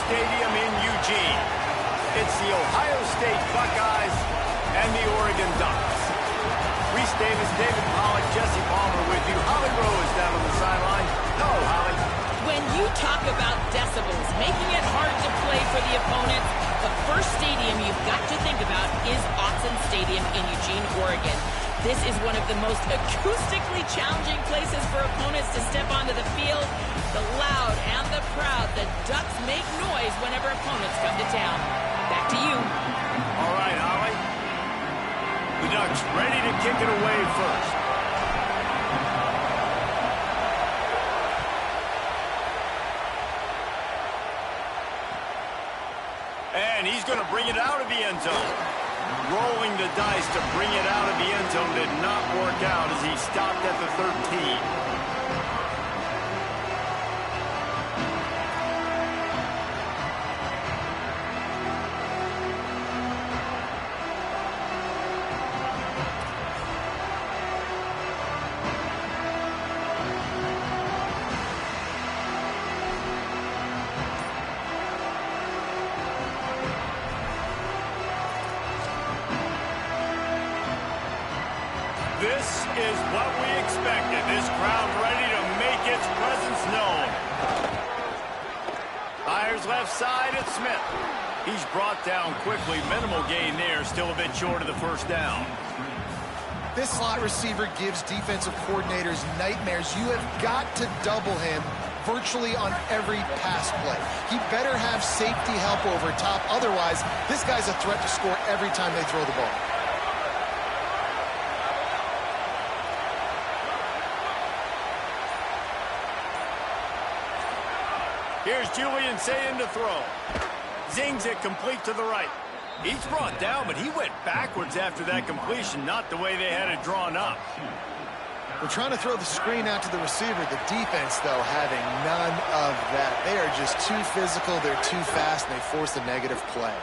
Stadium in Eugene. It's the Ohio State Buckeyes and the Oregon Ducks. Reese Davis, David Pollack, Jesse Palmer with you. Holly Rowe is down on the sideline. Hello, Holly. When you talk about decibels, making it hard to play for the opponents, the first stadium you've got to think about is Autzen Stadium in Eugene, Oregon. This is one of the most acoustically challenging places for opponents to step onto the field. The loud and the proud, the Ducks make noise whenever opponents come to town. Back to you. All right, Holly. The Ducks ready to kick it away first. And he's going to bring it out of the end zone. Rolling the dice to bring it out of the end zone did not work out as he stopped at the 13. This is what we expected. This crowd ready to make its presence known. Fires left side at Smith. He's brought down quickly. Minimal gain there. Still a bit short of the first down. This slot receiver gives defensive coordinators nightmares. You have got to double him virtually on every pass play. He better have safety help over top. Otherwise, this guy's a threat to score every time they throw the ball. Here's Julian saying to throw. Zings it complete to the right. He's brought down, but he went backwards after that completion, not the way they had it drawn up. They're trying to throw the screen out to the receiver. The defense, though, having none of that. They are just too physical, they're too fast, and they force a negative play.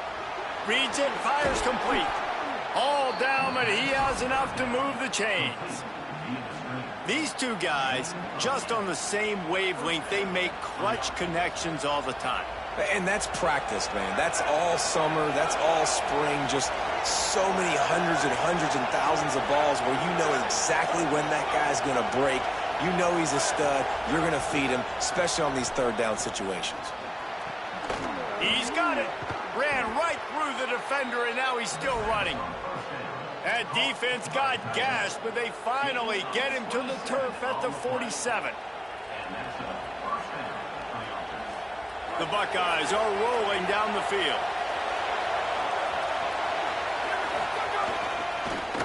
Reads it, fires complete. All down, but he has enough to move the chains. These two guys, just on the same wavelength, they make clutch connections all the time. And that's practice, man. That's all summer. That's all spring. Just so many hundreds and thousands of balls where you know exactly when that guy's going to break. You know he's a stud. You're going to feed him, especially on these third down situations. He's got it. Ran right through the defender, and now he's still running. That defense got gashed, but they finally get him to the turf at the 47. The Buckeyes are rolling down the field.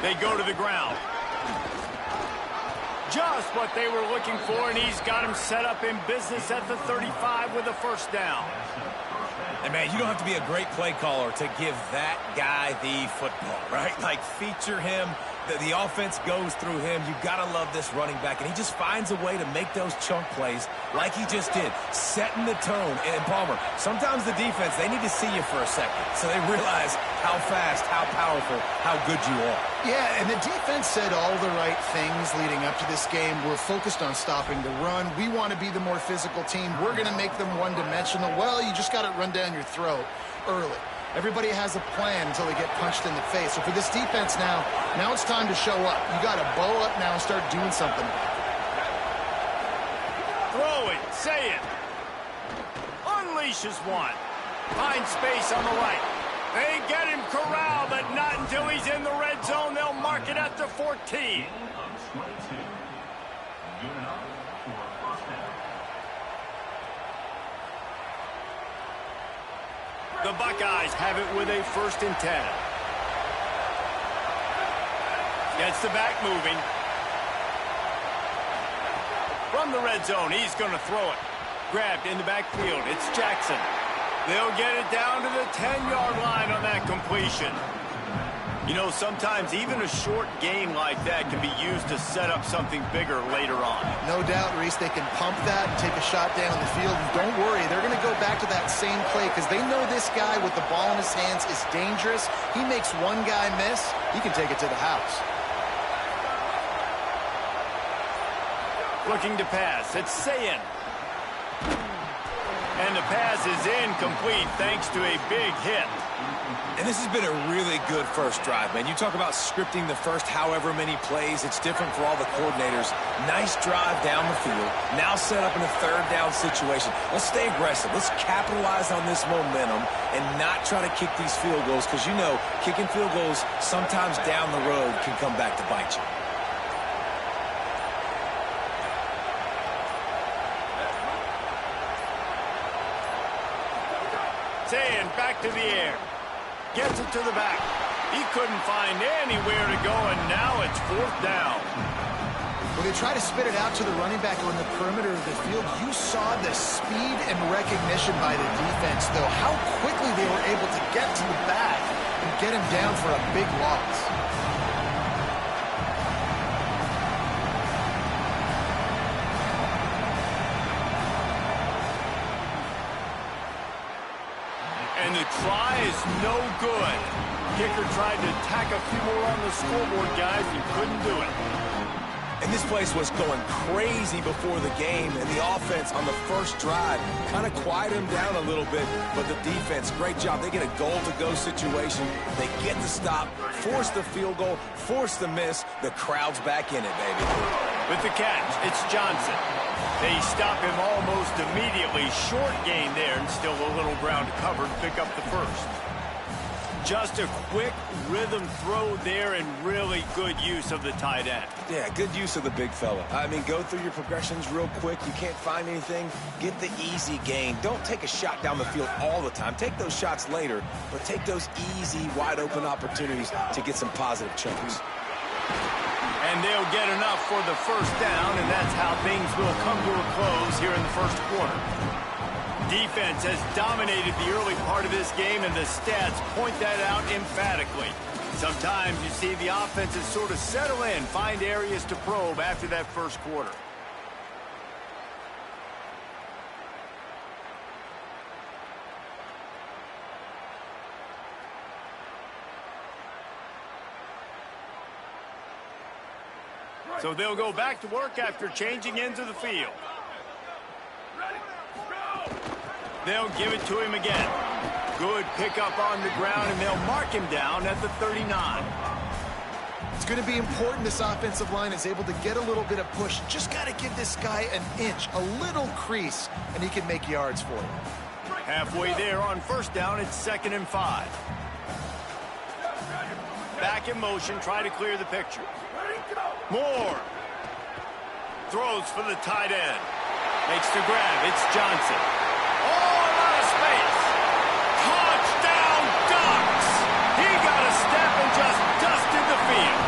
They go to the ground. Just what they were looking for, and he's got him set up in business at the 35 with a first down. And, man, you don't have to be a great play caller to give that guy the football, right? Like, feature him. The offense goes through him. You've got to love this running back. And he just finds a way to make those chunk plays like he just did, setting the tone. And, Palmer, sometimes the defense, they need to see you for a second so they realize how fast, how powerful, how good you are. Yeah, and the defense said all the right things leading up to this game. We're focused on stopping the run. We want to be the more physical team. We're going to make them one-dimensional. Well, you just got to run down your throat early. Everybody has a plan until they get punched in the face. So for this defense now it's time to show up. You got to bow up now and start doing something. Throw it, say it. Unleashes one. Finds space on the right. They get him corralled, but not until he's in the red zone. They'll mark it at the 14. The Buckeyes have it with a 1st and 10. Gets the back moving. From the red zone, he's going to throw it. Grabbed in the backfield. It's Jackson. They'll get it down to the 10-yard line on that completion. You know, sometimes even a short game like that can be used to set up something bigger later on. No doubt, Reese, they can pump that and take a shot down the field. And don't worry, they're going to go back to that same play because they know this guy with the ball in his hands is dangerous. He makes one guy miss, he can take it to the house. Looking to pass, it's Sayin. And the pass is incomplete thanks to a big hit. And this has been a really good first drive, man. You talk about scripting the first however many plays. It's different for all the coordinators. Nice drive down the field. Now set up in a third down situation. Let's stay aggressive. Let's capitalize on this momentum and not try to kick these field goals because, you know, kicking field goals sometimes down the road can come back to bite you. Saying back to the air. Gets it to the back. He couldn't find anywhere to go, and now it's fourth down. When they try to spit it out to the running back on the perimeter of the field, you saw the speed and recognition by the defense, though, how quickly they were able to get to the back and get him down for a big loss. And the try is no good. Kicker tried to tack a few more on the scoreboard, guys, and couldn't do it. And this place was going crazy before the game, and the offense on the first drive kind of quieted them down a little bit, but the defense, great job. They get a goal-to-go situation. They get the stop, force the field goal, force the miss. The crowd's back in it, baby. With the catch, it's Johnson. They stop him almost immediately. Short gain there, and still a little ground covered. Pick up the first. Just a quick rhythm throw there and really good use of the tight end. Yeah, good use of the big fella. I mean, go through your progressions real quick. You can't find anything. Get the easy gain. Don't take a shot down the field all the time. Take those shots later, but take those easy, wide-open opportunities to get some positive chunks. And they'll get enough for the first down, and that's how things will come to a close here in the first quarter. Defense has dominated the early part of this game, and the stats point that out emphatically. Sometimes you see the offenses sort of settle in, find areas to probe after that first quarter. So they'll go back to work after changing into the field. They'll give it to him again. Good pickup on the ground, and they'll mark him down at the 39. It's going to be important this offensive line is able to get a little bit of push. Just got to give this guy an inch, a little crease, and he can make yards for you. Halfway there on first down, it's 2nd and 5. Back in motion, try to clear the picture. Moore. Throws for the tight end. Makes the grab. It's Johnson. Oh, a lot of space. Touchdown Ducks. He got a step and just dusted the field.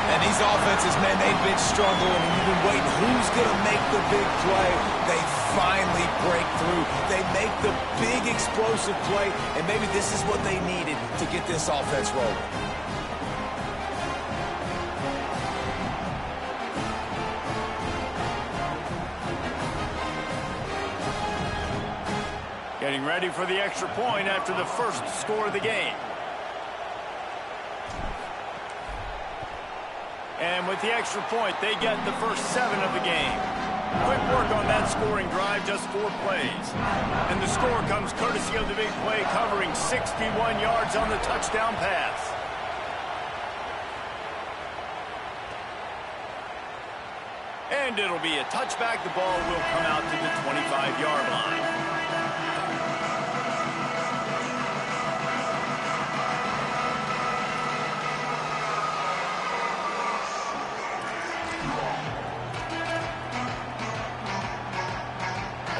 And these offenses, man, they've been struggling, and you've been waiting. Who's going to make the big play? They finally break through. They make the big explosive play, and maybe this is what they needed to get this offense rolling. Getting ready for the extra point after the first score of the game. And with the extra point, they get the first 7 of the game. Quick work on that scoring drive, just 4 plays. And the score comes courtesy of the big play, covering 61 yards on the touchdown pass. And it'll be a touchback. The ball will come out to the 25-yard line.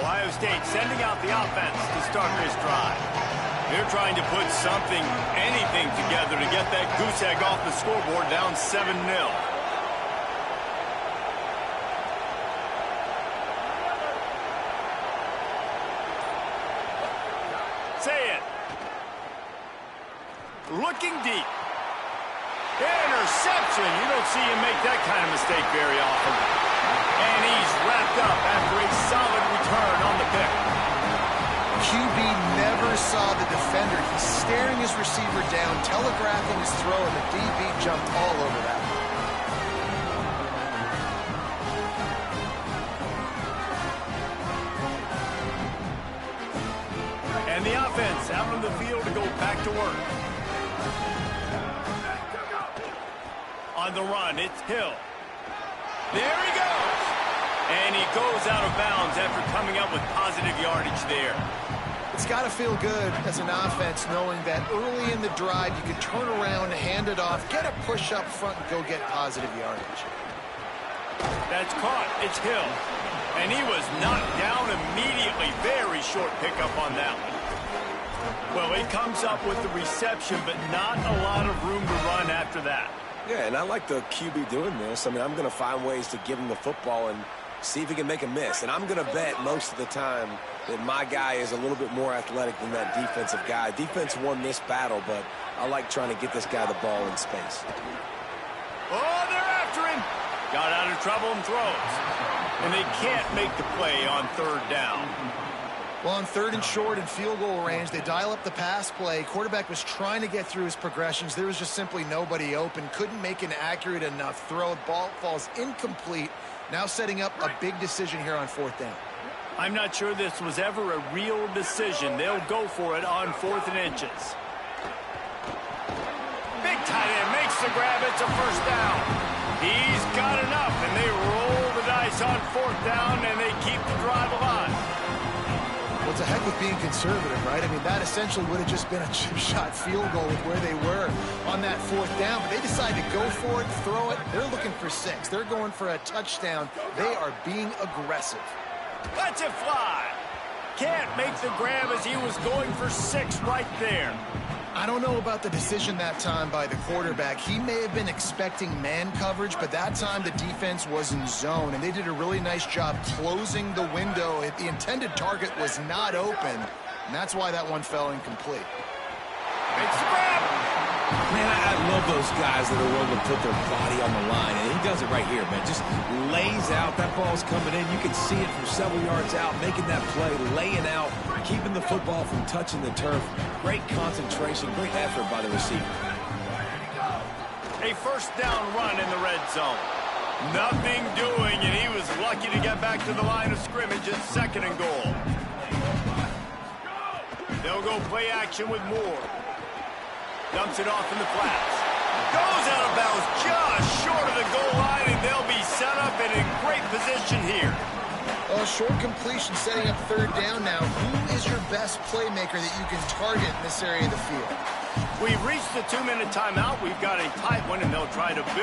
Ohio State sending out the offense to start this drive. They're trying to put something, anything together to get that goose egg off the scoreboard down 7-0. Say it. Looking deep. Interception. You don't see him make that kind of mistake very often. And he's wrapped up after a solid return on the pick. QB never saw the defender. He's staring his receiver down, telegraphing his throw, and the DB jumped all over that. And the offense out on the field to go back to work. On the run, it's Hill. There he goes. And he goes out of bounds after coming up with positive yardage there. It's got to feel good as an offense knowing that early in the drive you can turn around, hand it off, get a push up front, and go get positive yardage. That's caught. It's Hill. And he was knocked down immediately. Very short pickup on that one. Well, he comes up with the reception, but not a lot of room to run after that. Yeah, and I like the QB doing this. I mean, I'm going to find ways to give him the football and see if he can make a miss. And I'm going to bet most of the time that my guy is a little bit more athletic than that defensive guy. Defense won this battle, but I like trying to get this guy the ball in space. Oh, they're after him. Got out of trouble and throws. And they can't make the play on third down. Well, on third and short and field goal range, they dial up the pass play. Quarterback was trying to get through his progressions. There was just simply nobody open. Couldn't make an accurate enough throw. Ball falls incomplete. Now setting up a big decision here on fourth down. I'm not sure this was ever a real decision. They'll go for it on 4th and inches. Big tight end makes the grab. It's a first down. He's got enough, and they roll the dice on 4th down, and they keep the drive alive. Well, it's a heck with being conservative, right? I mean, that essentially would have just been a chip shot field goal with where they were on that 4th down. But they decide to go for it, throw it. They're looking for 6. They're going for a touchdown. They are being aggressive. Lets it fly. Can't make the grab as he was going for 6 right there. I don't know about the decision that time by the quarterback. He may have been expecting man coverage, but that time the defense was in zone, and they did a really nice job closing the window. The intended target was not open, and that's why that one fell incomplete. It's the grab. Man, I love those guys that are willing to put their body on the line, and he does it right here, man. Just lays out. That ball's coming in. You can see it from several yards out, making that play, laying out, keeping the football from touching the turf. Great concentration, great effort by the receiver. A first down run in the red zone. Nothing doing, and he was lucky to get back to the line of scrimmage at 2nd and goal. They'll go play action with Moore. Dumps it off in the flats. Goes out of bounds just short of the goal line, and they'll be set up and in great position here. Well, short completion setting up 3rd down now. Who is your best playmaker that you can target in this area of the field? We've reached the 2-minute timeout. We've got a tight one, and they'll try to build.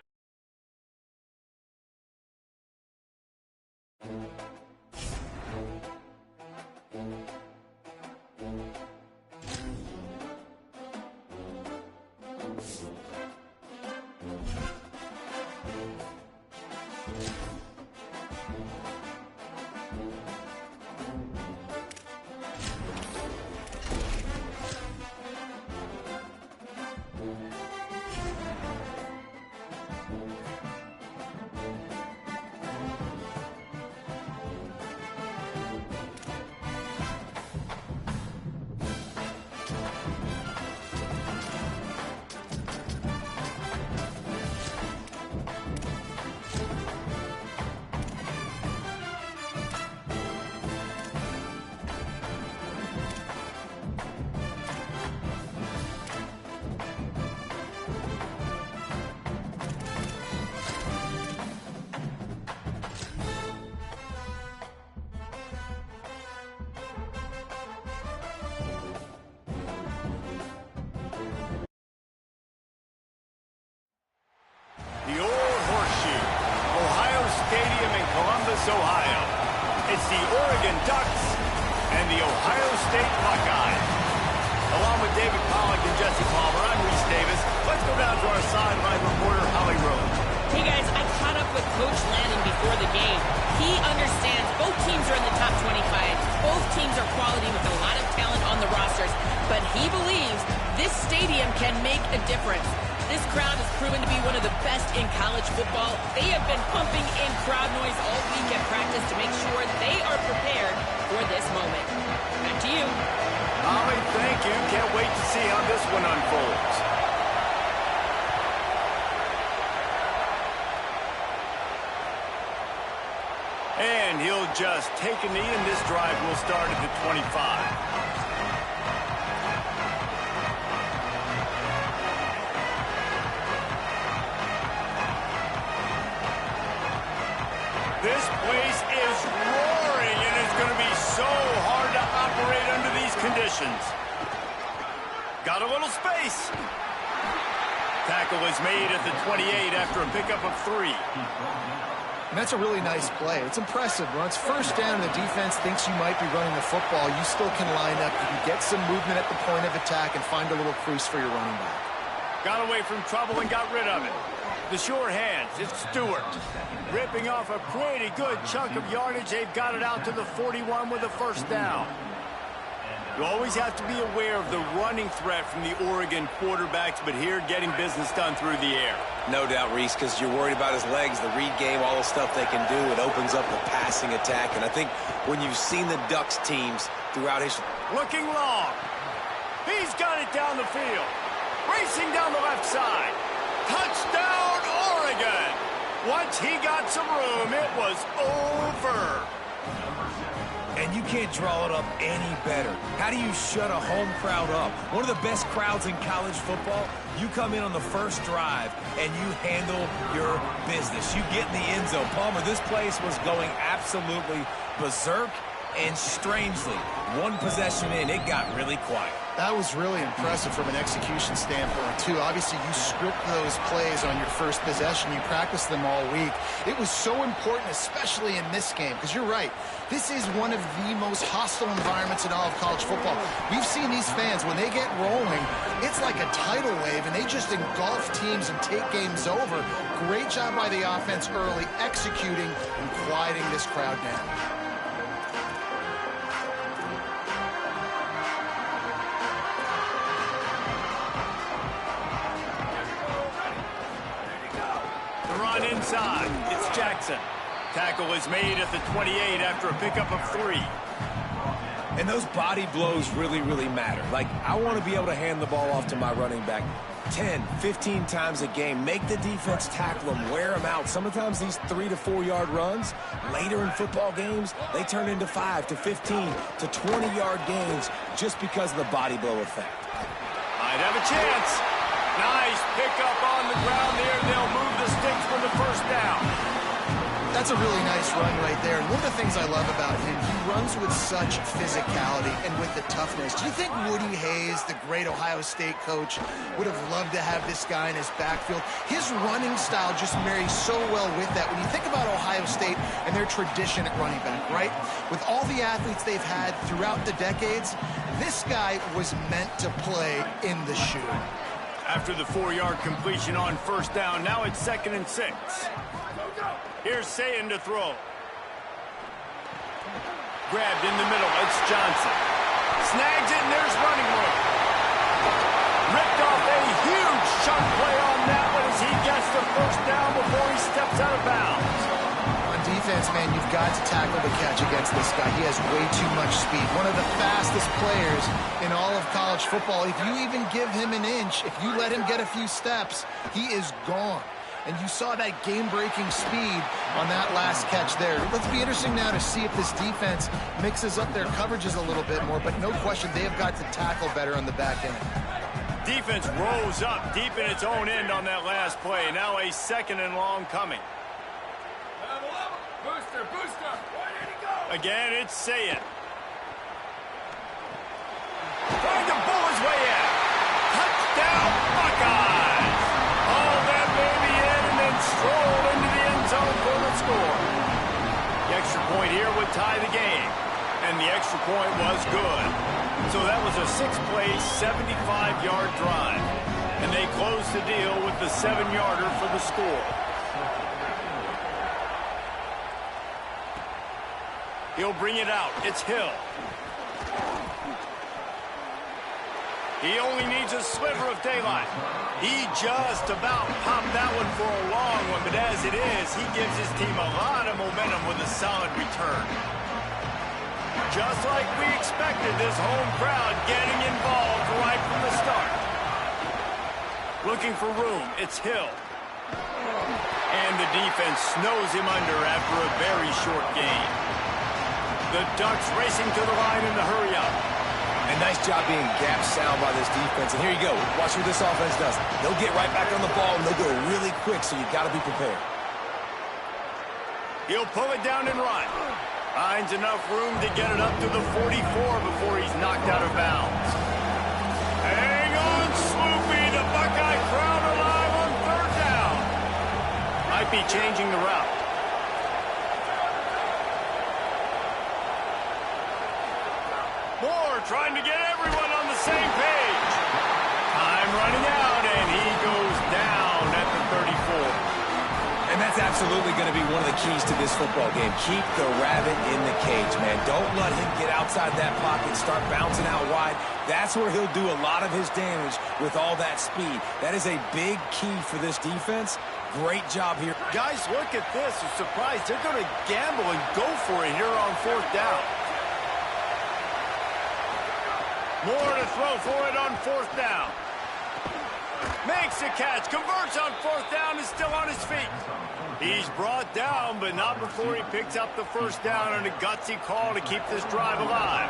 Ohio. It's the Oregon Ducks and the Ohio State Buckeyes. Along with David Pollack and Jesse Palmer, I'm Reese Davis. Let's go down to our sideline reporter, Holly Rose. Hey guys, I caught up with Coach Lanning before the game. He understands both teams are in the top 25. Both teams are quality with a lot of talent on the rosters. But he believes this stadium can make a difference. This crowd has proven to be one of the best in college football. They have been pumping in crowd noise all week at practice to make sure they are prepared for this moment. Back to you. Holly, thank you. Can't wait to see how this one unfolds. And he'll just take a knee, and this drive will start at the 25. This place is roaring, and it's going to be so hard to operate under these conditions. Got a little space. Tackle is made at the 28 after a pickup of 3. And that's a really nice play. It's impressive. When it's first down and the defense thinks you might be running the football, you still can line up. You can get some movement at the point of attack and find a little crease for your running back. Got away from trouble and got rid of it. The sure hands, it's Stewart. Ripping off a pretty good chunk of yardage. They've got it out to the 41 with a first down. You always have to be aware of the running threat from the Oregon quarterbacks, but here getting business done through the air. No doubt, Reese, because you're worried about his legs, the read game, all the stuff they can do. It opens up the passing attack. And I think when you've seen the Ducks teams throughout history. Looking long. He's got it down the field. Racing down the left side. Touchdown, Oregon. Once he got some room, it was over. And you can't draw it up any better. How do you shut a home crowd up? One of the best crowds in college football. You come in on the first drive, and you handle your business. You get in the end zone. Palmer, this place was going absolutely berserk, and strangely, one possession in, it got really quiet. That was really impressive from an execution standpoint, too. Obviously, you script those plays on your first possession. You practice them all week. It was so important, especially in this game, because you're right. This is one of the most hostile environments in all of college football. We've seen these fans, when they get rolling, it's like a tidal wave, and they just engulf teams and take games over. Great job by the offense early, executing and quieting this crowd down. Inside, it's Jackson. Tackle is made at the 28 after a pickup of 3. And those body blows really, really matter. Like, I want to be able to hand the ball off to my running back 10, 15 times a game. Make the defense tackle them, wear them out. Sometimes these 3 to 4 yard runs, later in football games, they turn into 5 to 15 to 20 yard gains just because of the body blow effect. Might have a chance. Nice pickup on the ground there. They'll move the sticks for the first down. That's a really nice run right there. And one of the things I love about him, he runs with such physicality and with the toughness. Do you think Woody Hayes, the great Ohio State coach, would have loved to have this guy in his backfield? His running style just marries so well with that. When you think about Ohio State and their tradition at running back, right? With all the athletes they've had throughout the decades, this guy was meant to play in the shoe. After the 4-yard completion on first down, now it's 2nd and 6. Here's Sayin to throw. Grabbed in the middle, it's Johnson. Snags it, and there's running room. Ripped off a huge chunk play on that one as he gets the first down before he steps out of bounds. On defense, man, you've got to tackle the catch against this guy. He has way too much speed. One of the fastest players in all of college football. If you even give him an inch, if you let him get a few steps, he is gone. And you saw that game-breaking speed on that last catch there. Let's be interesting now to see if this defense mixes up their coverages a little bit more, but no question they have got to tackle better on the back end. Defense rose up deep in its own end on that last play. Now a 2nd and long coming. Booster, booster. Where did he go? Again, it's Sayin. Trying to pull his way in. Touchdown, Buckeyes. All that baby in and then strolled into the end zone for the score. The extra point here would tie the game. And the extra point was good. So that was a 6-play, 75-yard drive. And they closed the deal with the 7-yarder for the score. He'll bring it out. It's Hill. He only needs a sliver of daylight. He just about popped that one for a long one, but as it is, he gives his team a lot of momentum with a solid return. Just like we expected, this home crowd getting involved right from the start. Looking for room, it's Hill. And the defense snows him under after a very short gain. The Ducks racing to the line in the hurry-up. And nice job being gap sound by this defense. And here you go. Watch what this offense does. They'll get right back on the ball, and they'll go really quick, so you've got to be prepared. He'll pull it down and run. Finds enough room to get it up to the 44 before he's knocked out of bounds. Hang on, Sloopy. The Buckeye crowd alive on third down. Might be changing the route. Moore trying to get everyone on the same page. Time running out, and he goes down at the 34. And that's absolutely going to be one of the keys to this football game. Keep the rabbit in the cage, man. Don't let him get outside that pocket, start bouncing out wide. That's where he'll do a lot of his damage with all that speed. That is a big key for this defense. Great job here. Guys, look at this. I'm surprised they're going to gamble and go for it here on fourth down. More to throw for it on fourth down. Makes a catch, converts on fourth down, is still on his feet. He's brought down, but not before he picks up the first down and a gutsy call to keep this drive alive.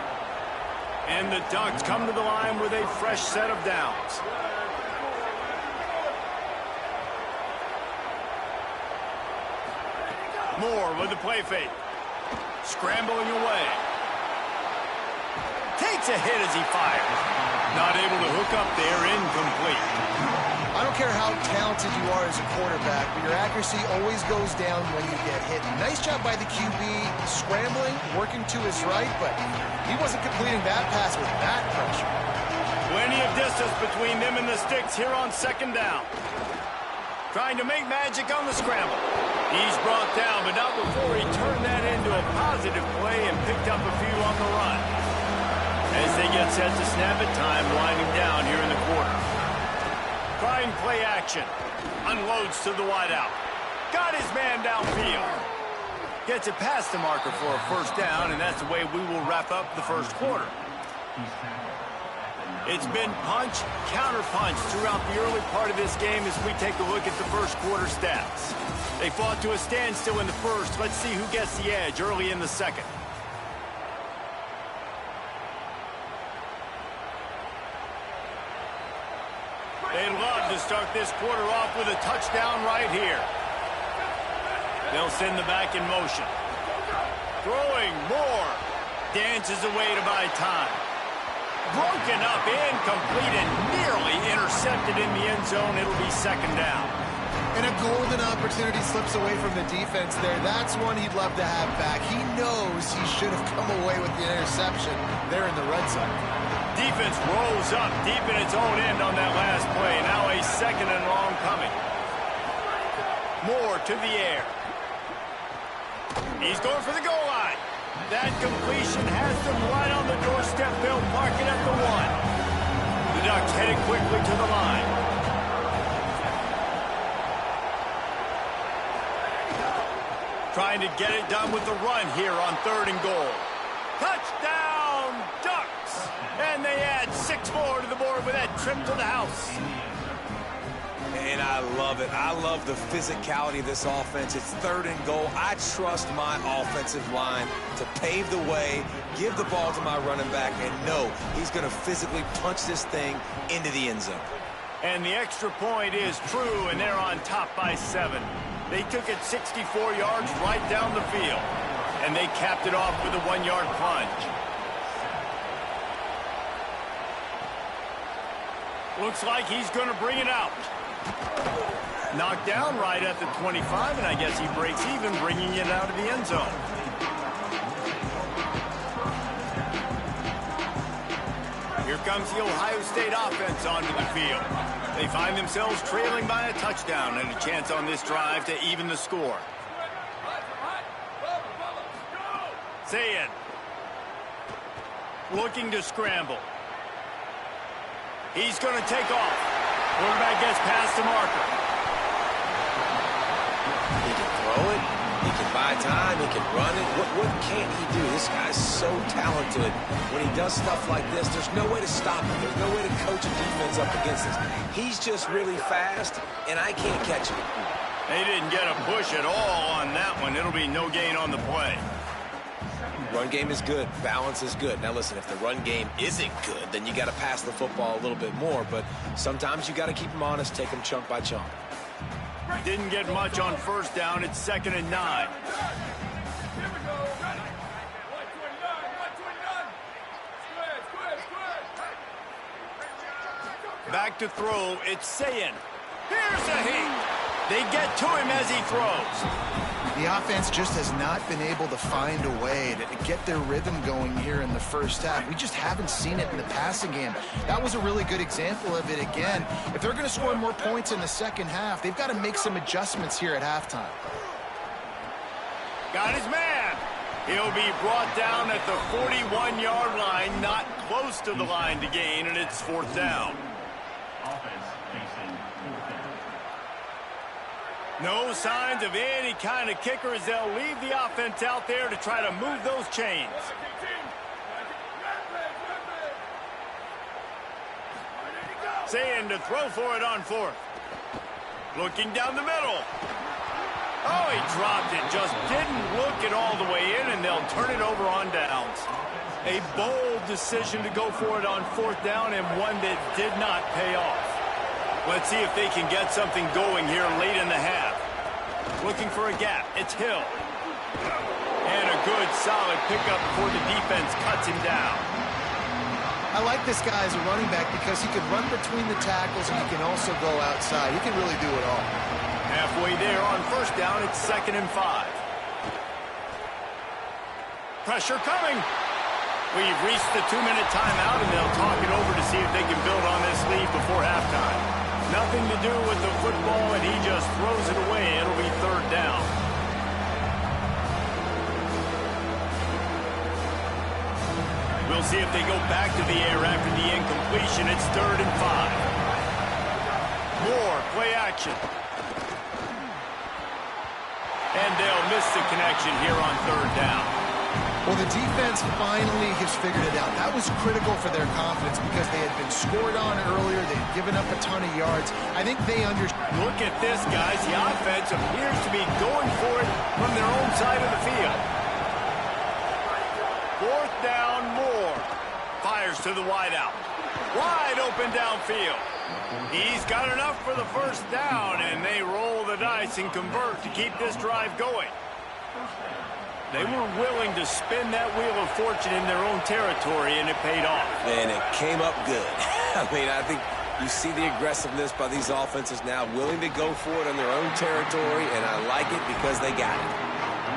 And the Ducks come to the line with a fresh set of downs. Moore with the play fake. Scrambling away. Takes a hit as he fires. Not able to hook up there, incomplete. I don't care how talented you are as a quarterback, but your accuracy always goes down when you get hit. Nice job by the QB, scrambling, working to his right, but he wasn't completing that pass with that pressure. Plenty of distance between them and the sticks here on second down. Trying to make magic on the scramble. He's brought down, but not before he turned that into a positive play and picked up a few on the run. As they get set to snap it, time winding down here in the quarter. Trying play action. Unloads to the wideout. Got his man downfield. Gets it past the marker for a first down, and that's the way we will wrap up the first quarter. It's been punch, counter-punch throughout the early part of this game as we take a look at the first quarter stats. They fought to a standstill in the first. Let's see who gets the edge early in the second. They'd love to start this quarter off with a touchdown right here. They'll send the back in motion. Throwing more. Dances away to buy time. Broken up, incomplete, and nearly intercepted in the end zone. It'll be second down. And a golden opportunity slips away from the defense there. That's one he'd love to have back. He knows he should have come away with the interception there in the red zone. Defense rolls up deep in its own end on that last play. Now a second and long coming. Moore to the air. He's going for the goal line. That completion has them right on the doorstep. They'll mark it at the 1. The Ducks headed quickly to the line. Trying to get it done with the run here on third and goal. Touchdown, Ducks! And they add 6 more to the board with that trip to the house. And I love it. I love the physicality of this offense. It's third and goal. I trust my offensive line to pave the way, give the ball to my running back, and know he's going to physically punch this thing into the end zone. And the extra point is true, and they're on top by 7. They took it 64 yards right down the field, and they capped it off with a 1-yard plunge. Looks like he's going to bring it out. Knocked down right at the 25, and I guess he breaks even, bringing it out of the end zone. Here comes the Ohio State offense onto the field. They find themselves trailing by a touchdown and a chance on this drive to even the score. Zayn looking to scramble. He's going to take off. Quarterback gets past the marker. He can throw it. He can buy time. He can run it. What can't he do? This guy's so talented. When he does stuff like this, there's no way to stop him. There's no way to coach a defense up against this. He's just really fast, and I can't catch him. They didn't get a push at all on that one. It'll be no gain on the play. Run game is good. Balance is good. Now, listen, if the run game isn't good, then you got to pass the football a little bit more. But sometimes you got to keep them honest, take them chunk by chunk. Didn't get much on first down. It's 2nd and 9. Back to throw, it's Sayin. Here's a heat. They get to him as he throws. The offense just has not been able to find a way to get their rhythm going here in the first half. We just haven't seen it in the passing game. That was a really good example of it again. If they're going to score more points in the second half, they've got to make some adjustments here at halftime. Got his man. He'll be brought down at the 41-yard line, not close to the line to gain, and it's fourth down. No signs of any kind of kicker as they'll leave the offense out there to try to move those chains. Saying to throw for it on fourth. Looking down the middle. Oh, he dropped it. Just didn't look it all the way in, and they'll turn it over on downs. A bold decision to go for it on fourth down, and one that did not pay off. Let's see if they can get something going here late in the half. Looking for a gap. It's Hill. And a good, solid pickup before the defense cuts him down. I like this guy as a running back because he can run between the tackles and he can also go outside. He can really do it all. Halfway there on first down, it's 2nd and 5. Pressure coming. We've reached the 2-minute timeout, and they'll talk it over to see if they can build on this lead before halftime. Nothing to do with the football, and he just throws it away. It'll be 3rd down. We'll see if they go back to the air after the incompletion. It's 3rd and 5. More play action. And they'll miss the connection here on 3rd down. Well, the defense finally has figured it out. That was critical for their confidence because they had been scored on earlier. They had given up a ton of yards. I think they understand. Look at this, guys. The offense appears to be going for it from their own side of the field. 4th down, Moore. Fires to the wideout. Wide open downfield. He's got enough for the 1st down, and they roll the dice and convert to keep this drive going. They were willing to spin that wheel of fortune in their own territory, and it paid off. And it came up good. I mean, I think you see the aggressiveness by these offenses now, willing to go for it on their own territory, and I like it because they got it.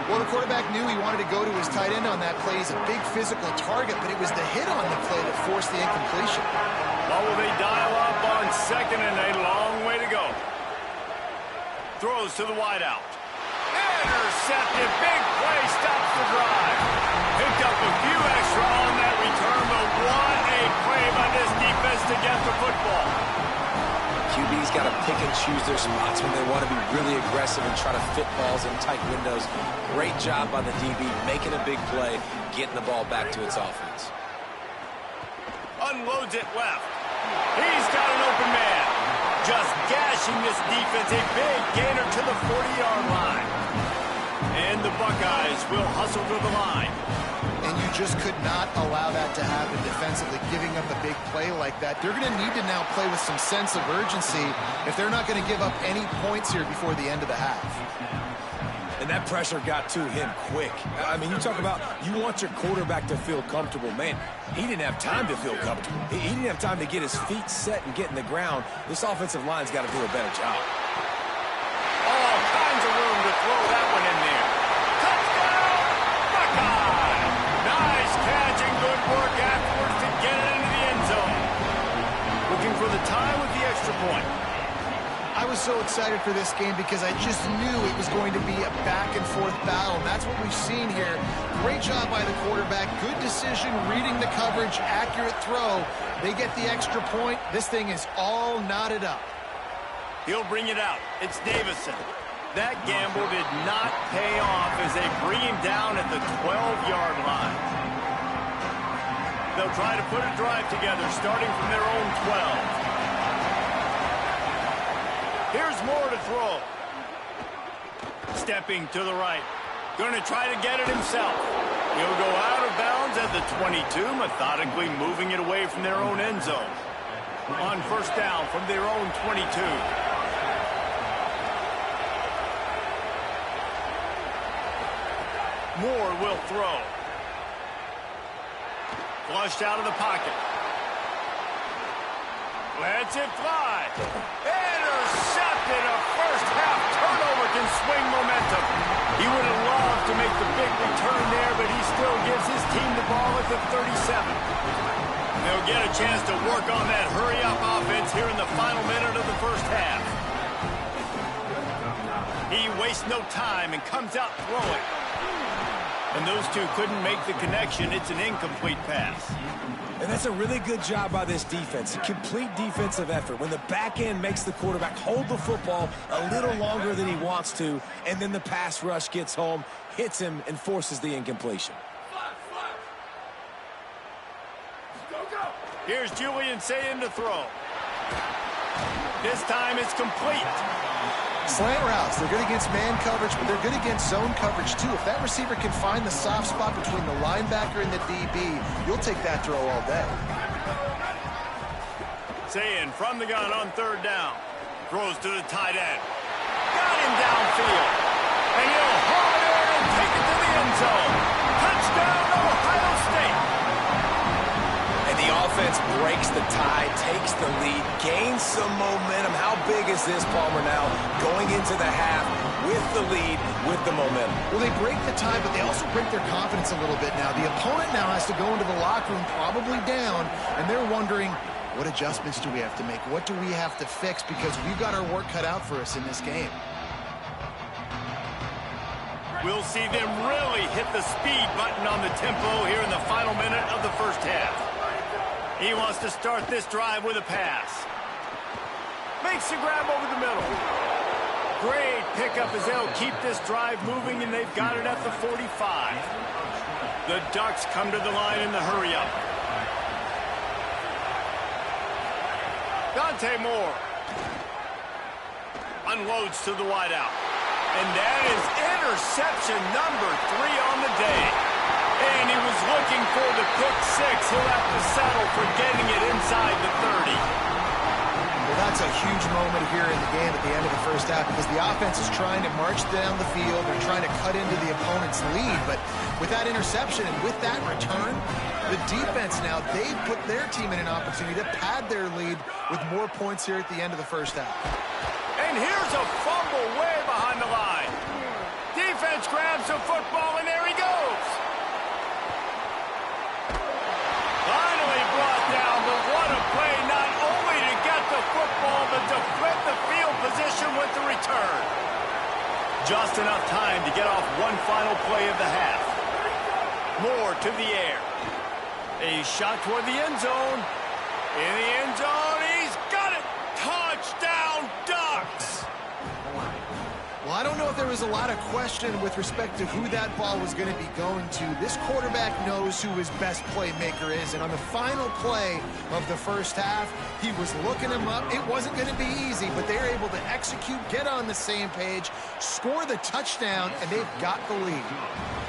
Well, the quarterback knew he wanted to go to his tight end on that play. He's a big physical target, but it was the hit on the play that forced the incompletion. Well, will they dial up on 2nd and a long way to go? Throws to the wideout. Intercepted. Big play. Stops the drive. Picked up a few extra on that return, but what a play by this defense to get the football. QB's got to pick and choose their spots when they want to be really aggressive and try to fit balls in tight windows. Great job by the DB making a big play, getting the ball back to its offense. Unloads it left. He's got an open man. Just gashing this defense. A big gainer to the 40-yard line. And the Buckeyes will hustle to the line. And you just could not allow that to happen defensively, giving up a big play like that. They're going to need to now play with some sense of urgency if they're not going to give up any points here before the end of the half. And that pressure got to him quick. I mean, you talk about you want your quarterback to feel comfortable. Man, he didn't have time to feel comfortable. He didn't have time to get his feet set and get in the ground. This offensive line's got to do a better job. All kinds of room to throw that one in there. Touchdown, Buckeye! Nice catch and good work afterwards to get it into the end zone. Looking for the tie with the extra point. I was so excited for this game because I just knew it was going to be a back-and-forth battle, and that's what we've seen here. Great job by the quarterback, good decision, reading the coverage, accurate throw. They get the extra point. This thing is all knotted up. He'll bring it out. It's Davison. That gamble did not pay off as they bring him down at the 12-yard line. They'll try to put a drive together starting from their own 12. Here's Moore to throw. Stepping to the right. Going to try to get it himself. He'll go out of bounds at the 22, methodically moving it away from their own end zone. On 1st down from their own 22. Moore will throw. Flushed out of the pocket. Lets it fly. Intercepted. A first-half turnover can swing momentum. He would have loved to make the big return there, but he still gives his team the ball at the 37. They'll get a chance to work on that hurry-up offense here in the final minute of the first half. He wastes no time and comes out throwing. And those two couldn't make the connection. It's an incomplete pass. And that's a really good job by this defense. A complete defensive effort. When the back end makes the quarterback hold the football a little longer than he wants to, and then the pass rush gets home, hits him, and forces the incompletion. Here's Julian saying to throw. This time it's complete. Slant routes, they're good against man coverage, but they're good against zone coverage too. If that receiver can find the soft spot between the linebacker and the DB, you'll take that throw all day. Saying from the gun on third down. Throws to the tight end. Got him downfield. And he'll haul it in and take it to the end zone. Touchdown, Ohio State. And the offense breaks the tie, takes the lead, gains some momentum. How big is this, Palmer, now going into the half with the lead, with the momentum? Well, they break the tie, but they also break their confidence a little bit now. The opponent now has to go into the locker room probably down, and they're wondering, what adjustments do we have to make? What do we have to fix? Because we've got our work cut out for us in this game. We'll see them really hit the speed button on the tempo here in the final minute of the first half. He wants to start this drive with a pass. Makes the grab over the middle. Great pickup as they'll keep this drive moving, and they've got it at the 45. The Ducks come to the line in the hurry-up. Dante Moore unloads to the wideout. And that is interception number 3 on the day. And he was looking for the pick six. He'll have to settle for getting it inside the 30. Well, that's a huge moment here in the game at the end of the first half because the offense is trying to march down the field. They're trying to cut into the opponent's lead. But with that interception and with that return, the defense now, they've put their team in an opportunity to pad their lead with more points here at the end of the first half. And here's a fumble way behind the line. Defense grabs the football, and there he goes. Finally brought down, but what a play, not only to get the football, but to flip the field position with the return. Just enough time to get off one final play of the half. Moore to the air. A shot toward the end zone. In the end zone, he's got it. Touchdown, Ducks! Well, I don't know if there was a lot of question with respect to who that ball was going to be going to. This quarterback knows who his best playmaker is, and on the final play of the first half, he was looking him up. It wasn't going to be easy, but they were able to execute, get on the same page, score the touchdown, and they've got the lead.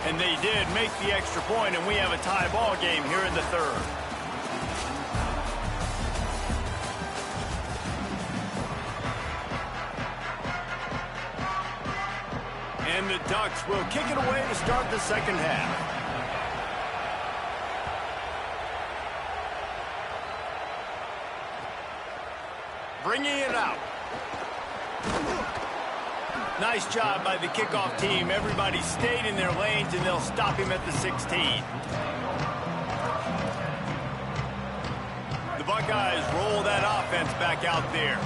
And they did make the extra point, and we have a tie ball game here in the third. And the Ducks will kick it away to start the second half. Bringing it out. Nice job by the kickoff team. Everybody stayed in their lanes, and they'll stop him at the 16. The Buckeyes roll that offense back out there.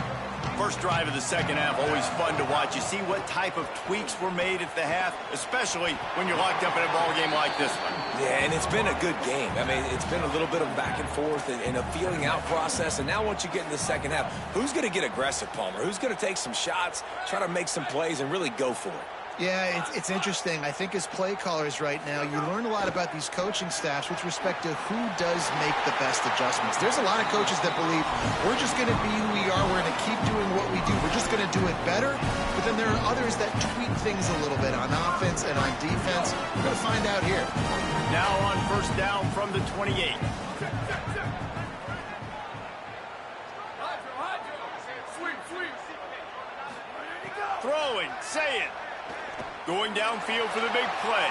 First drive of the second half, always fun to watch. You see what type of tweaks were made at the half, especially when you're locked up in a ball game like this one. Yeah, and it's been a good game. I mean, it's been a little bit of back and forth and a feeling out process. And now once you get in the second half, who's going to get aggressive, Palmer? Who's going to take some shots, try to make some plays, and really go for it? Yeah, it's interesting. I think as play callers right now, you learn a lot about these coaching staffs with respect to who does make the best adjustments. There's a lot of coaches that believe we're just going to be who we are. We're going to keep doing what we do. We're just going to do it better. But then there are others that tweak things a little bit on offense and on defense. We're going to find out here. Now on first down from the 28. Throwing, say it. Going downfield for the big play.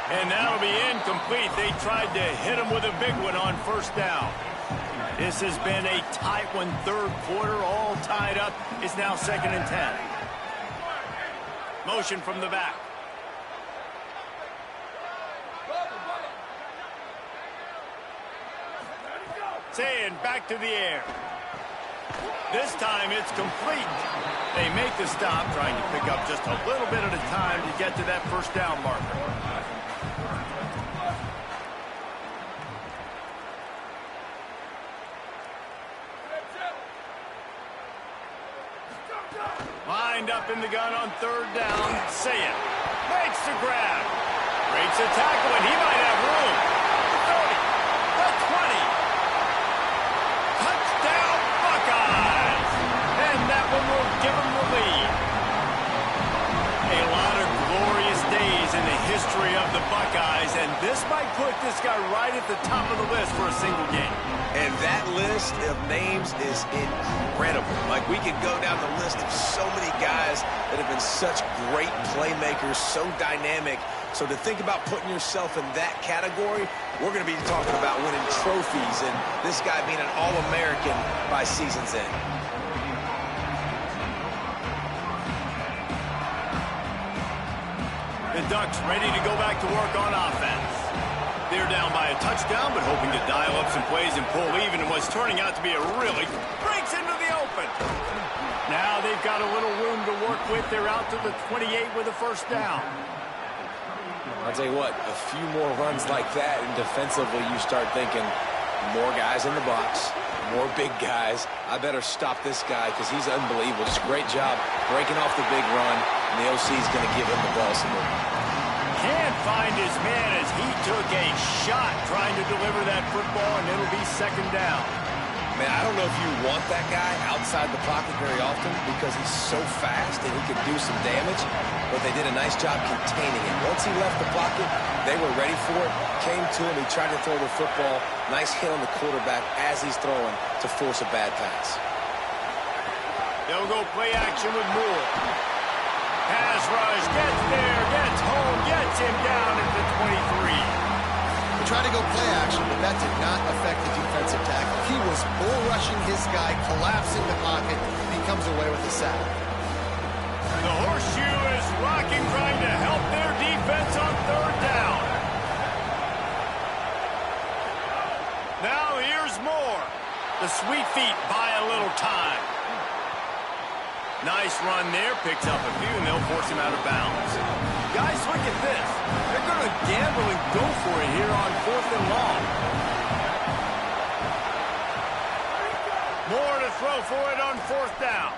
And that'll be incomplete. They tried to hit him with a big one on first down. This has been a tight one, third quarter, all tied up. It's now 2nd and 10. Motion from the back. Saying back to the air. This time it's complete. They make the stop, trying to pick up just a little bit at a time to get to that first down marker. Lined up in the gun on 3rd down. Saying makes the grab. Breaks a tackle, and he might have room. The 30, the 20. Touchdown, Buckeyes! And that one will give them the lead. A lot of glorious days in the history of the Buckeyes, and this might put this guy right at the top of the list for a single game. And that list of names is incredible. Like, we could go down the list of so many guys that have been such great playmakers, so dynamic. So to think about putting yourself in that category, we're going to be talking about winning trophies and this guy being an All-American by season's end. The Ducks ready to go back to work on offense. They're down by a touchdown, but hoping to dial up some plays and pull even in what's turning out to be a really breaks into the open. Now they've got a little room to work with. They're out to the 28 with a first down. I'll tell you what, a few more runs like that, and defensively you start thinking more guys in the box, more big guys. I better stop this guy because he's unbelievable. Just a great job breaking off the big run, and the OC is going to give him the ball some more. Can't find his man as he took a shot trying to deliver that football, and it'll be 2nd down. Man, I don't know if you want that guy outside the pocket very often because he's so fast and he can do some damage, but they did a nice job containing him. Once he left the pocket, they were ready for it, came to him, he tried to throw the football. Nice hit on the quarterback as he's throwing to force a bad pass. They'll go play action with Moore. Pass rush, gets there, gets home, gets him down at the 23. They tried to go play action, but that did not affect the defensive tackle. He was bull rushing his guy, collapsing the pocket, and he comes away with a sack. The horseshoe is rocking, trying to help their defense on 3rd down. Now here's Moore. The sweet feet buy a little time. Nice run there, picks up a few, and they'll force him out of bounds. Guys, look at this. They're going to gamble and go for it here on 4th and long. Moore to throw for it on 4th down.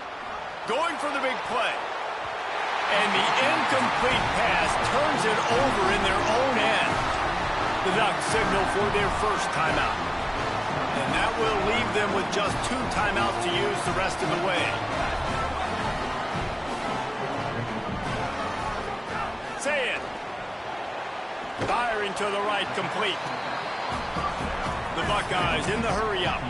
Going for the big play. And the incomplete pass turns it over in their own end. The Ducks signal for their first timeout. And that will leave them with just 2 timeouts to use the rest of the way. Say it. Firing to the right, complete. The Buckeyes in the hurry up.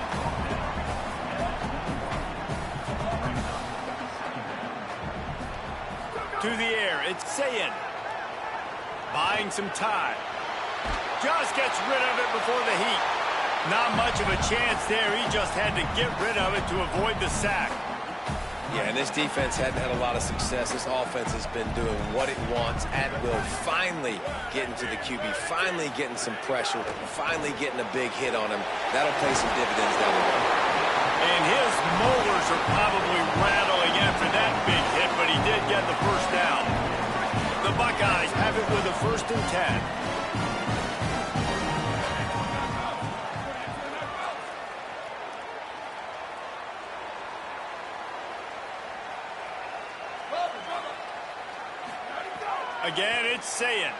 To the air, it's Sayin. Buying some time. Just gets rid of it before the heat. Not much of a chance there. He just had to get rid of it to avoid the sack. Yeah, and this defense hadn't had a lot of success. This offense has been doing what it wants at will. Finally getting to the QB, finally getting some pressure, finally getting a big hit on him. That'll pay some dividends down the road. And his molars are probably rattling after that big hit, but he did get the first down. The Buckeyes have it with a 1st and 10. Again, it's Sayin.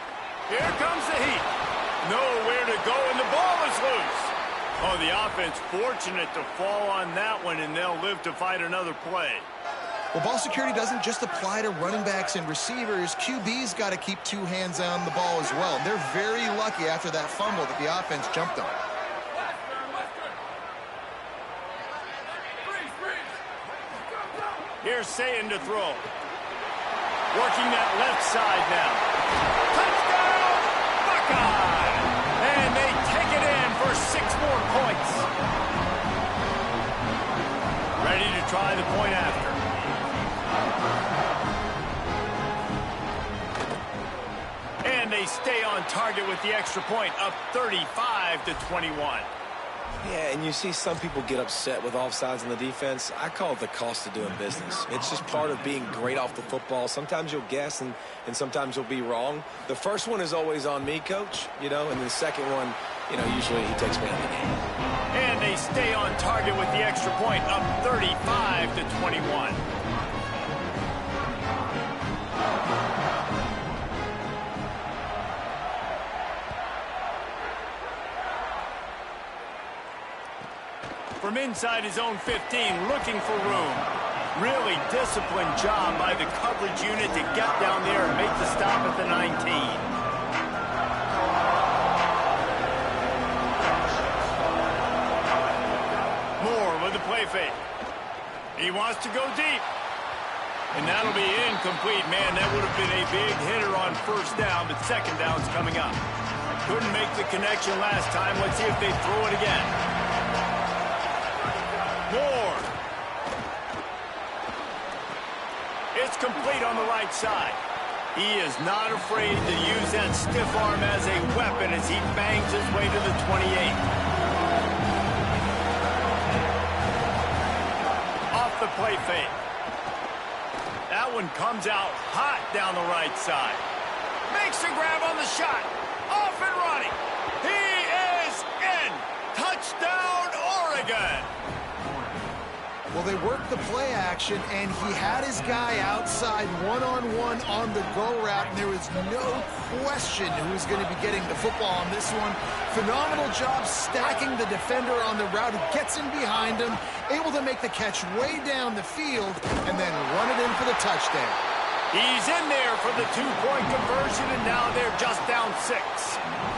Here comes the heat. Nowhere to go, and the ball is loose. Oh, the offense fortunate to fall on that one, and they'll live to fight another play. Well, ball security doesn't just apply to running backs and receivers. QB's got to keep 2 hands on the ball as well. They're very lucky after that fumble that the offense jumped on. Here's Sayin to throw. Working that left side now. Touchdown, Buckeye! And they take it in for scores 6 more points. Ready to try the point after. And they stay on target with the extra point, up 35-21. Yeah, and you see some people get upset with offsides in the defense. I call it the cost of doing business. It's just part of being great off the football. Sometimes you'll guess, and sometimes you'll be wrong. The first one is always on me, Coach, and the second one, usually he takes me out of the game. And they stay on target with the extra point, up 35-21. From inside his own 15, looking for room. Really disciplined job by the coverage unit to get down there and make the stop at the 19. Moore with the play fake. He wants to go deep. And that'll be incomplete. Man, that would have been a big hitter on first down, but second down's coming up. Couldn't make the connection last time. Let's see if they throw it again. Moore. It's complete on the right side. He is not afraid to use that stiff arm as a weapon as he bangs his way to the 28. Off the play fake. That one comes out hot down the right side. Makes a grab on the shot. Off and running. He is in. Touchdown, Oregon. Well, they worked the play action, and he had his guy outside one-on-one on the go route, and there was no question who was going to be getting the football on this one. Phenomenal job stacking the defender on the route, who gets in behind him, able to make the catch way down the field, and then run it in for the touchdown. He's in there for the two-point conversion, and now they're just down 6.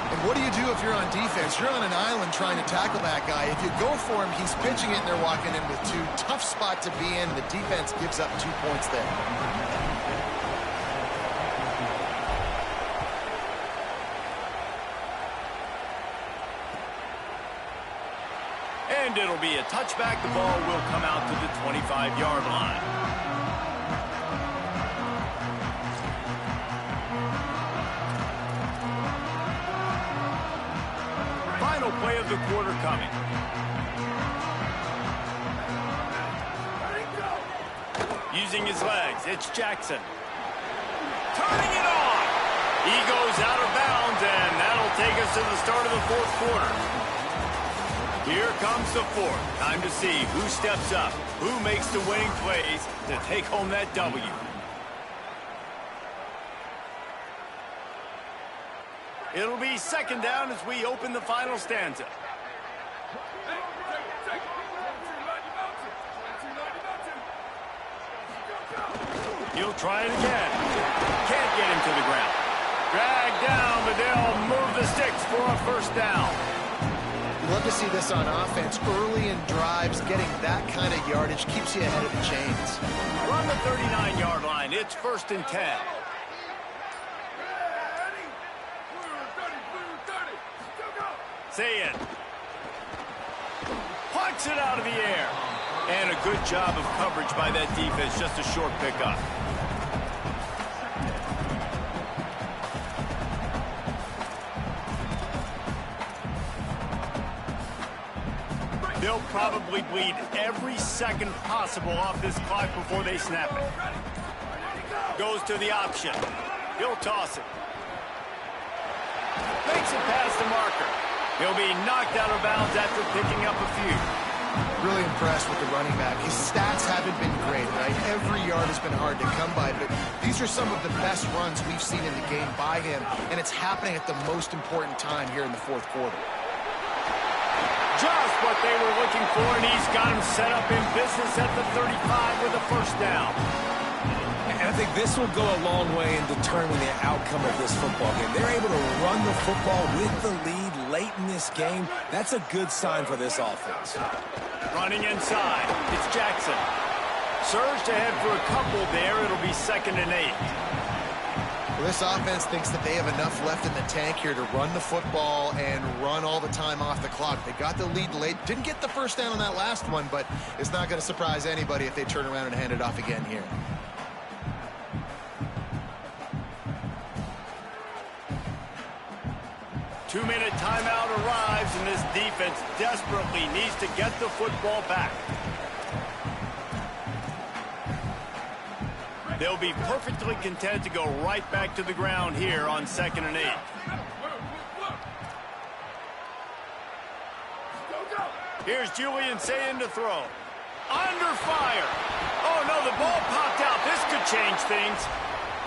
And what do you do if you're on defense? You're on an island trying to tackle that guy. If you go for him, he's pitching it, and they're walking in with 2. Tough spot to be in. The defense gives up 2 points there. And it'll be a touchback. The ball will come out to the 25-yard line. Final play of the quarter coming. Using his legs, it's Jackson. Turning it on. He goes out of bounds, and that'll take us to the start of the fourth quarter. Here comes the fourth. Time to see who steps up, who makes the winning plays to take home that W. It'll be second down as we open the final stanza. He'll try it again. Can't get him to the ground. Dragged down, but they'll move the sticks for a first down. You love to see this on offense. Early in drives, getting that kind of yardage keeps you ahead of the chains. From the 39-yard line, it's 1st and 10. Say it. Punts it out of the air. And a good job of coverage by that defense. Just a short pickup. They'll probably bleed every second possible off this clock before they snap it. Goes to the option. He'll toss it. Makes it past the marker. He'll be knocked out of bounds after picking up a few. Really impressed with the running back. His stats haven't been great, right? Every yard has been hard to come by, but these are some of the best runs we've seen in the game by him, and it's happening at the most important time here in the fourth quarter. Just what they were looking for, and he's got him set up in business at the 35 with a first down. And I think this will go a long way in determining the outcome of this football game. They're able to run the football with the lead late in this game. That's a good sign for this offense. Running inside, it's Jackson. Surged ahead for a couple there. It'll be 2nd and 8. Well, this offense thinks that they have enough left in the tank here to run the football and run all the time off the clock. They got the lead late. Didn't get the first down on that last one, but it's not going to surprise anybody if they turn around and hand it off again here. Two-minute timeout arrives, and this defense desperately needs to get the football back. They'll be perfectly content to go right back to the ground here on 2nd and 8. Here's Julian Sayin to throw. Under fire. Oh, no, the ball popped out. This could change things.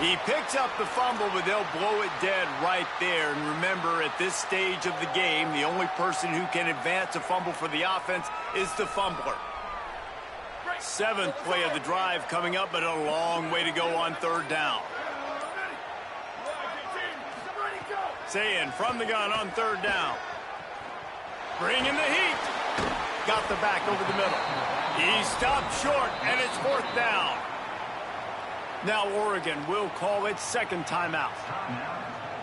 He picks up the fumble, but they'll blow it dead right there. And remember, at this stage of the game, the only person who can advance a fumble for the offense is the fumbler. 7th play of the drive coming up, but a long way to go on 3rd down. Sayin from the gun on 3rd down. Bringing the heat. Got the back over the middle. He stopped short, and it's 4th down. Now Oregon will call its 2nd timeout.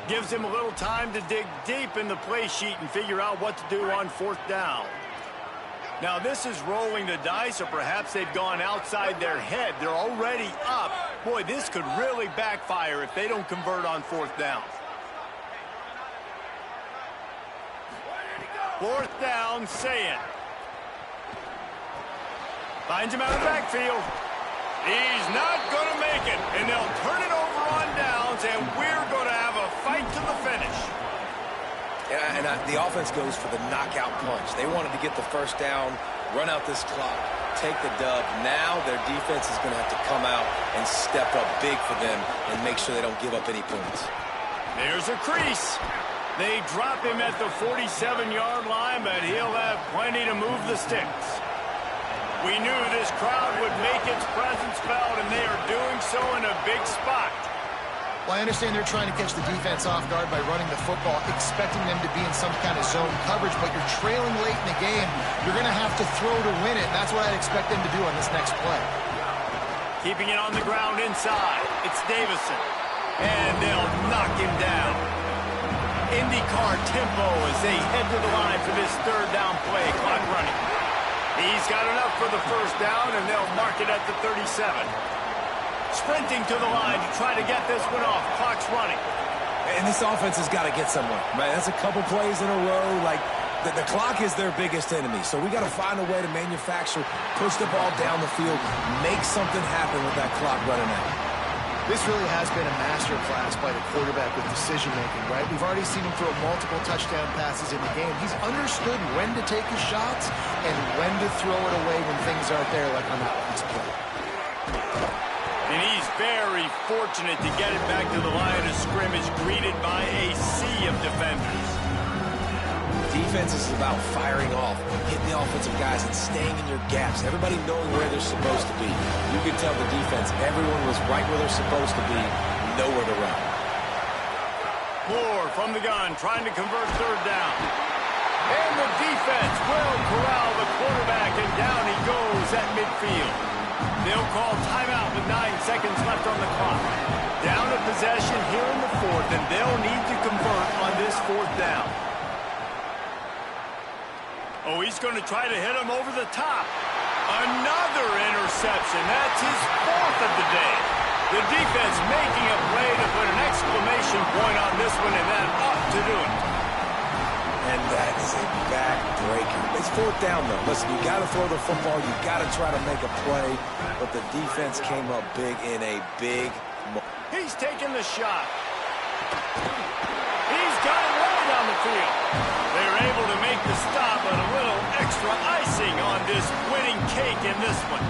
Gives him a little time to dig deep in the play sheet and figure out what to do on 4th down. Now this is rolling the dice, or perhaps they've gone outside their head. They're already up. Boy, this could really backfire if they don't convert on 4th down. 4th down, Sayin. Finds him out of the backfield. He's not going to make it, and they'll turn it over on downs, and we're going to have a fight to the finish. And the offense goes for the knockout punch. They wanted to get the 1st down, run out this clock, take the dub. Now their defense is going to have to come out and step up big for them and make sure they don't give up any points. There's a crease. They drop him at the 47-yard line, but he'll have plenty to move the sticks. We knew this crowd would make its presence felt, and they are doing so in a big spot. Well, I understand they're trying to catch the defense off guard by running the football, expecting them to be in some kind of zone coverage, but you're trailing late in the game. You're going to have to throw to win it, and that's what I'd expect them to do on this next play. Keeping it on the ground inside. It's Davison. And they'll knock him down. IndyCar tempo as they head to the line for this 3rd down play. Clock running. He's got enough for the 1st down, and they'll mark it at the 37. Sprinting to the line to try to get this one off. Clock's running. And this offense has got to get somewhere, right? That's a couple plays in a row. Like, the clock is their biggest enemy. So we got to find a way to manufacture, push the ball down the field, make something happen with that clock running out. This really has been a masterclass by the quarterback with decision-making, right? We've already seen him throw multiple touchdown passes in the game. He's understood when to take his shots and when to throw it away when things aren't there, like on that last play. And he's very fortunate to get it back to the line of scrimmage, greeted by a sea of defenders. Defense is about firing off, hitting the offensive guys, and staying in your gaps. Everybody knowing where they're supposed to be. You can tell the defense, everyone was right where they're supposed to be, nowhere to run. Moore from the gun, trying to convert 3rd down. And the defense will corral the quarterback, and down he goes at midfield. They'll call timeout with 9 seconds left on the clock. Down a possession here in the 4th, and they'll need to convert on this 4th down. Oh, he's going to try to hit him over the top. Another interception. That's his 4th of the day. The defense making a play to put an exclamation point on this one, and that ought to do it. And that is a back-breaker. It's 4th down, though. Listen, you got to throw the football. You got to try to make a play. But the defense came up big in a big moment. He's taking the shot. He's got it right on the field. They're able to make the stop, but a little extra icing on this winning cake in this one.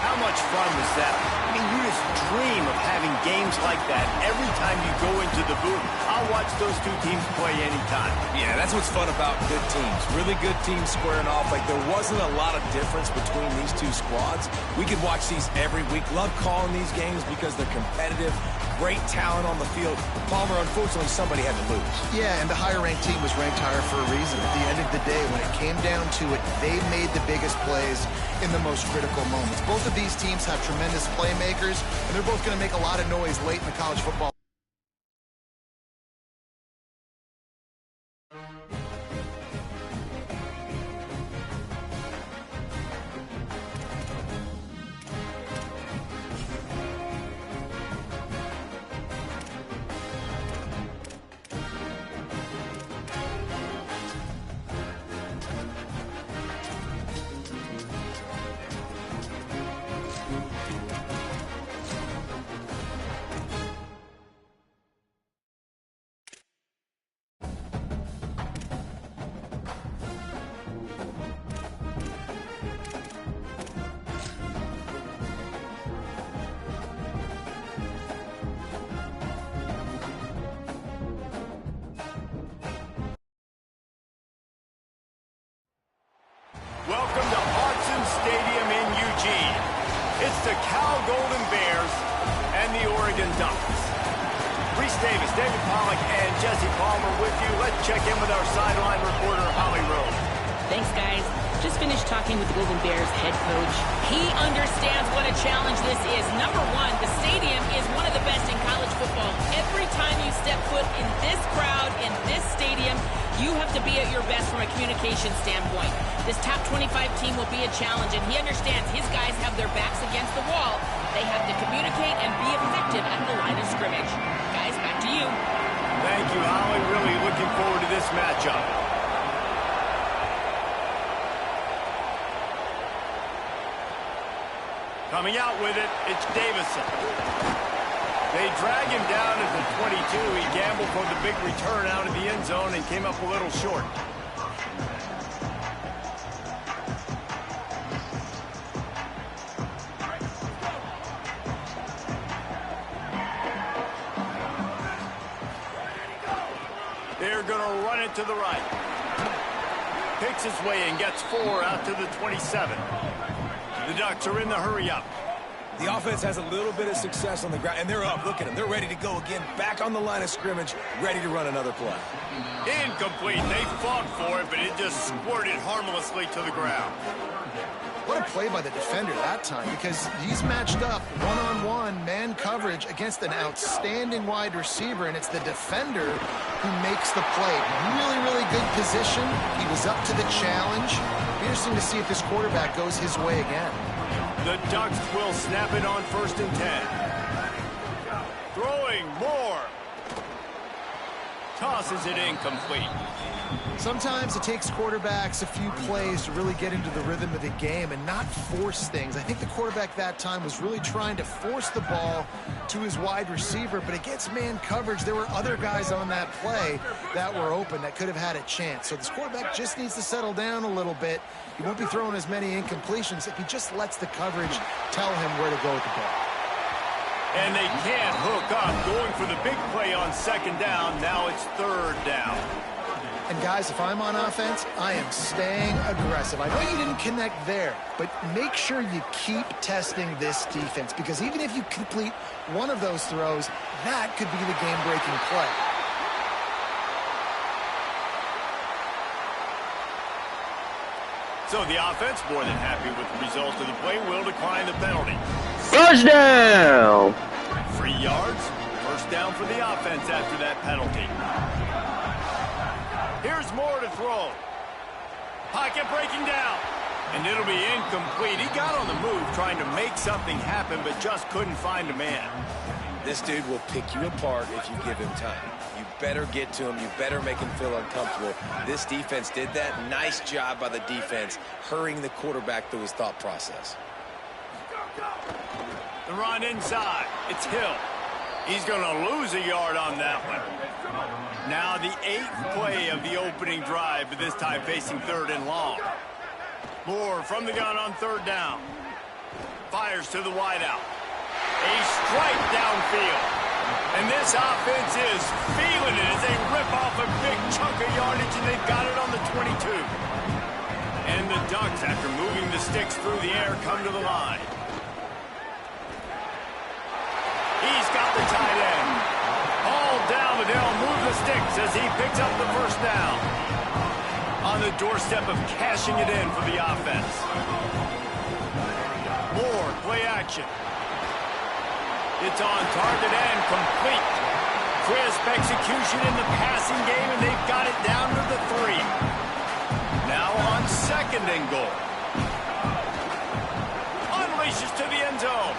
How much fun was that? I mean, you just dream of having games like that every time you go into the booth. I'll watch those two teams play anytime. Yeah, that's what's fun about good teams. Really good teams squaring off. Like, there wasn't a lot of difference between these two squads. We could watch these every week. Love calling these games because they're competitive. Great talent on the field. Palmer, unfortunately, somebody had to lose. Yeah, and the higher-ranked team was ranked higher for a reason. At the end of the day, when it came down to it, they made the biggest plays in the most critical moments. Both of these teams have tremendous playmakers, and they're both going to make a lot of noise late in the college football. Welcome to Autzen Stadium in Eugene. It's the Cal Golden Bears and the Oregon Ducks. Reese Davis, David Pollack, and Jesse Palmer with you. Let's check in with our sideline reporter, Holly Rose. Thanks, guys. Just finished talking with the Golden Bears head coach. He understands what a challenge this is. Number one, the stadium is one of the best in college football. Every time you step foot in this crowd, in this stadium, you have to be at your best from a communication standpoint. This top 25 team will be a challenge, and he understands his guys have their backs against the wall. They have to communicate and be effective at the line of scrimmage. Guys, back to you. Thank you, Holly. Really looking forward to this matchup. Coming out with it, it's Davison. They drag him down at the 22. He gambled for the big return out of the end zone and came up a little short. They're going to run it to the right. Picks his way and gets 4 out to the 27. The Ducks are in the hurry-up. The offense has a little bit of success on the ground, and they're up. Look at them. They're ready to go again. Back on the line of scrimmage, ready to run another play. Incomplete. They fought for it, but it just squirted harmlessly to the ground. What a play by the defender that time, because he's matched up one-on-one man coverage against an outstanding wide receiver, and it's the defender who makes the play. Really, really good position. He was up to the challenge. Interesting to see if this quarterback goes his way again. The Ducks will snap it on 1st and 10. Throwing more. Tosses it incomplete. Sometimes it takes quarterbacks a few plays to really get into the rhythm of the game and not force things. I think the quarterback that time was really trying to force the ball to his wide receiver, but against man coverage, there were other guys on that play that were open that could have had a chance. So this quarterback just needs to settle down a little bit. He won't be throwing as many incompletions if he just lets the coverage tell him where to go with the ball. And they can't hook up. Going for the big play on 2nd down. Now it's 3rd down. And guys, if I'm on offense, I am staying aggressive. I know you didn't connect there, but make sure you keep testing this defense, because even if you complete one of those throws, that could be the game-breaking play. So the offense, more than happy with the result of the play, will decline the penalty. Touchdown! 3 yards. 1st down for the offense after that penalty. Here's more to throw. Pocket breaking down. And it'll be incomplete. He got on the move trying to make something happen, but just couldn't find a man. This dude will pick you apart if you give him time. You better get to him. You better make him feel uncomfortable. This defense did that. Nice job by the defense, hurrying the quarterback through his thought process. The run inside. It's Hill. He's going to lose a yard on that one. Now the 8th play of the opening drive, but this time facing 3rd and long. Moore from the gun on 3rd down. Fires to the wideout. A strike downfield. And this offense is feeling it as they rip off a big chunk of yardage, and they've got it on the 22. And the Ducks, after moving the sticks through the air, come to the line. He's got the tight end. All down, but they'll move the sticks as he picks up the first down. On the doorstep of cashing it in for the offense. More play action. It's on target and complete. Crisp execution in the passing game, and they've got it down to the 3. Now on second and goal. Unleashes to the end zone.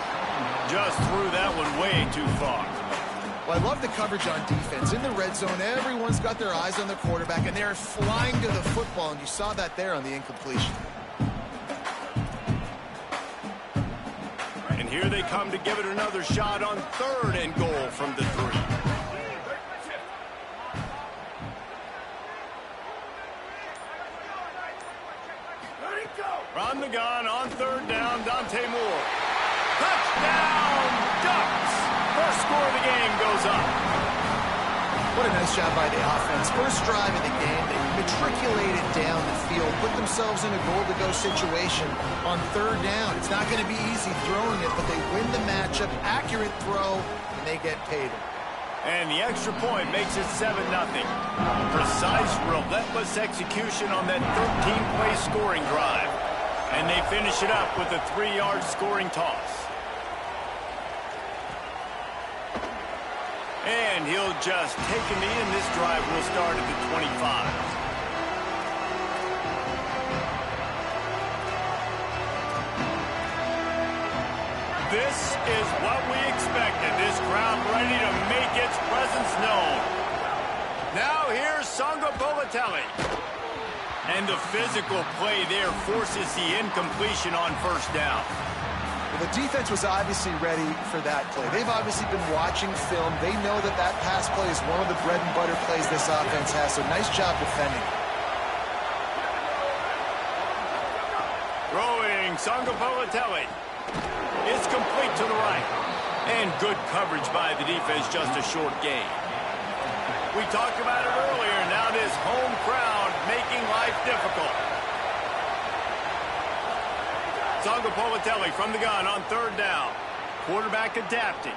Just threw that one way too far. Well, I love the coverage on defense. In the red zone, everyone's got their eyes on the quarterback, and they're flying to the football, and you saw that there on the incompletion. And here they come to give it another shot on third and goal from the 3. From the gun on third down, Dante Moore. Touchdown, Ducks! First score of the game goes up. What a nice job by the offense. First drive of the game, they matriculated down the field, put themselves in a goal-to-go situation on third down. It's not going to be easy throwing it, but they win the matchup. Accurate throw, and they get paid. And the extra point makes it 7-0. Precise, relentless execution on that 13-play scoring drive. And they finish it up with a 3-yard scoring toss. And he'll just take a knee, and this drive will start at the 25. This is what we expected. This crowd ready to make its presence known. Now here's Songa Bolatelli. And the physical play there forces the incompletion on first down. Well, the defense was obviously ready for that play. They've obviously been watching film. They know that that pass play is one of the bread and butter plays this offense has, so nice job defending. Throwing, Songa Bolatelli. It's complete to the right. And good coverage by the defense, just a short gain. We talked about it earlier. Now this home crowd making life difficult. Songa Bolatelli from the gun on third down. Quarterback adapting.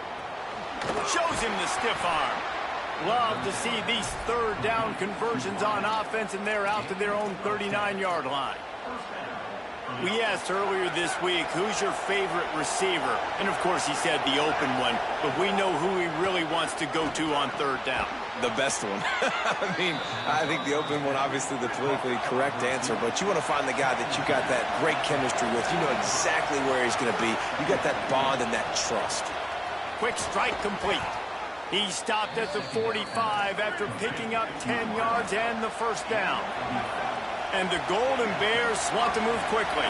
Shows him the stiff arm. Love to see these third down conversions on offense, and they're out to their own 39-yard line. We asked earlier this week, who's your favorite receiver? And, of course, he said the open one, but we know who he really wants to go to on third down. The best one. I think the open one, obviously the politically correct answer, but you want to find the guy that you got that great chemistry with. You know exactly where he's going to be. You got that bond and that trust. Quick strike complete. He stopped at the 45 after picking up 10 yards and the first down. And the Golden Bears want to move quickly.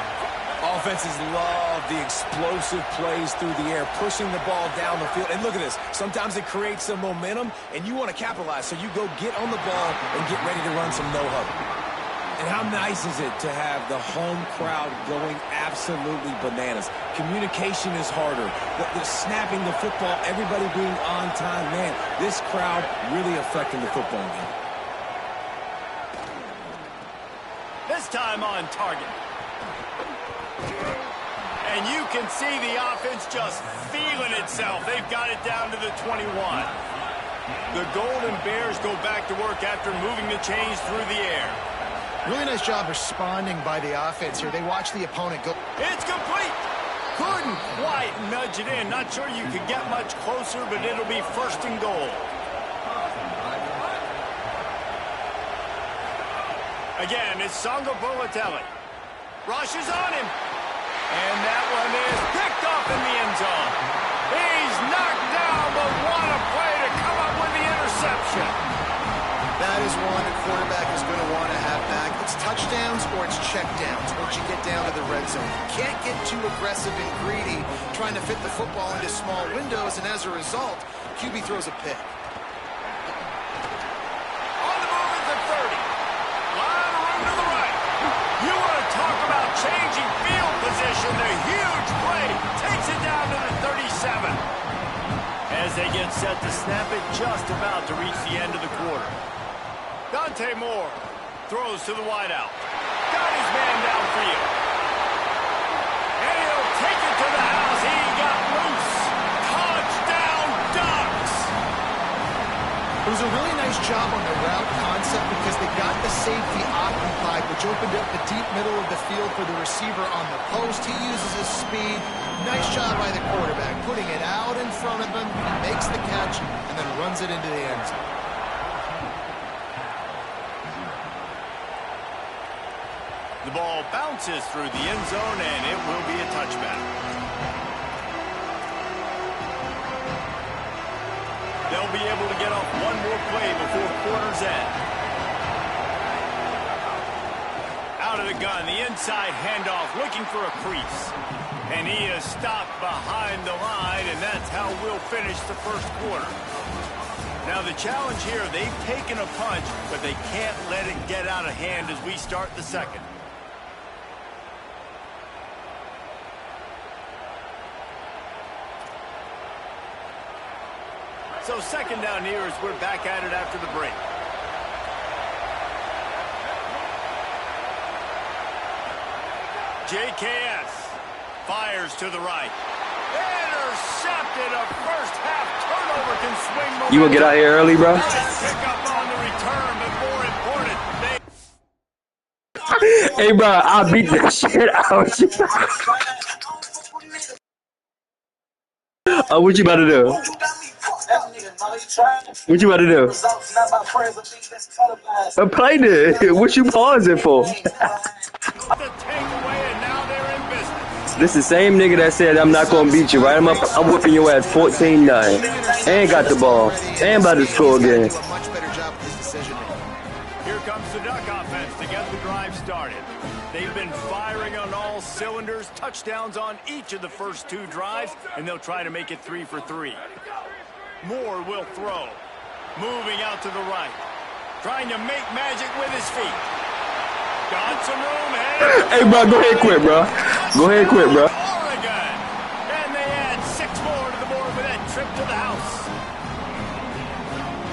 Offenses love the explosive plays through the air, pushing the ball down the field. And look at this. Sometimes it creates some momentum, and you want to capitalize. So you go get on the ball and get ready to run some no-huddle. And how nice is it to have the home crowd going absolutely bananas? Communication is harder. The snapping the football, everybody being on time. Man, this crowd really affecting the football game. This time on target. And you can see the offense just feeling itself. They've got it down to the 21. The Golden Bears go back to work after moving the chains through the air. Really nice job responding by the offense here. They watch the opponent go. It's complete. Couldn't quite nudge it in. Not sure you could get much closer, but it'll be first and goal. Again, it's Songa Bolatelli. Rushes on him. And that one is picked off in the end zone. He's knocked down, but what a play to come up with the interception. That is one a quarterback is going to want to have back. It's touchdowns or it's checkdowns once you get down to the red zone. You can't get too aggressive and greedy trying to fit the football into small windows, and as a result, QB throws a pick. On the move is the 30. Line room to the right. You want to talk about changing field position. The huge play takes it down to the 37. as they get set to snap it, just about to reach the end of the quarter. Dante Moore throws to the wideout. Got his man downfield. And he'll take it to the house. He got loose. Touchdown, Ducks! It was a really nice job on the route concept because they got the safety occupied, which opened up the deep middle of the field for the receiver on the post. He uses his speed. Nice job by the quarterback, putting it out in front of him. He makes the catch and then runs it into the end zone. The ball bounces through the end zone, and it will be a touchback. They'll be able to get off one more play before quarter's end. Out of the gun, the inside handoff, looking for a crease. And he is stopped behind the line, and that's how we'll finish the first quarter. Now the challenge here, they've taken a punch, but they can't let it get out of hand as we start the second. So second down here as we're back at it after the break. JKS fires to the right. Intercepted. A first half turnover can swing momentum. You will get out here early, bro? Pick up on the return, but more important, they... Hey, bro, I beat the shit out of you. Oh, what you about to do? What you about to do? I played it. What you pausing for? The takeaway, and now they're in business. This is the same nigga that said I'm not gonna beat you, right? I'm whipping your ass 14-9. And got the ball. And about to score again. Here comes the Duck offense to get the drive started. They've been firing on all cylinders, touchdowns on each of the first two drives, and they'll try to make it 3 for 3. Moore will throw. Moving out to the right. Trying to make magic with his feet. Got some room. Hey, bro, go ahead and quit, bro. Go ahead and quit, bro. Oregon. And they add 6 more to the board with that trip to the house.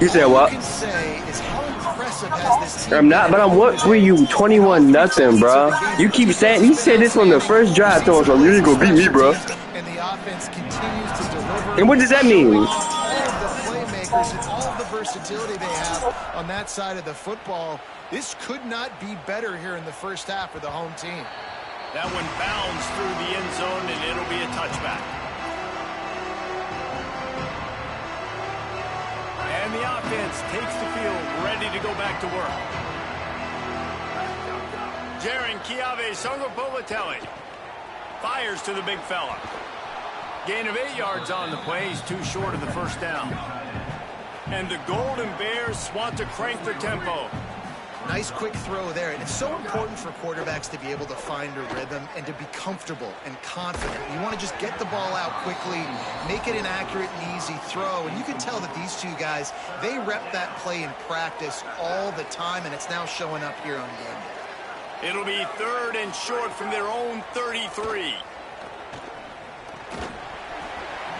You said what? You can say is how impressive has this team I'm not, but I'm what for you 21-0, bro. You keep saying, he said this on the first drive, so you ain't gonna beat me, bro. And the offense continues to deliver. And what does that mean? All of the playmakers and all of the versatility they have on that side of the football. This could not be better here in the first half for the home team. That one bounds through the end zone, and it'll be a touchback. And the offense takes the field, ready to go back to work. Jaron Kiave Songopovatelli fires to the big fella. Gain of 8 yards on the play. He's too short of the first down. And the Golden Bears want to crank their tempo. Nice quick throw there. And it's so important for quarterbacks to be able to find a rhythm and to be comfortable and confident. You want to just get the ball out quickly, make it an accurate and easy throw. And you can tell that these two guys, they rep that play in practice all the time, and it's now showing up here on game day. It'll be 3rd and short from their own 33.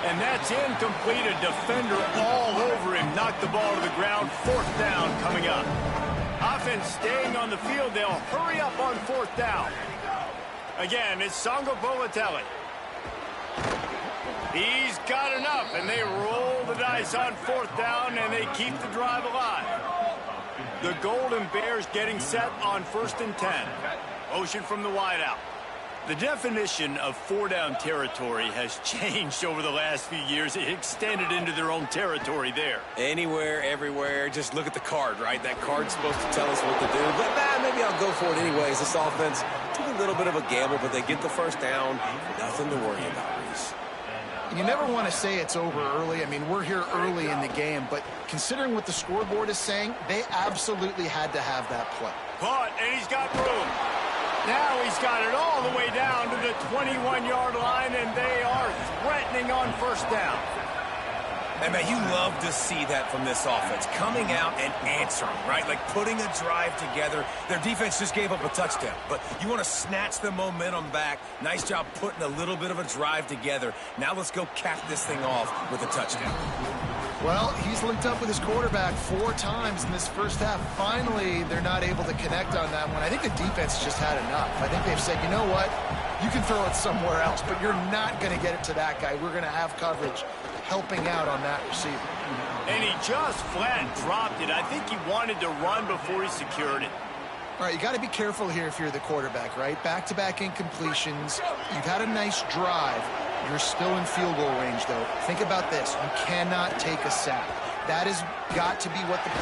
And that's incomplete. A defender all over him. Knocked the ball to the ground. 4th down coming up. Offense staying on the field. They'll hurry up on 4th down. Again, it's Songopovatelli. He's got enough, and they roll the dice on 4th down, and they keep the drive alive. The Golden Bears getting set on 1st and 10. Motion from the wideout. The definition of 4-down territory has changed over the last few years. It extended into their own territory there. Anywhere, everywhere, just look at the card, right? That card's supposed to tell us what to do. But maybe I'll go for it anyways. This offense took a little bit of a gamble, but they get the first down. Nothing to worry about, Reese. You never want to say it's over early. I mean, we're here early in the game, but considering what the scoreboard is saying, they absolutely had to have that play. Caught, and he's got room. Now he's got it all the way down to the 21-yard line, and they are threatening on 1st down. And, man, you love to see that from this offense, coming out and answering, right? Like putting a drive together. Their defense just gave up a touchdown, but you want to snatch the momentum back. Nice job putting a little bit of a drive together. Now let's go cap this thing off with a touchdown. Well, he's linked up with his quarterback 4 times in this first half. Finally, they're not able to connect on that one. I think the defense just had enough. I think they've said, you know what? You can throw it somewhere else, but you're not going to get it to that guy. We're going to have coverage helping out on that receiver. And he just flat dropped it. I think he wanted to run before he secured it. All right, you got to be careful here if you're the quarterback, right? Back-to-back incompletions. You've had a nice drive. You're still in field goal range, though. Think about this. You cannot take a sack. That has got to be what the...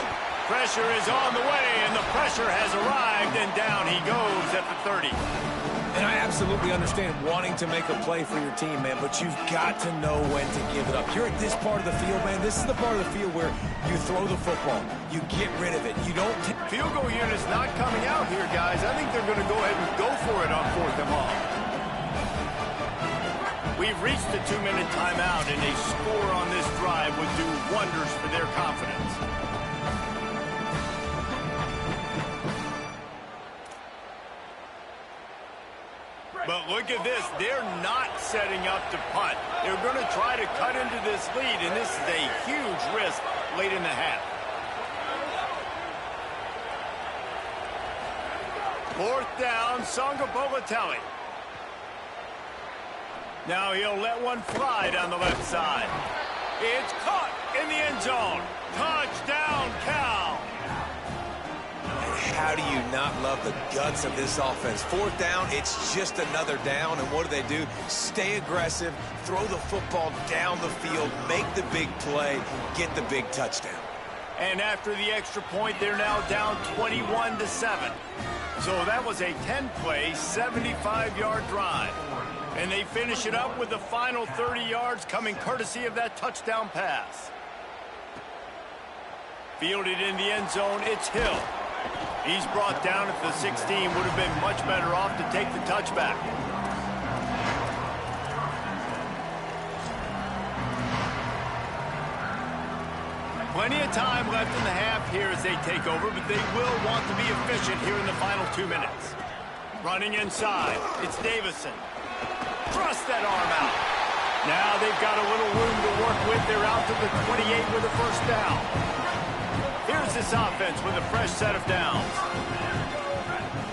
Pressure is on the way, and the pressure has arrived, and down he goes at the 30. And I absolutely understand wanting to make a play for your team, man, but you've got to know when to give it up. You're at this part of the field, man. This is the part of the field where you throw the football. You get rid of it. You don't... Field goal unit's not coming out here, guys. I think they're going to go ahead and go for it on 4th and long. We've reached the 2-minute timeout, and a score on this drive would do wonders for their confidence. But look at this. They're not setting up to punt. They're going to try to cut into this lead, and this is a huge risk late in the half. 4th down, Sangapolatelli. Now he'll let one fly down the left side. It's caught in the end zone. Touchdown, Cal. How do you not love the guts of this offense? 4th down, it's just another down, and what do? Stay aggressive, throw the football down the field, make the big play, get the big touchdown. And after the extra point, they're now down 21-7. So that was a 10-play, 75-yard drive. And they finish it up with the final 30 yards coming courtesy of that touchdown pass. Fielded in the end zone, it's Hill. He's brought down at the 16. Would have been much better off to take the touchback. Plenty of time left in the half here as they take over, but they will want to be efficient here in the final 2 minutes. Running inside, it's Davison. Thrust that arm out. Now they've got a little room to work with. They're out to the 28 with a first down. Here's this offense with a fresh set of downs.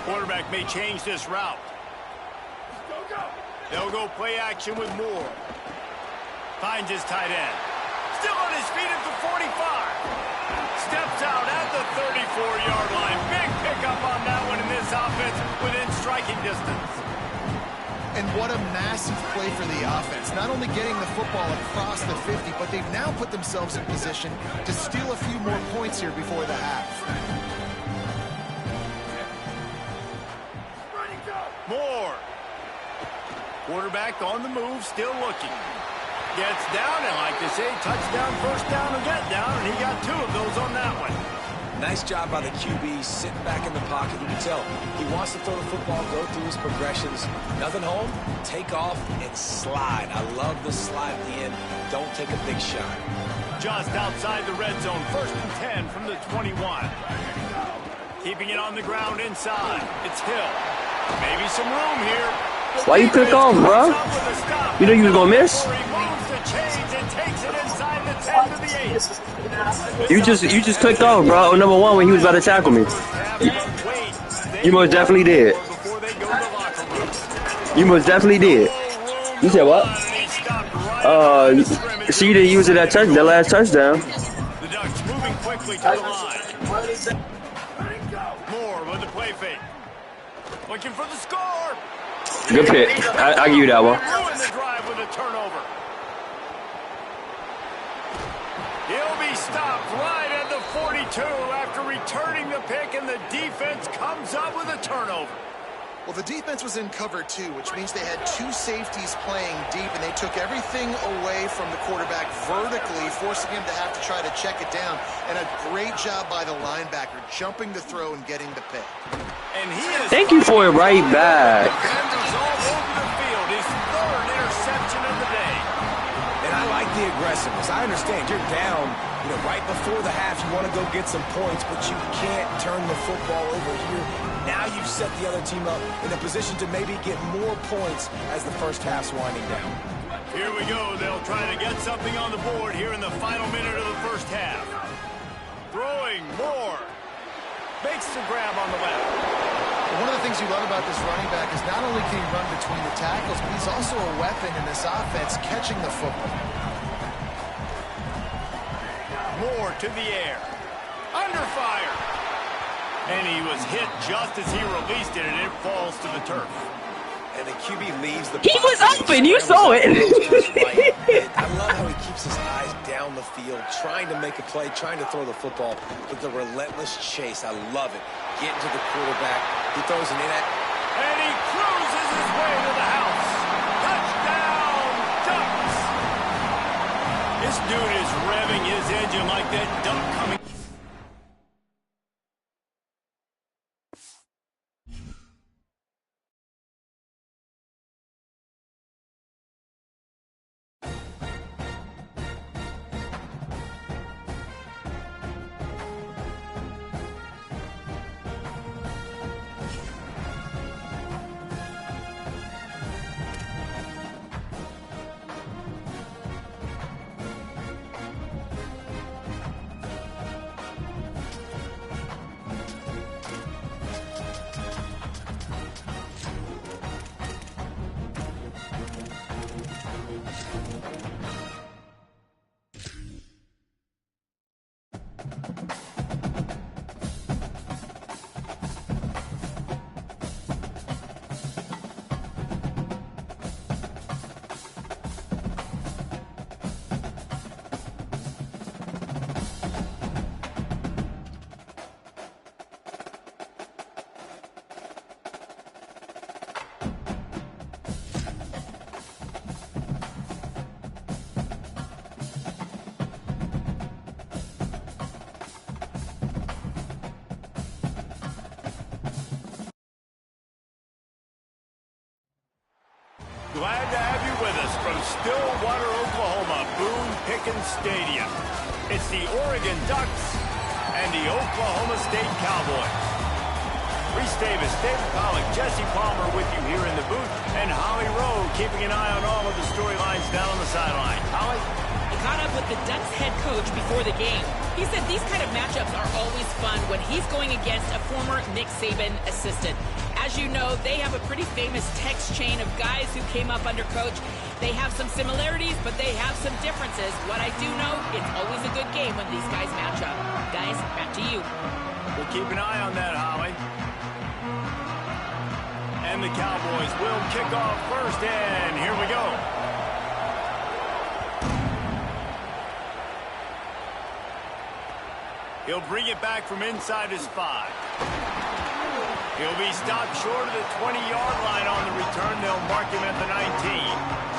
Quarterback may change this route. They'll go play action with Moore. Finds his tight end. Still on his feet at the 45. Steps out at the 34-yard line. Big pickup on that one in this offense within striking distance. And what a massive play for the offense. Not only getting the football across the 50, but they've now put themselves in position to steal a few more points here before the half. Moore. Quarterback on the move, still looking. Gets down, and like they say, touchdown, first down, or get down, and he got 2 of those on that one. Nice job by the QB, sitting back in the pocket. You can tell he wants to throw the football, go through his progressions. Nothing home, take off, and slide. I love the slide at the end. Don't take a big shot. Just outside the red zone, 1st and 10 from the 21. Keeping it on the ground inside. It's Hill. Maybe some room here. Why you click off, bro? You know you was gonna miss. He moves the chains and takes it inside the 10 to the 8. You just clicked off, bro. On number 1 when he was about to tackle me. You most definitely did. You most definitely did. You said what? See, you didn't use it that last touchdown. The Ducks moving quickly to the line. Moore with the play fake. Looking for the score. Good pick. I give you that one. Ruin the drive with a turnover. He'll be stopped right at the 42 after returning the pick, and the defense comes up with a turnover. Well, the defense was in cover 2, which means they had 2 safeties playing deep, and they took everything away from the quarterback vertically, forcing him to have to try to check it down. And a great job by the linebacker, jumping the throw and getting the pick. And he is Thank you for it right back. defenders all over the field. His 3rd interception of the day. And I like the aggressiveness. I understand you're down, right before the half. You want to go get some points, but you can't turn the football over here. Now you've set the other team up in a position to maybe get more points as the first half's winding down. Here we go. They'll try to get something on the board here in the final minute of the first half. Throwing Moore. Makes the grab on the left. One of the things you love about this running back is not only can he run between the tackles, but he's also a weapon in this offense catching the football. Moore to the air. Under fire. And he was hit just as he released it, and it falls to the turf. And the QB leaves the He was open. You saw it. I love how he keeps his eyes down the field, trying to make a play, trying to throw the football, but the relentless chase, I love it. Getting to the quarterback, he throws it in at... And he cruises his way to the house. Touchdown, Ducks! This dude is revving his engine like that duck coming... Glad to have you with us from Stillwater, Oklahoma, Boone Pickens Stadium. It's the Oregon Ducks and the Oklahoma State Cowboys. Reese Davis, David Pollock, Jesse Palmer with you here in the booth, and Holly Rowe keeping an eye on all of the storylines down on the sideline. Holly? I caught up with the Ducks head coach before the game. He said these kind of matchups are always fun when he's going against a former Nick Saban assistant. As you know, they have a pretty famous text chain of guys who came up under coach. They have some similarities, but they have some differences. What I do know, it's always a good game when these guys match up. Guys, back to you. We'll keep an eye on that, Holly. And the Cowboys will kick off first, and here we go. He'll bring it back from inside his 5. He'll be stopped short of the 20-yard line on the return. They'll mark him at the 19.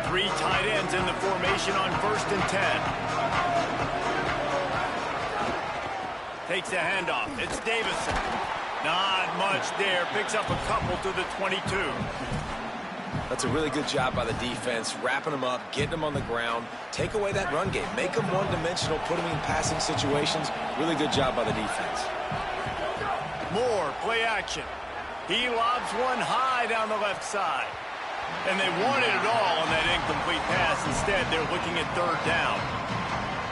Three tight ends in the formation on 1st and 10. Takes a handoff. It's Davison. Not much there. Picks up a couple to the 22. That's a really good job by the defense, wrapping them up, getting them on the ground. Take away that run game. Make them one-dimensional, put them in passing situations. Really good job by the defense. Moore, play action. He lobs one high down the left side. And they wanted it all on that incomplete pass. Instead, they're looking at 3rd down.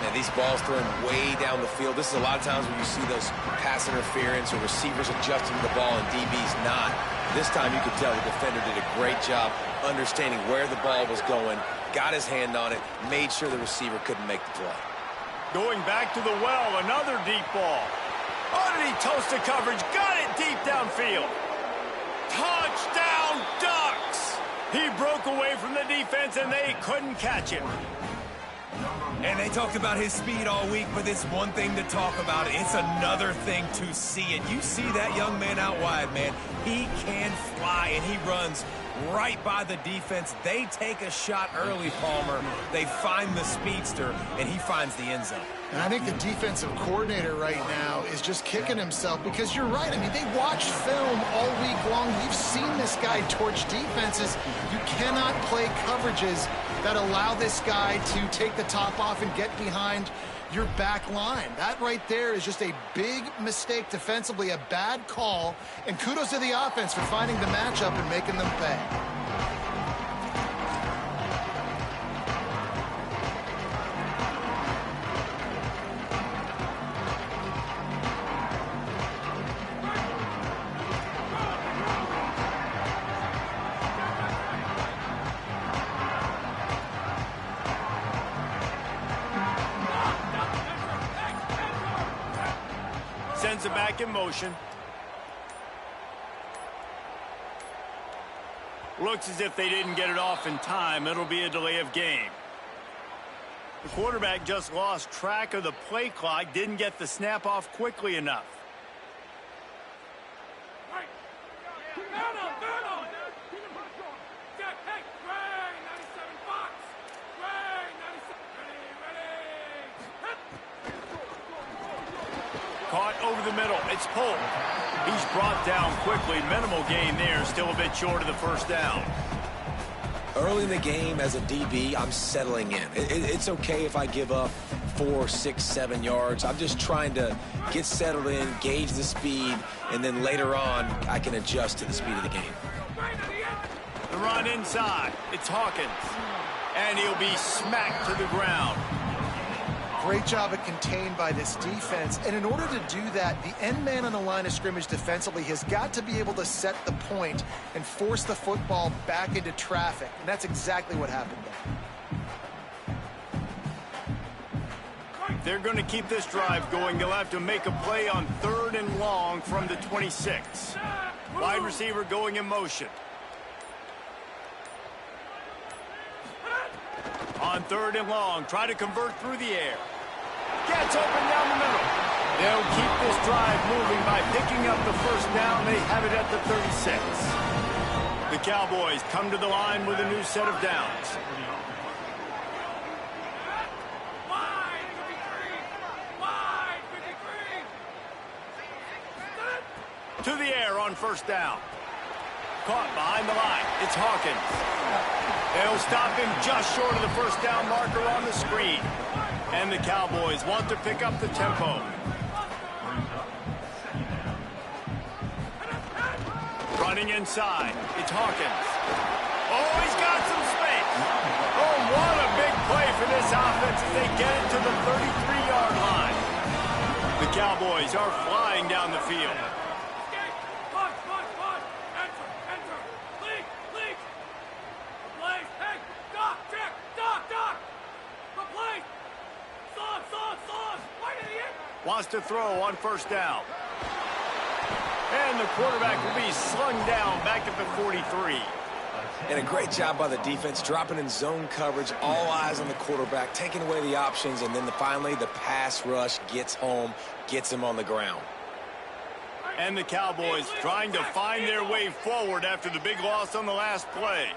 Man, these balls thrown way down the field. This is a lot of times when you see those pass interference or receivers adjusting to the ball and DBs not. This time you could tell the defender did a great job understanding where the ball was going, got his hand on it, made sure the receiver couldn't make the play. Going back to the well, another deep ball. Oh, did he toast the coverage? Got it deep downfield. Touchdown, Ducks! He broke away from the defense, and they couldn't catch him. And they talked about his speed all week, but it's one thing to talk about. It's another thing to see it. You see that young man out wide, man. He can fly, and he runs right by the defense. They take a shot early, Palmer. They find the speedster, and he finds the end zone. And I think the defensive coordinator right now is just kicking himself because you're right. I mean, they watched film all week long. We've seen this guy torch defenses. You cannot play coverages that allow this guy to take the top off and get behind your back line. That right there is just a big mistake defensively, a bad call, and kudos to the offense for finding the matchup and making them pay. Sends it back in motion. Looks as if they didn't get it off in time. It'll be a delay of game. The quarterback just lost track of the play clock, didn't get the snap off quickly enough. Caught over the middle. It's Polk. He's brought down quickly. Minimal gain there. Still a bit short of the first down. Early in the game as a DB, I'm settling in. It's okay if I give up 4, 6, 7 yards. I'm just trying to get settled in, gauge the speed, and then later on, I can adjust to the speed of the game. The run inside. It's Hawkins. And he'll be smacked to the ground. Great job of contained by this defense. And in order to do that, the end man on the line of scrimmage defensively has got to be able to set the point and force the football back into traffic. And that's exactly what happened there. They're going to keep this drive going. They'll have to make a play on 3rd and long from the 26. Wide receiver going in motion. On 3rd and long, try to convert through the air. Gets open down the middle. They'll keep this drive moving by picking up the first down. They have it at the 36. The Cowboys come to the line with a new set of downs. To the air on first down. Caught behind the line. It's Hawkins. They'll stop him just short of the first down marker on the screen. And the Cowboys want to pick up the tempo. Running inside. It's Hawkins. Oh, he's got some space. Oh, what a big play for this offense as they get it to the 33-yard line. The Cowboys are flying down the field. Wants to throw on first down. And the quarterback will be slung down back at the 43. And a great job by the defense, dropping in zone coverage, all eyes on the quarterback, taking away the options, and then finally the pass rush gets home, gets him on the ground. And the Cowboys trying to find their way forward after the big loss on the last play.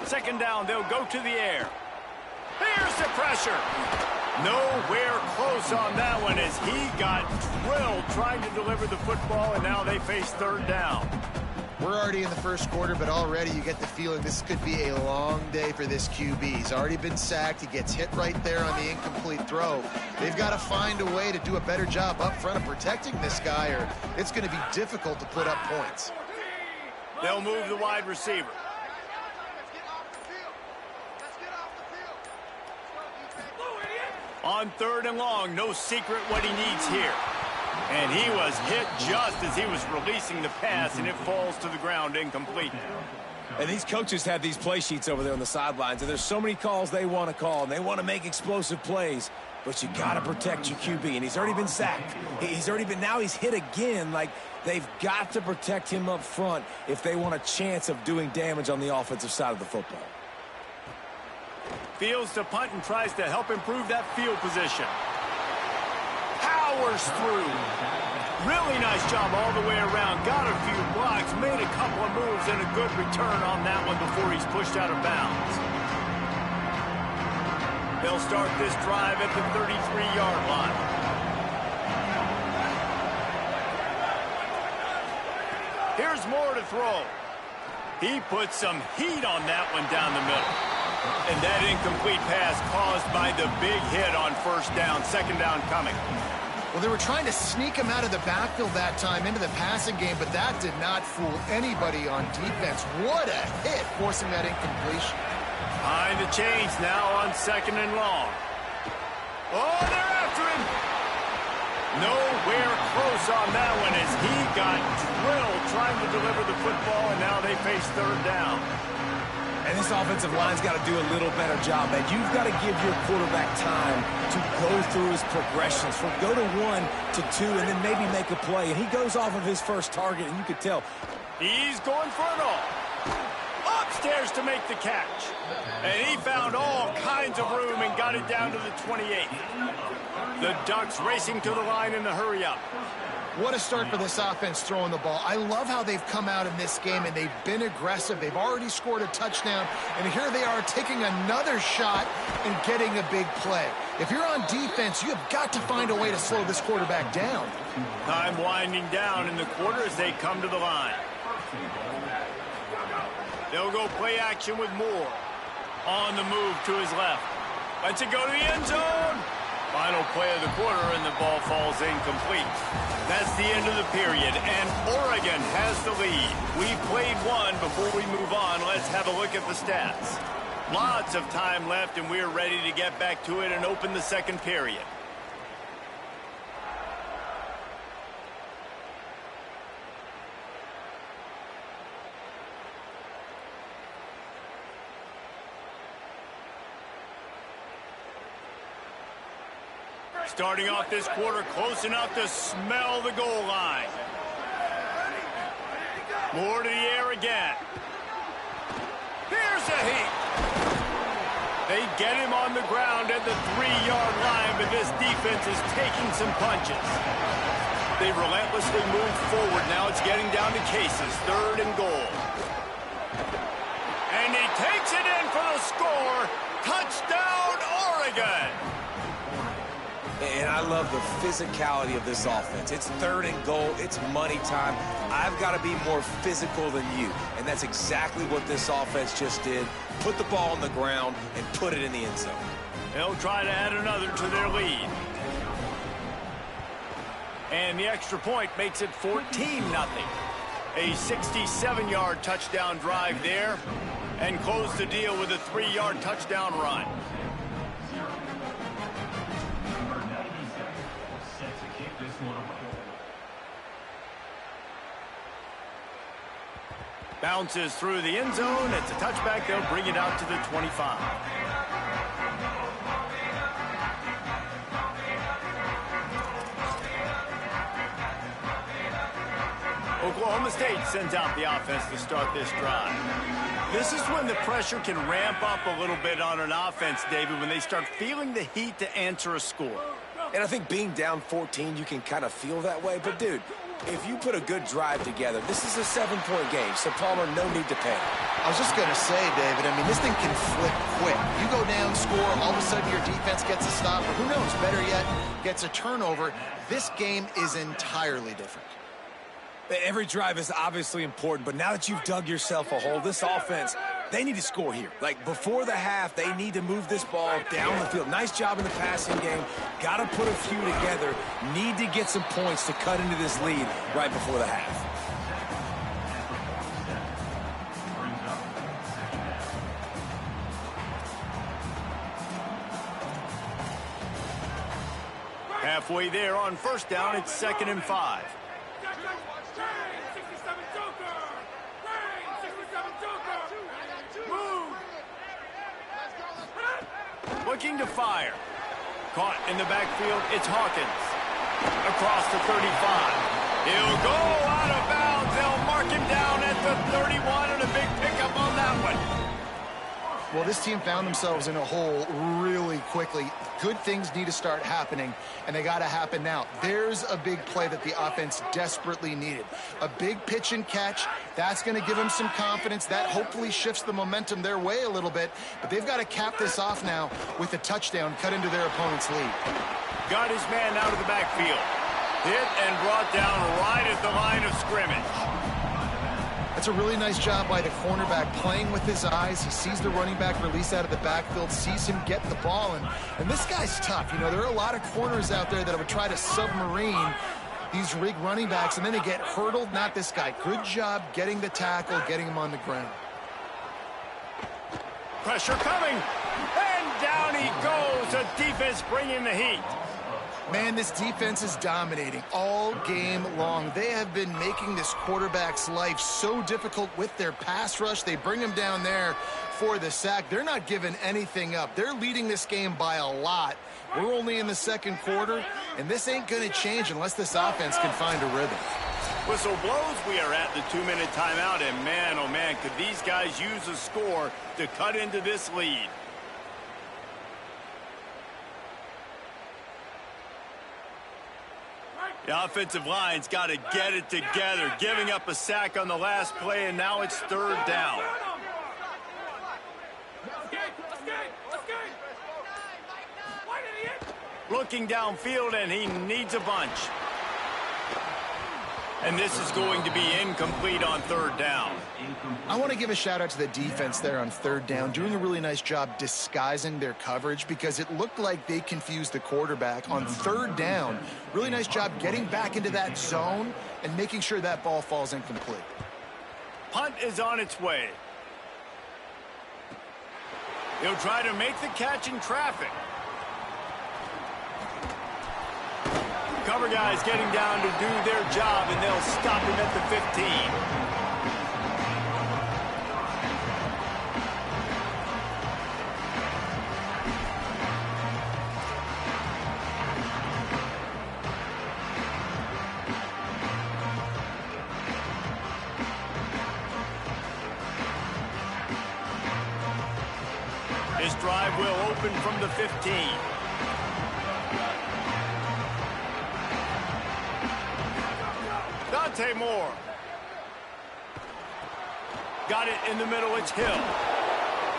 Second down, they'll go to the air. There's the pressure. Nowhere close on that one as he got drilled trying to deliver the football, and now they face 3rd down. We're already in the first quarter, but already you get the feeling this could be a long day for this QB. He's already been sacked. He gets hit right there on the incomplete throw. They've got to find a way to do a better job up front of protecting this guy, or it's going to be difficult to put up points. They'll move the wide receiver. On 3rd and long, no secret what he needs here. And he was hit just as he was releasing the pass, and it falls to the ground incomplete. And these coaches have these play sheets over there on the sidelines, and there's so many calls they want to call, and they want to make explosive plays. but you got to protect your QB, and he's already been sacked. Now he's hit again. Like, they've got to protect him up front if they want a chance of doing damage on the offensive side of the football. Fields to punt and tries to help improve that field position. Powers through. Really nice job all the way around. Got a few blocks, made a couple of moves, and a good return on that one before he's pushed out of bounds. They'll start this drive at the 33-yard line. Here's Moore to throw. He puts some heat on that one down the middle. And that incomplete pass caused by the big hit on first down, second down coming. Well, they were trying to sneak him out of the backfield that time into the passing game, but that did not fool anybody on defense. What a hit, forcing that incompletion. Behind the chains now on second and long. Oh, they're after him. Nowhere close on that one as he got drilled trying to deliver the football, and now they face third down. And this offensive line's got to do a little better job, man. You've got to give your quarterback time to go through his progressions, from go to 1 to 2, and then maybe make a play. And he goes off of his first target, and you could tell. He's going for it all. Upstairs to make the catch. And he found all kinds of room and got it down to the 28. The Ducks racing to the line in the hurry-up. What a start for this offense throwing the ball. I love how they've come out in this game, and they've been aggressive. They've already scored a touchdown, and here they are taking another shot and getting a big play. If you're on defense, you have got to find a way to slow this quarterback down. Time winding down in the quarter as they come to the line. They'll go play action with Moore. On the move to his left. Lets it go to the end zone. Final play of the quarter, and the ball falls incomplete. That's the end of the period, and Oregon has the lead. We played one. Before we move on, let's have a look at the stats. Lots of time left, and we're ready to get back to it and open the second period. Starting off this quarter close enough to smell the goal line. More to the air again. Here's a heat. They get him on the ground at the 3-yard line, but this defense is taking some punches. They relentlessly move forward. Now it's getting down to cases. Third and goal. And he takes it in for the score. Touchdown, Oregon. And I love the physicality of this offense. It's third and goal. It's money time. I've got to be more physical than you. And that's exactly what this offense just did. Put the ball on the ground and put it in the end zone. They'll try to add another to their lead. And the extra point makes it 14-0. A 67-yard touchdown drive there. And close the deal with a 3-yard touchdown run. Bounces through the end zone. It's a touchback. They'll bring it out to the 25. Oklahoma State sends out the offense to start this drive. This is when the pressure can ramp up a little bit on an offense, David, when they start feeling the heat to answer a score. And I think being down 14, you can kind of feel that way. But, dude, if you put a good drive together, this is a 7-point game, so Palmer, no need to panic. I was just going to say, David, I mean, this thing can flip quick. You go down, score, all of a sudden your defense gets a stop, or who knows, better yet, gets a turnover. This game is entirely different. Every drive is obviously important, but now that you've dug yourself a hole, this offense, they need to score here. Like, before the half, they need to move this ball down the field. Nice job in the passing game. Got to put a few together. Need to get some points to cut into this lead right before the half. Halfway there on first down, it's 2nd and 5. Looking to fire. Caught in the backfield, it's Hawkins. Across the 35. He'll go out of bounds. They'll mark him down at the 31, and a big pickup on that one. Well, this team found themselves in a hole really quickly. Good things need to start happening, and they got to happen now. There's a big play that the offense desperately needed. A big pitch and catch. That's going to give them some confidence. That hopefully shifts the momentum their way a little bit, but they've got to cap this off now with a touchdown cut into their opponent's lead. Got his man out of the backfield. Hit and brought down right at the line of scrimmage. That's a really nice job by the cornerback, playing with his eyes. He sees the running back release out of the backfield, sees him get the ball, and this guy's tough. You know, there are a lot of corners out there that would try to submarine these rig running backs, and then they get hurdled. Not this guy. Good job getting the tackle, getting him on the ground. Pressure coming, and down he goes. A defense bringing the heat. Man, this defense is dominating all game long. They have been making this quarterback's life so difficult with their pass rush. They bring him down there for the sack. They're not giving anything up. They're leading this game by a lot. We're only in the second quarter, and this ain't going to change unless this offense can find a rhythm. Whistle blows. We are at the 2-minute timeout, and man, oh man, could these guys use a score to cut into this lead. The offensive line's got to get it together, giving up a sack on the last play, and now it's third down. Looking downfield, and he needs a bunch. And this is going to be incomplete on third down. I want to give a shout out to the defense there on third down, doing a really nice job disguising their coverage because it looked like they confused the quarterback on third down. Really nice job getting back into that zone and making sure that ball falls incomplete. Punt is on its way. He'll try to make the catch in traffic. Cover guys getting down to do their job, and they'll stop him at the 15. This drive will open from the 15. Moore. Got it in the middle. It's Hill.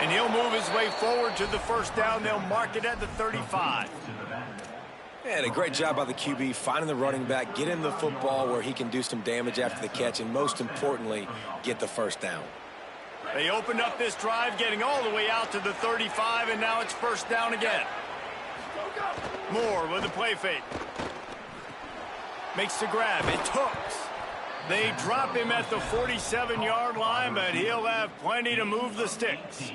And he'll move his way forward to the first down. They'll mark it at the 35. And a great job by the QB finding the running back, getting the football where he can do some damage after the catch, and most importantly, get the first down. They opened up this drive, getting all the way out to the 35, and now it's first down again. Moore with the play fake. Makes the grab. It's Hooks. They drop him at the 47-yard line, but he'll have plenty to move the sticks.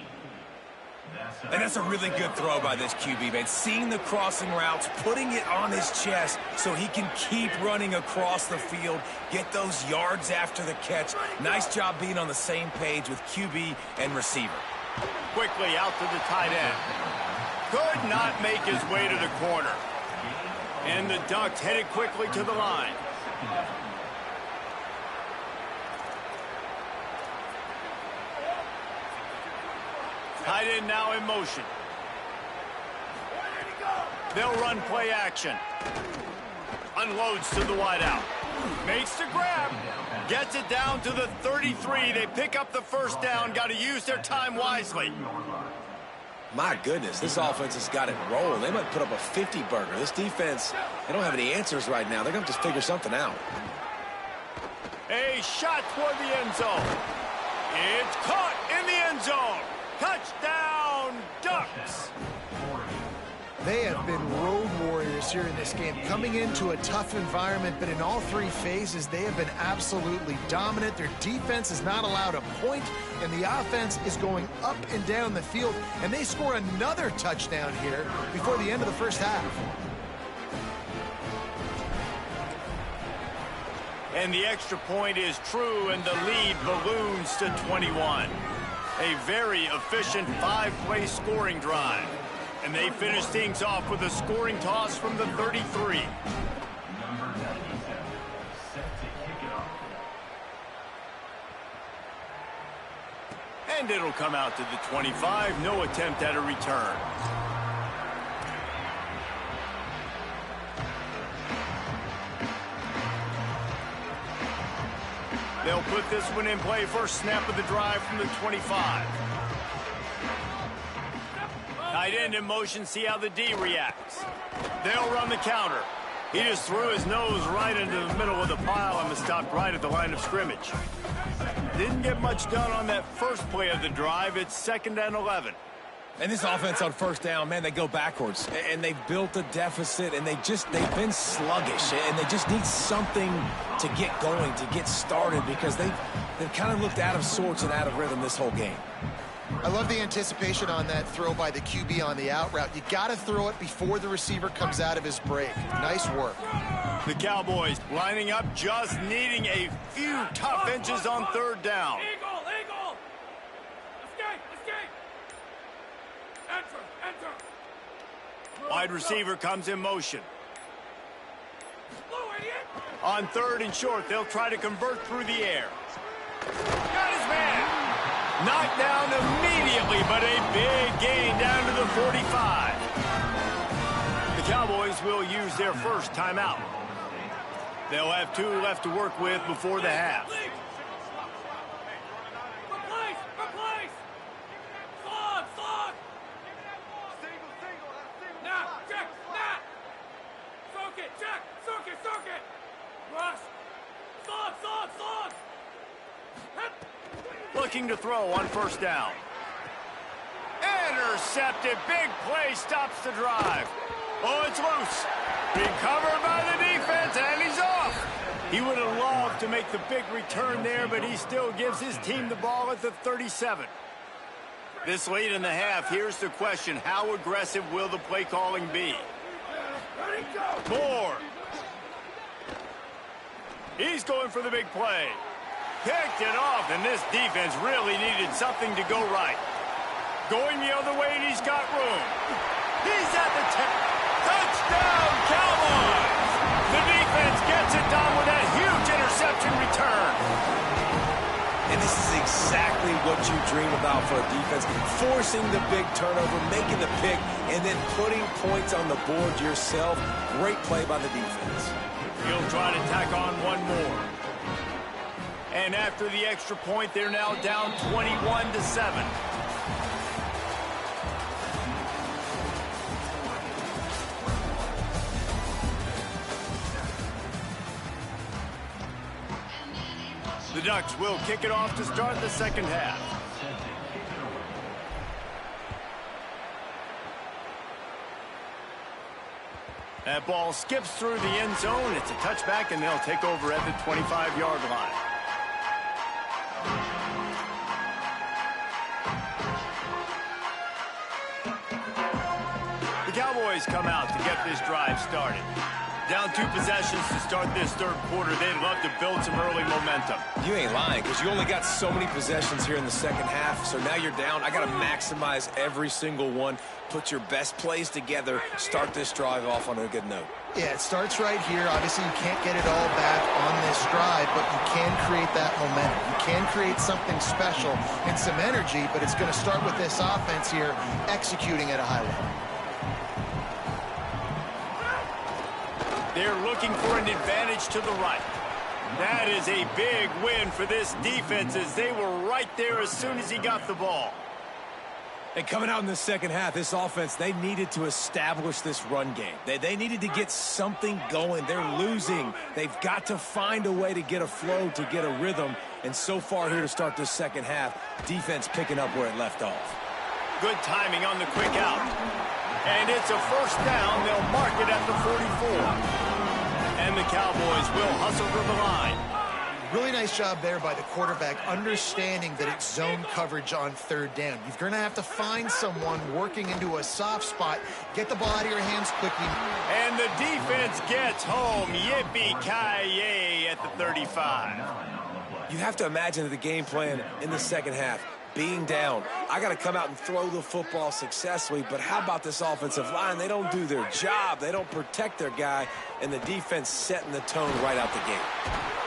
And that's a really good throw by this QB, man. Seeing the crossing routes, putting it on his chest so he can keep running across the field, get those yards after the catch. Nice job being on the same page with QB and receiver. Quickly out to the tight end. Could not make his way to the corner. And the Ducks headed quickly to the line. Tight end now in motion. They'll run play action. Unloads to the wideout. Makes the grab. Gets it down to the 33. They pick up the first down. Got to use their time wisely. My goodness, this offense has got it rolling. They might put up a 50-burger. This defense, they don't have any answers right now. They're going to have to figure something out. A shot toward the end zone. It's caught in the end zone. Touchdown, Ducks! They have been road warriors here in this game, coming into a tough environment, but in all three phases, they have been absolutely dominant. Their defense is not allowed a point, and the offense is going up and down the field, and they score another touchdown here before the end of the first half. And the extra point is true, and the lead balloons to 21. A very efficient 5-play scoring drive. And they finish things off with a scoring toss from the 33. And it'll come out to the 25. No attempt at a return. They'll put this one in play. First snap of the drive from the 25. Tight end in motion. See how the D reacts. They'll run the counter. He just threw his nose right into the middle of the pile and was stopped right at the line of scrimmage. Didn't get much done on that first play of the drive. It's 2nd and 11. And this offense on first down, man, they go backwards. And they've built a deficit, and they've been sluggish. And they just need something to get going, to get started, because they've kind of looked out of sorts and out of rhythm this whole game. I love the anticipation on that throw by the QB on the out route. You got to throw it before the receiver comes out of his break. Nice work. The Cowboys lining up, just needing a few tough inches on 3rd down. Eagle, eagle. Escape, escape. Enter. Wide receiver comes in motion. Blue idiot. On 3rd and short, they'll try to convert through the air. Got his man. Knocked down immediately, but a big gain down to the 45. The Cowboys will use their first timeout. They'll have 2 left to work with before the half. Replace. Slog. Now, check, now. Circuit. Rush. Slog. Looking to throw on 1st down. Intercepted. Big play stops the drive. Oh, it's loose. Recovered by the defense, and he's off. He would have loved to make the big return there, but he still gives his team the ball at the 37. This late in the half, here's the question. How aggressive will the play calling be? Moore. He's going for the big play. Picked it off, and this defense really needed something to go right. Going the other way, and he's got room. He's at the 10. Touchdown, Cowboys! The defense gets it done with that huge interception return. And this is exactly what you dream about for a defense. Forcing the big turnover, making the pick, and then putting points on the board yourself. Great play by the defense. He'll try to tack on one more. And after the extra point, they're now down 21-7. The Ducks will kick it off to start the 2nd half. That ball skips through the end zone. It's a touchback, and they'll take over at the 25-yard line. The Cowboys come out to get this drive started. Down 2 possessions to start this 3rd quarter. They'd love to build some early momentum. You ain't lying, because you only got so many possessions here in the 2nd half, so now you're down. I got to maximize every single one. Put your best plays together. Start this drive off on a good note. Yeah, it starts right here. Obviously, you can't get it all back on this drive, but you can create that momentum. You can create something special and some energy, but it's going to start with this offense here executing at a high level. They're looking for an advantage to the right. That is a big win for this defense, as they were right there as soon as he got the ball. And coming out in the 2nd half, this offense, they needed to establish this run game. They needed to get something going. They're losing. They've got to find a way to get a flow, to get a rhythm. And so far here to start this 2nd half, defense picking up where it left off. Good timing on the quick out. And it's a 1st down. They'll mark it at the 44. And the Cowboys will hustle to the line. Really nice job there by the quarterback, understanding that it's zone coverage on 3rd down. You're going to have to find someone working into a soft spot. Get the ball out of your hands quickly. And the defense gets home. Yippee-ki-yay at the 35. You have to imagine that the game plan in the 2nd half, being down. I got to come out and throw the football successfully, but how about this offensive line? They don't do their job. They don't protect their guy, and the defense setting the tone right out the gate.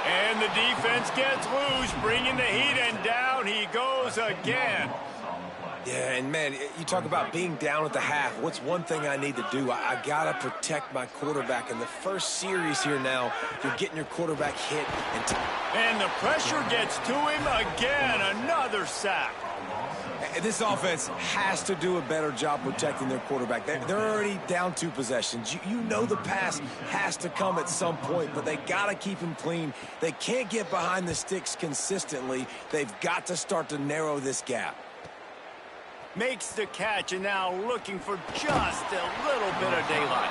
And the defense gets loose, bringing the heat, and down he goes again. Yeah, and man, you talk about being down at the half. What's one thing I need to do? I got to protect my quarterback. In the first series here now, you're getting your quarterback hit. And the pressure gets to him again. Another sack. This offense has to do a better job protecting their quarterback. They're already down 2 possessions. You know the pass has to come at some point, but they got to keep him clean. They can't get behind the sticks consistently. They've got to start to narrow this gap. Makes the catch, and now looking for just a little bit of daylight.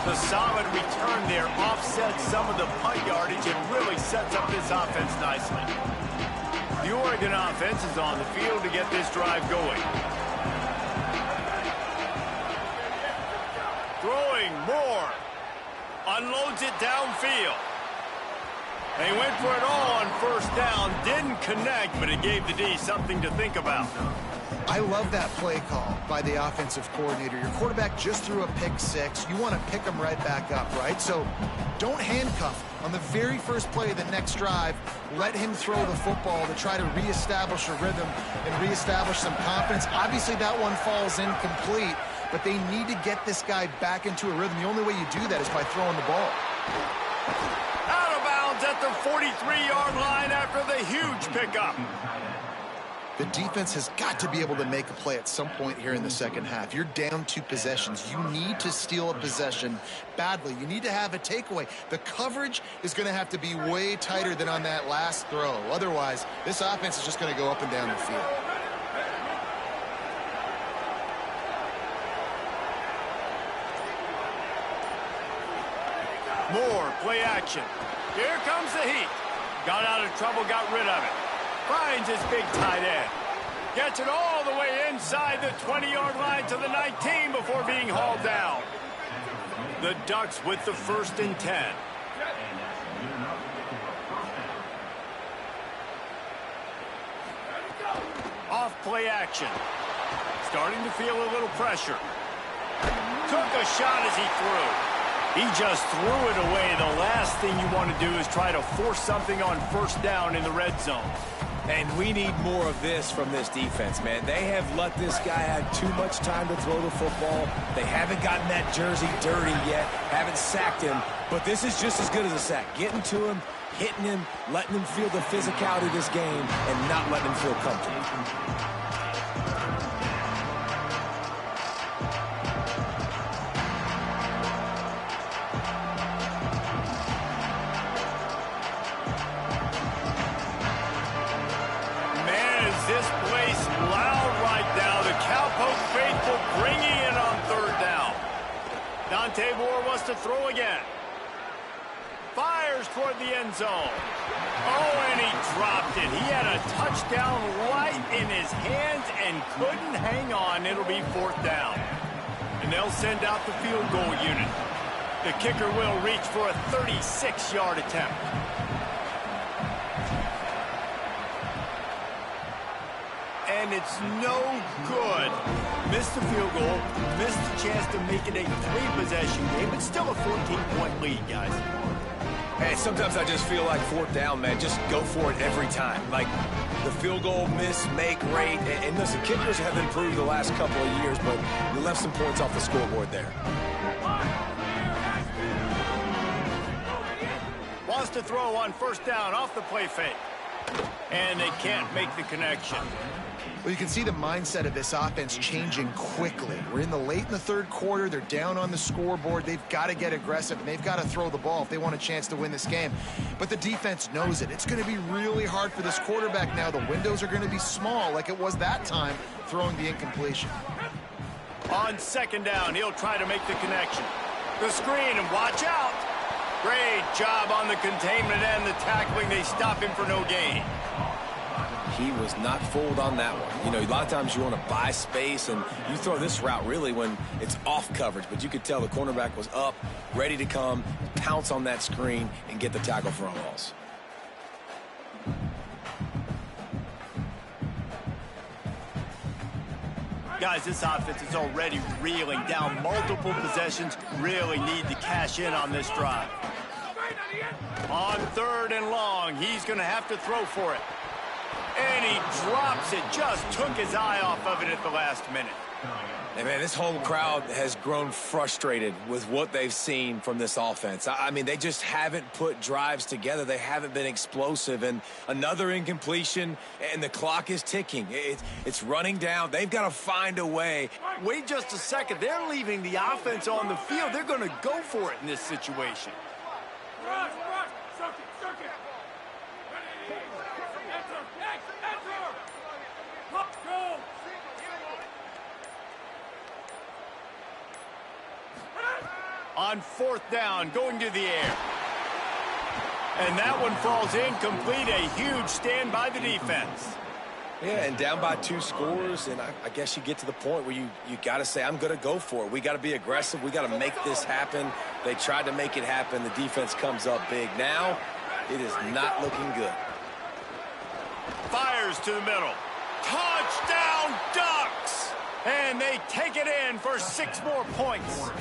The solid return there offsets some of the punt yardage and really sets up this offense nicely. The Oregon offense is on the field to get this drive going. Throwing more. Unloads it downfield. They went for it all on first down. Didn't connect, but it gave the D something to think about. I love that play call by the offensive coordinator. Your quarterback just threw a pick 6. You want to pick him right back up, right? So don't handcuff on the very first play of the next drive. Let him throw the football to try to reestablish a rhythm and reestablish some confidence. Obviously, that one falls incomplete, but they need to get this guy back into a rhythm. The only way you do that is by throwing the ball. Out of bounds at the 43-yard line after the huge pickup. The defense has got to be able to make a play at some point here in the second half. You're down 2 possessions. You need to steal a possession badly. You need to have a takeaway. The coverage is going to have to be way tighter than on that last throw. Otherwise, this offense is just going to go up and down the field. More play action. Here comes the heat. Got out of trouble, got rid of it. Finds his big tight end. Gets it all the way inside the 20-yard line to the 19 before being hauled down. The Ducks with the 1st and 10. Off play action. Starting to feel a little pressure. Took a shot as he threw. He just threw it away. The last thing you want to do is try to force something on first down in the red zone. And we need more of this from this defense, man. They have let this guy have too much time to throw the football. They haven't gotten that jersey dirty yet, haven't sacked him. But this is just as good as a sack. Getting to him, hitting him, letting him feel the physicality of this game, and not letting him feel comfortable. This place loud right now. The Cowpoke faithful bringing it on 3rd down. Dante Moore wants to throw again. Fires toward the end zone. Oh, and he dropped it. He had a touchdown right in his hands and couldn't hang on. It'll be 4th down. And they'll send out the field goal unit. The kicker will reach for a 36-yard attempt. And it's no good. Missed the field goal, missed the chance to make it a 3-possession game, but still a 14-point lead, guys. Hey, sometimes I just feel like 4th down, man. Just go for it every time. Like the field goal miss, make rate. And listen, kickers have improved the last couple of years, but you left some points off the scoreboard there. Wants to throw on 1st down off the play fake. And they can't make the connection. Well, you can see the mindset of this offense changing quickly. We're in the 3rd quarter. They're down on the scoreboard. They've got to get aggressive, and they've got to throw the ball if they want a chance to win this game. But the defense knows it. It's going to be really hard for this quarterback now. The windows are going to be small like it was that time throwing the incompletion. On 2nd down, he'll try to make the connection. The screen, and watch out. Great job on the containment and the tackling. They stop him for no gain. He was not fooled on that one. You know, a lot of times you want to buy space, and you throw this route really when it's off coverage. But you could tell the cornerback was up, ready to come, pounce on that screen, and get the tackle for a loss. Guys, this offense is already reeling down multiple possessions. Really need to cash in on this drive. On 3rd and long, he's going to have to throw for it. And he drops it. Just took his eye off of it at the last minute. Hey, man, this whole crowd has grown frustrated with what they've seen from this offense. I mean, they just haven't put drives together. They haven't been explosive. And another incompletion, and the clock is ticking. It's running down. They've got to find a way. Wait just a second. They're leaving the offense on the field. They're going to go for it in this situation. Rush, circuit. Ready, enter. Up, go. On 4th down, going to the air. And that one falls incomplete. A huge stand by the defense. Yeah, and down by 2 scores, and I guess you get to the point where you got to say, I'm going to go for it. We got to be aggressive. We got to make this happen. They tried to make it happen. The defense comes up big. Now, it is not looking good. Fires to the middle. Touchdown, Ducks! And they take it in for 6 more points.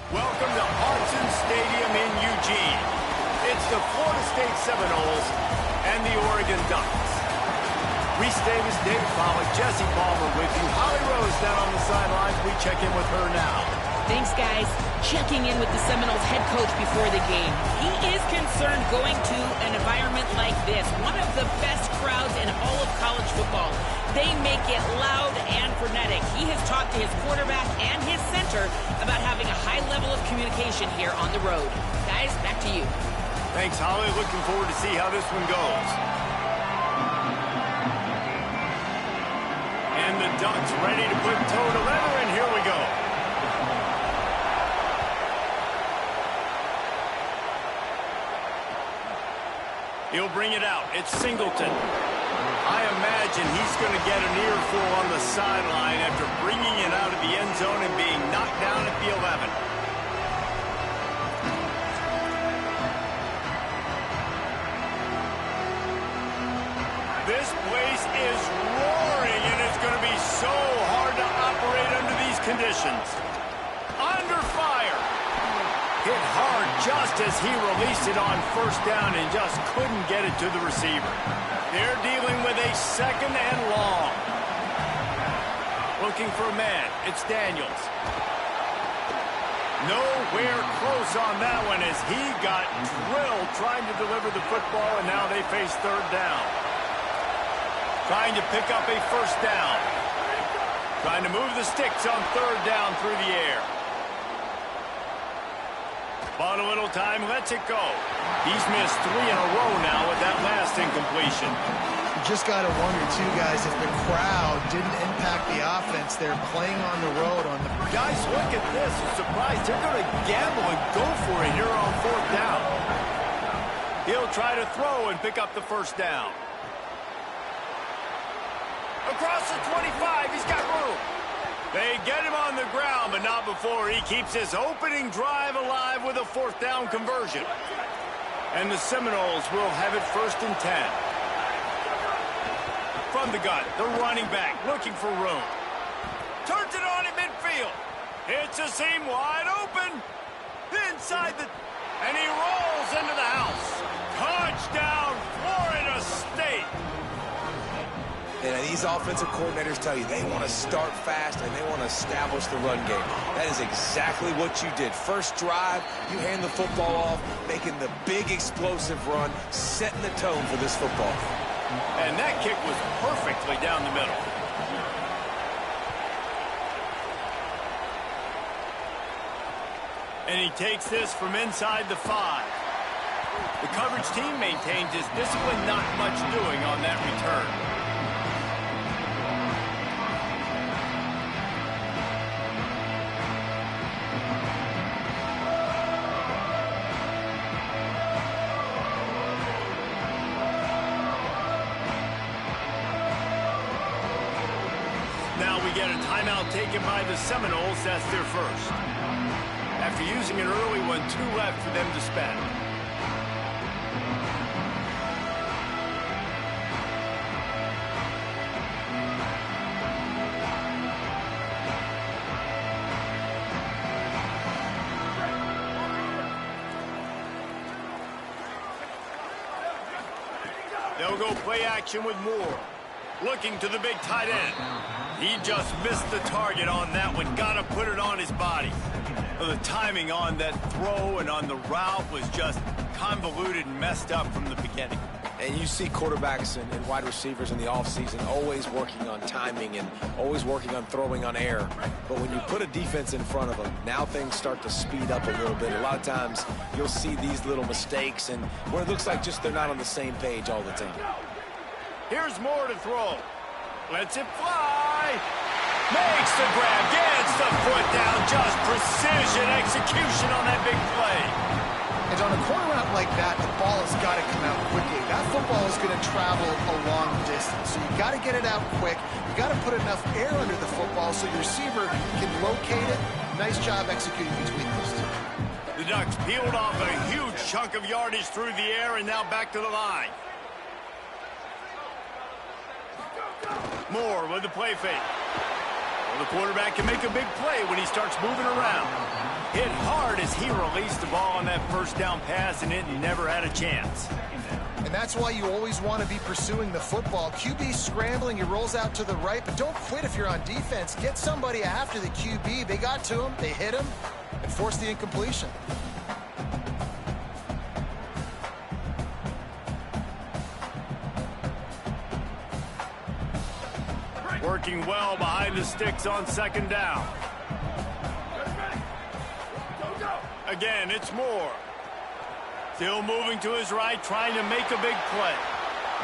Welcome to Autzen Stadium in Eugene. It's the Florida State Seminoles and the Oregon Ducks. Reese Davis, David Pollack, Jesse Palmer with you. Holly Rose down on the sidelines. We check in with her now. Thanks, guys. Checking in with the Seminoles head coach before the game. He is concerned going to an environment like this, one of the best crowds in all of college football. They make it loud and frenetic. He has talked to his quarterback and his center about having a high level of communication here on the road. Guys, back to you. Thanks, Holly. Looking forward to see how this one goes. And the Ducks ready to put toe to leather, and here we go. He'll bring it out. It's Singleton. I imagine he's going to get an earful on the sideline after bringing it out of the end zone and being knocked down at the 11. This place is roaring, and it's going to be so hard to operate under these conditions. Under fire. Hit hard just as he released it on first down and just couldn't get it to the receiver. They're dealing with a second and long. Looking for a man. It's Daniels. Nowhere close on that one as he got drilled trying to deliver the football, and now they face third down. Trying to pick up a first down. Trying to move the sticks on third down through the air. Bought a little time, lets it go. He's missed 3 in a row now with that last incompletion. You just got to wonder, too, guys, if the crowd didn't impact the offense. They're playing on the road on the... Guys, look at this. I'm surprised. They're going to gamble and go for it here on fourth down. He'll try to throw and pick up the first down. Across the 25, he's got room. They get him on the ground, but not before he keeps his opening drive alive with a fourth down conversion. And the Seminoles will have it first and 10. From the gun, the running back looking for room. Turns it on in midfield. Hits a seam wide open. Inside the... And he rolls into the house. Touchdown, Florida State. And these offensive coordinators tell you they want to start fast and they want to establish the run game. That is exactly what you did. First drive, you hand the football off, making the big explosive run, setting the tone for this football. And that kick was perfectly down the middle. And he takes this from inside the 5. The coverage team maintains his discipline, not much doing on that return. Now we get a timeout taken by the Seminoles. That's their first. After using an early one, 2 left for them to spend. They'll go play action with Moore. Looking to the big tight end. He just missed the target on that one. Got to put it on his body. The timing on that throw and on the route was just convoluted and messed up from the beginning. And you see quarterbacks and wide receivers in the offseason always working on timing and always working on throwing on air. But when you put a defense in front of them, now things start to speed up a little bit. A lot of times you'll see these little mistakes and where it looks like just they're not on the same page all the time. Here's Moore to throw. Lets it fly. Makes the grab. Gets the foot down. Just precision execution on that big play. And on a corner route like that, the ball has got to come out quickly. That football is going to travel a long distance. So you got to get it out quick. You got to put enough air under the football so your receiver can locate it. Nice job executing between those two. The Ducks peeled off a huge chunk of yardage through the air and now back to the line. Moore with the play fake. The quarterback can make a big play when he starts moving around. Hit hard as he released the ball on that first down pass, and it never had a chance. And that's why you always want to be pursuing the football. QB scrambling, he rolls out to the right, but don't quit if you're on defense. Get somebody after the QB. They got to him, they hit him, and forced the incompletion. Working well behind the sticks on second down. Again, it's Moore. Still moving to his right, trying to make a big play.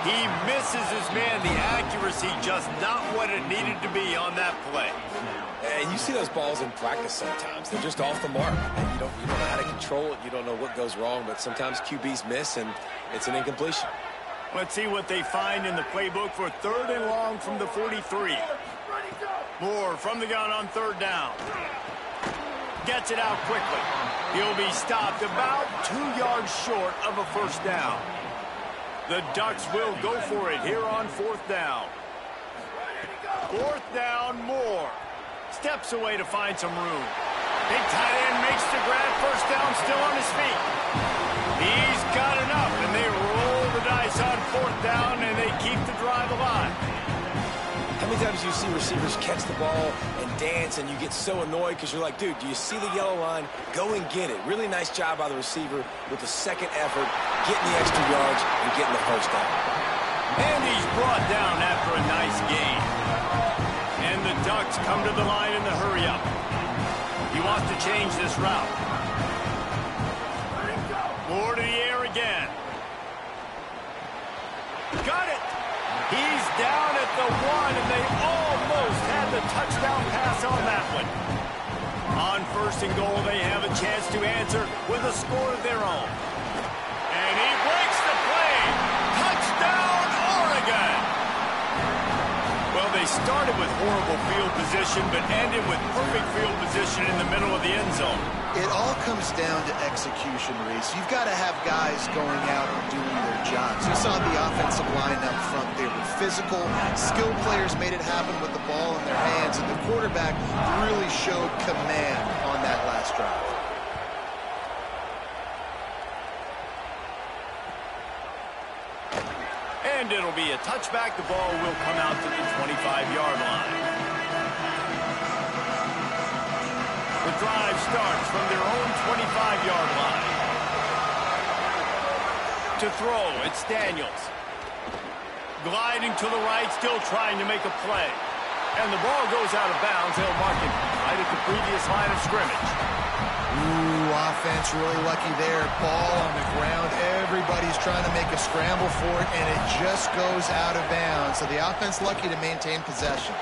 He misses his man. The accuracy just not what it needed to be on that play. And you see those balls in practice sometimes. They're just off the mark. And you don't know how to control it. You don't know what goes wrong. But sometimes QBs miss, and it's an incompletion. Let's see what they find in the playbook for 3rd and long from the 43. Moore from the gun on 3rd down. Gets it out quickly. He'll be stopped about 2 yards short of a first down. The Ducks will go for it here on 4th down. 4th down, Moore. Steps away to find some room. Big tight end makes the grab. First down, still on his feet. He's got enough, and they roll the dice on 4th down, and they keep the drive alive. How many times do you see receivers catch the ball and dance, and you get so annoyed because you're like, dude, do you see the yellow line? Go and get it. Really nice job by the receiver with the second effort, getting the extra yards and getting the first down. And he's brought down after a nice gain. And the Ducks come to the line in the hurry-up. He wants to change this route. More to the air again. Got it. He's down at the 1, and they almost had the touchdown pass on that one. On 1st and goal, they have a chance to answer with a score of their own. And he breaks the play. Touchdown, Oregon. Well, they started with horrible field position, but ended with perfect field position in the middle of the end zone. It all comes down to execution, Reese. You've got to have guys going out and doing their jobs. You saw the offensive line up front. They were physical. Skilled players made it happen with the ball in their hands, and the quarterback really showed command on that last drive. And it'll be a touchback. The ball will come out to the 25-yard line. The drive starts from their own 25-yard line. To throw, it's Daniels. Gliding to the right, still trying to make a play. And the ball goes out of bounds. They'll mark it right at the previous line of scrimmage. Ooh, offense really lucky there. Ball on the ground. Everybody's trying to make a scramble for it, and it just goes out of bounds. So the offense lucky to maintain possession.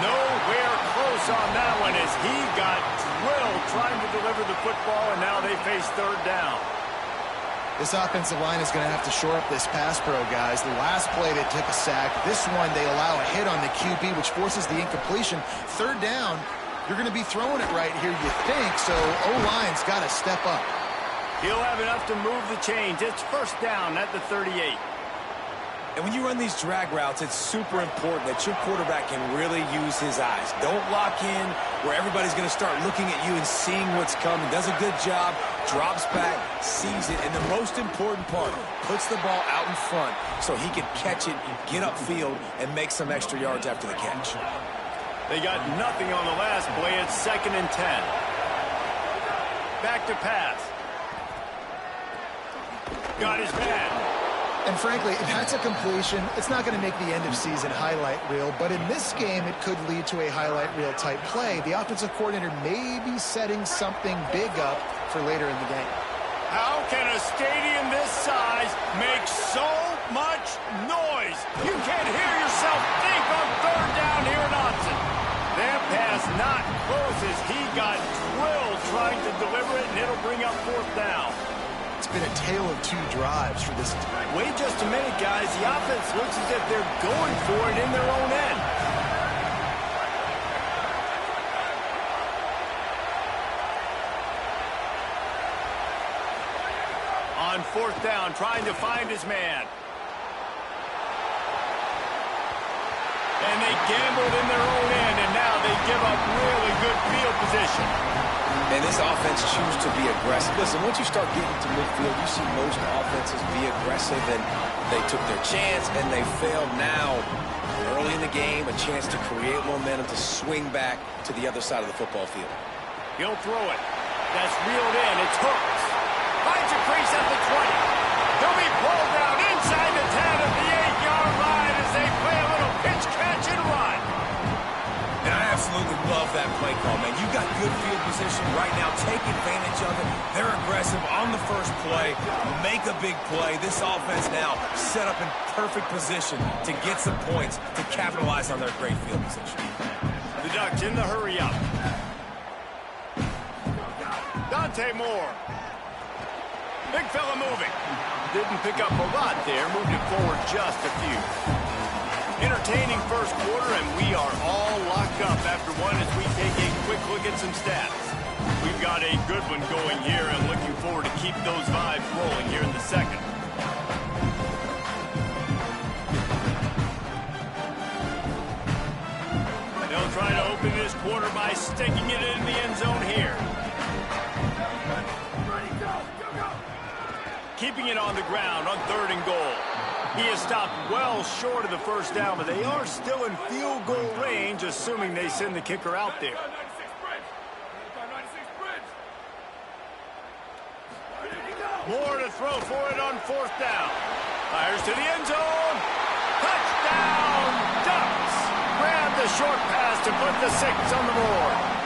Nowhere close on that one as he got drilled trying to deliver the football, and now they face 3rd down. This offensive line is going to have to shore up this pass pro, guys. The last play they took a sack. This one they allow a hit on the QB, which forces the incompletion. 3rd down, you're going to be throwing it right here, you think, so O-line's got to step up. He'll have enough to move the chains. It's 1st down at the 38. And when you run these drag routes, it's super important that your quarterback can really use his eyes. Don't lock in where everybody's going to start looking at you and seeing what's coming. Does a good job, drops back, sees it, and the most important part, puts the ball out in front so he can catch it, get upfield, and make some extra yards after the catch. They got nothing on the last play. It's 2nd and 10. Back to pass. Got his man. And frankly, if that's a completion, it's not going to make the end-of-season highlight reel. But in this game, it could lead to a highlight reel-type play. The offensive coordinator may be setting something big up for later in the game. How can a stadium this size make so much noise? You can't hear yourself think on 3rd down here in Austin. That pass not close as he got drilled trying to deliver it, and it'll bring up 4th down. It's been a tale of 2 drives for this. Wait just a minute, guys. The offense looks as if they're going for it in their own end. On 4th down, trying to find his man. And they gambled in their own end, and now give up really good field position. And this offense chooses to be aggressive. Listen, once you start getting to midfield, you see most offenses be aggressive, and they took their chance, and they failed. Now, early in the game, a chance to create momentum to swing back to the other side of the football field. He'll throw it. That's reeled in. It's hooked. Finds a crease at the 20. He'll be pulled down inside the 10 at the 8-yard line as they play a little pitch, catch, and run. And I absolutely love that play call, man. You got good field position right now. Take advantage of it. They're aggressive on the first play. Make a big play. This offense now set up in perfect position to get some points to capitalize on their great field position. The Ducks in the hurry up. Dante Moore. Big fella moving. Didn't pick up a lot there. Moved it forward just a few. Entertaining first quarter, and we are all locked up after one as we take a quick look at some stats. We've got a good one going here and looking forward to keep those vibes rolling here in the second. They'll try to open this quarter by sticking it in the end zone here. Keeping it on the ground on 3rd and goal. He is stopped well short of the first down, but they are still in field goal range, assuming they send the kicker out there. Moore to throw for it on 4th down. Fires to the end zone. Touchdown, Ducks! Grab the short pass to put the 6 on the board.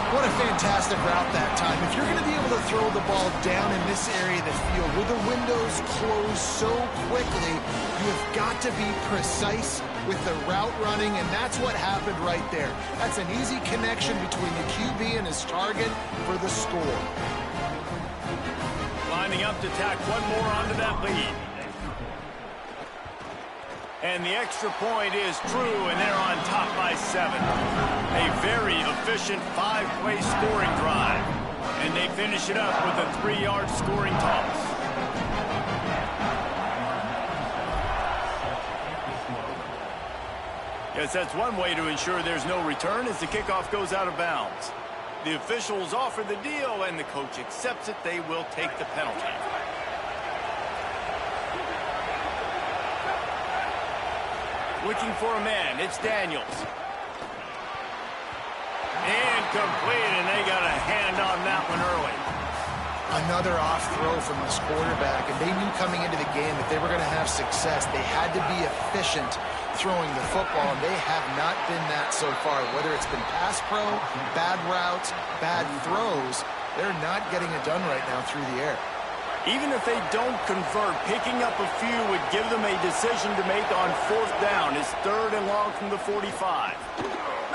What a fantastic route that time. If you're going to be able to throw the ball down in this area of the field where the windows close so quickly, you have got to be precise with the route running, and that's what happened right there. That's an easy connection between the QB and his target for the score. Lining up to tack one more onto that lead. And the extra point is true, and they're on top by 7. A very efficient 5-play scoring drive. And they finish it up with a 3-yard scoring toss. Yes, that's one way to ensure there's no return as the kickoff goes out of bounds. The officials offer the deal, and the coach accepts it. They will take the penalty. Looking for a man. It's Daniels. Incomplete, and they got a hand on that one early. Another off throw from this quarterback, and they knew coming into the game that they were going to have success. They had to be efficient throwing the football, and they have not been that so far. Whether it's been pass pro, bad routes, bad throws, they're not getting it done right now through the air. Even if they don't convert, picking up a few would give them a decision to make on 4th down. It's 3rd and long from the 45.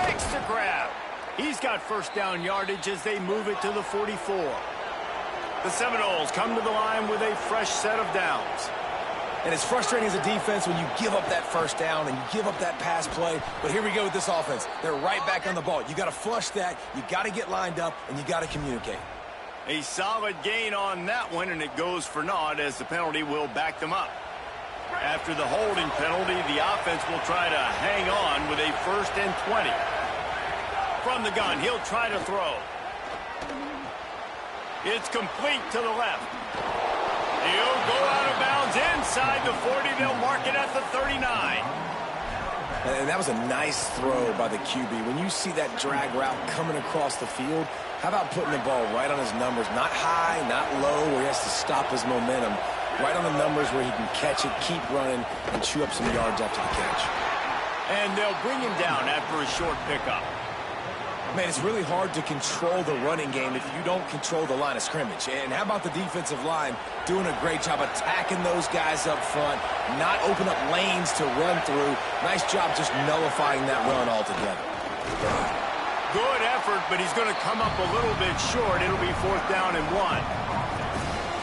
Makes the grab. He's got first down yardage as they move it to the 44. The Seminoles come to the line with a fresh set of downs. And it's frustrating as a defense when you give up that first down and you give up that pass play. But here we go with this offense. They're right back on the ball. You got to flush that. You got to get lined up, and you got to communicate. A solid gain on that one, and it goes for naught as the penalty will back them up. After the holding penalty, the offense will try to hang on with a 1st and 20. From the gun, he'll try to throw. It's complete to the left. He'll go out of bounds inside the 40. They'll mark it at the 39. And that was a nice throw by the QB. When you see that drag route coming across the field, how about putting the ball right on his numbers? Not high, not low, where he has to stop his momentum. Right on the numbers where he can catch it, keep running, and chew up some yards after the catch. And they'll bring him down after a short pickup. Man, it's really hard to control the running game if you don't control the line of scrimmage. And how about the defensive line doing a great job attacking those guys up front, not open up lanes to run through. Nice job just nullifying that run altogether. Good effort, but he's going to come up a little bit short. It'll be 4th down and 1.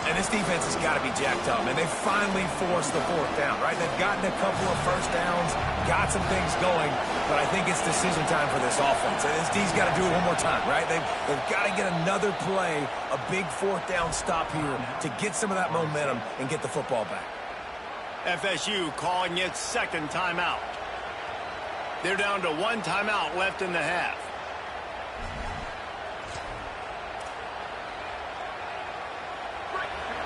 And this defense has got to be jacked up, and they finally forced the 4th down, right? They've gotten a couple of first downs, got some things going, but I think it's decision time for this offense. And this D's got to do it one more time, right? They've got to get another play, a big 4th down stop here to get some of that momentum and get the football back. FSU calling its 2nd timeout. They're down to one timeout left in the half.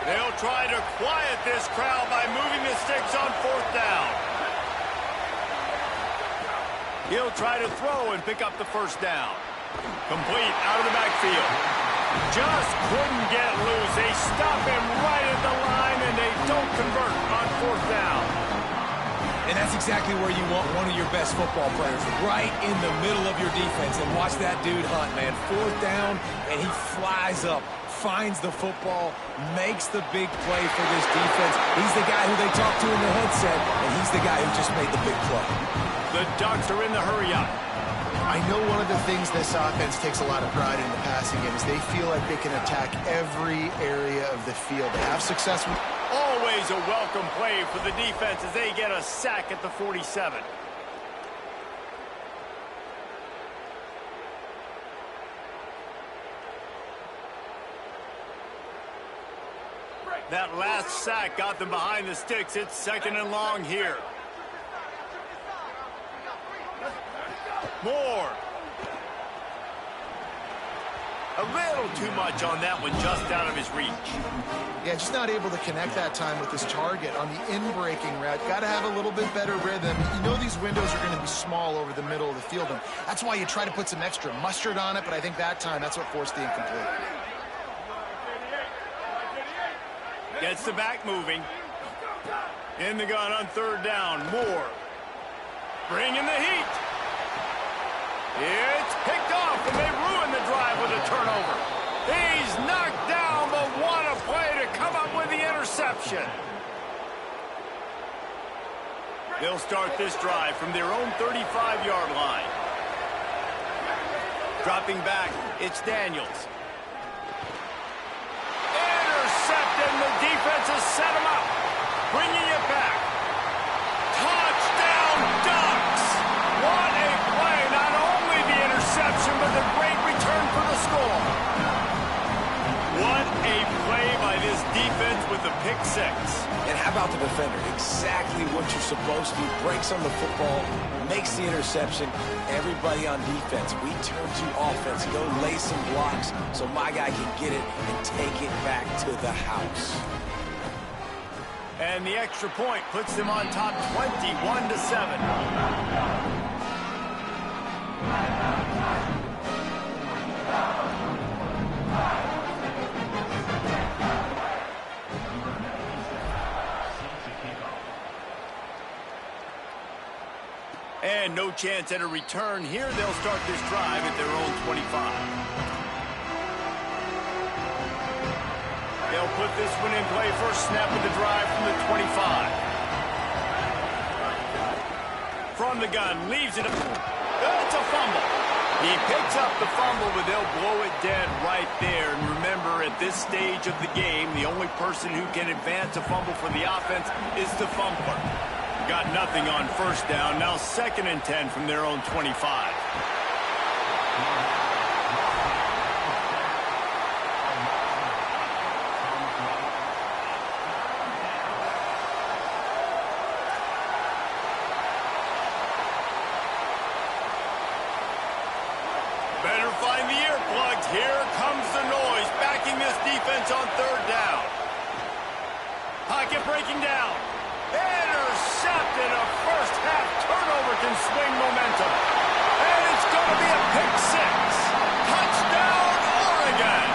They'll try to quiet this crowd by moving the sticks on fourth down. He'll try to throw and pick up the first down. Complete out of the backfield. Just couldn't get loose. They stop him right at the line, and they don't convert on fourth down. And that's exactly where you want one of your best football players, right in the middle of your defense. And watch that dude hunt, man. Fourth down, and he flies up, finds the football, makes the big play for this defense. He's the guy who they talk to in the headset, and he's the guy who just made the big play. The Ducks are in the hurry-up. I know one of the things this offense takes a lot of pride in the passing game is they feel like they can attack every area of the field. They have success with... Always a welcome play for the defense as they get a sack at the 47. That last sack got them behind the sticks. It's second and long here. Moore. A little too much on that one, just out of his reach. Yeah, just not able to connect that time with his target on the in-breaking route. Got to have a little bit better rhythm. You know these windows are going to be small over the middle of the field, and that's why you try to put some extra mustard on it, but I think that time that's what forced the incomplete. Gets the back moving. In the gun on third down. Moore. Bringing the heat. It's picked off, and they ruin the drive with a turnover. He's knocked down, but what a play to come up with the interception. They'll start this drive from their own 35-yard line. Dropping back, it's Daniels. Intercepted, and the defense has set him up. Bringing it back. Touchdown, Ducks! What a play, not only the interception, but the great return for the score. What a play by this defense with the pick six. And how about the defender? Exactly what you're supposed to do. Breaks on the football, makes the interception. Everybody on defense, we turn to offense. Go lay some blocks so my guy can get it and take it back to the house. And the extra point puts them on top 21-7. And no chance at a return here. They'll start this drive at their own 25. They'll put this one in play. First snap of the drive from the 25. From the gun, leaves it. It's a fumble. He picks up the fumble, but they'll blow it dead right there. And remember, at this stage of the game, the only person who can advance a fumble for the offense is the fumbler. Got nothing on first down. Now 2nd and 10 from their own 25. Better find the earplugs. Here comes the noise, backing this defense on third down. Pocket breaking down. Intercepted. A first-half turnover can swing momentum. And it's going to be a pick six. Touchdown, Oregon.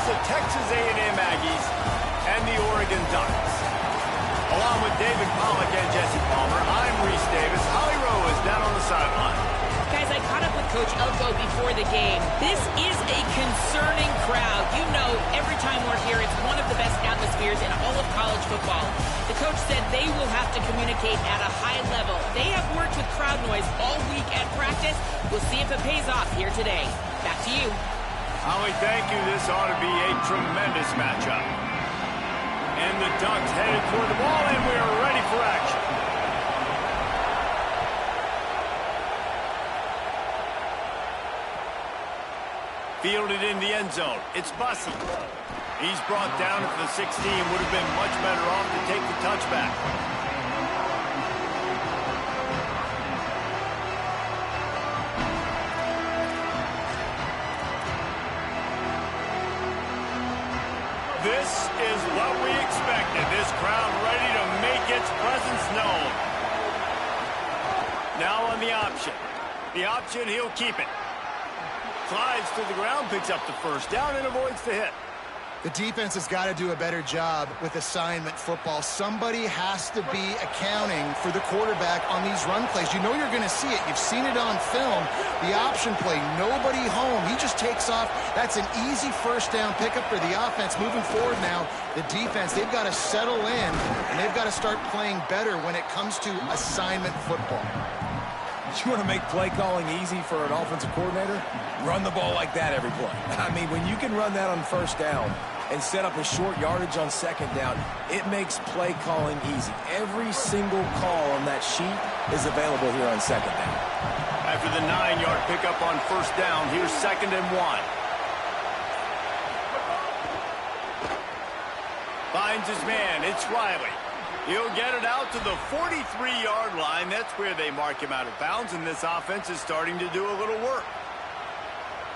the Texas A&M Aggies and the Oregon Ducks. Along with David Pollack and Jesse Palmer, I'm Reese Davis. Holly Rowe is down on the sideline. Guys, I caught up with Coach Elko before the game. This is a concerning crowd. You know, every time we're here, it's one of the best atmospheres in all of college football. The coach said they will have to communicate at a high level. They have worked with crowd noise all week at practice. We'll see if it pays off here today. Back to you. Holly, thank you. This ought to be a tremendous matchup. And the Ducks headed toward the ball, and we are ready for action. Fielded in the end zone. It's Bussey. He's brought down at the 16. Would have been much better off to take the touchback. This is what we expected. This crowd ready to make its presence known. Now on the option. The option, he'll keep it. Slides to the ground, picks up the first down, and avoids the hit. The defense has got to do a better job with assignment football. Somebody has to be accounting for the quarterback on these run plays. You know you're going to see it. You've seen it on film. The option play, nobody home. He just takes off. That's an easy first down pickup for the offense. Moving forward now, the defense, they've got to settle in, and they've got to start playing better when it comes to assignment football. You want to make play calling easy for an offensive coordinator? Run the ball like that every play. I mean, when you can run that on first down and set up a short yardage on second down, it makes play calling easy. Every single call on that sheet is available here on second down. After the 9-yard pickup on first down, here's 2nd and 1. Finds his man. It's Riley. He'll get it out to the 43-yard line. That's where they mark him out of bounds, and this offense is starting to do a little work.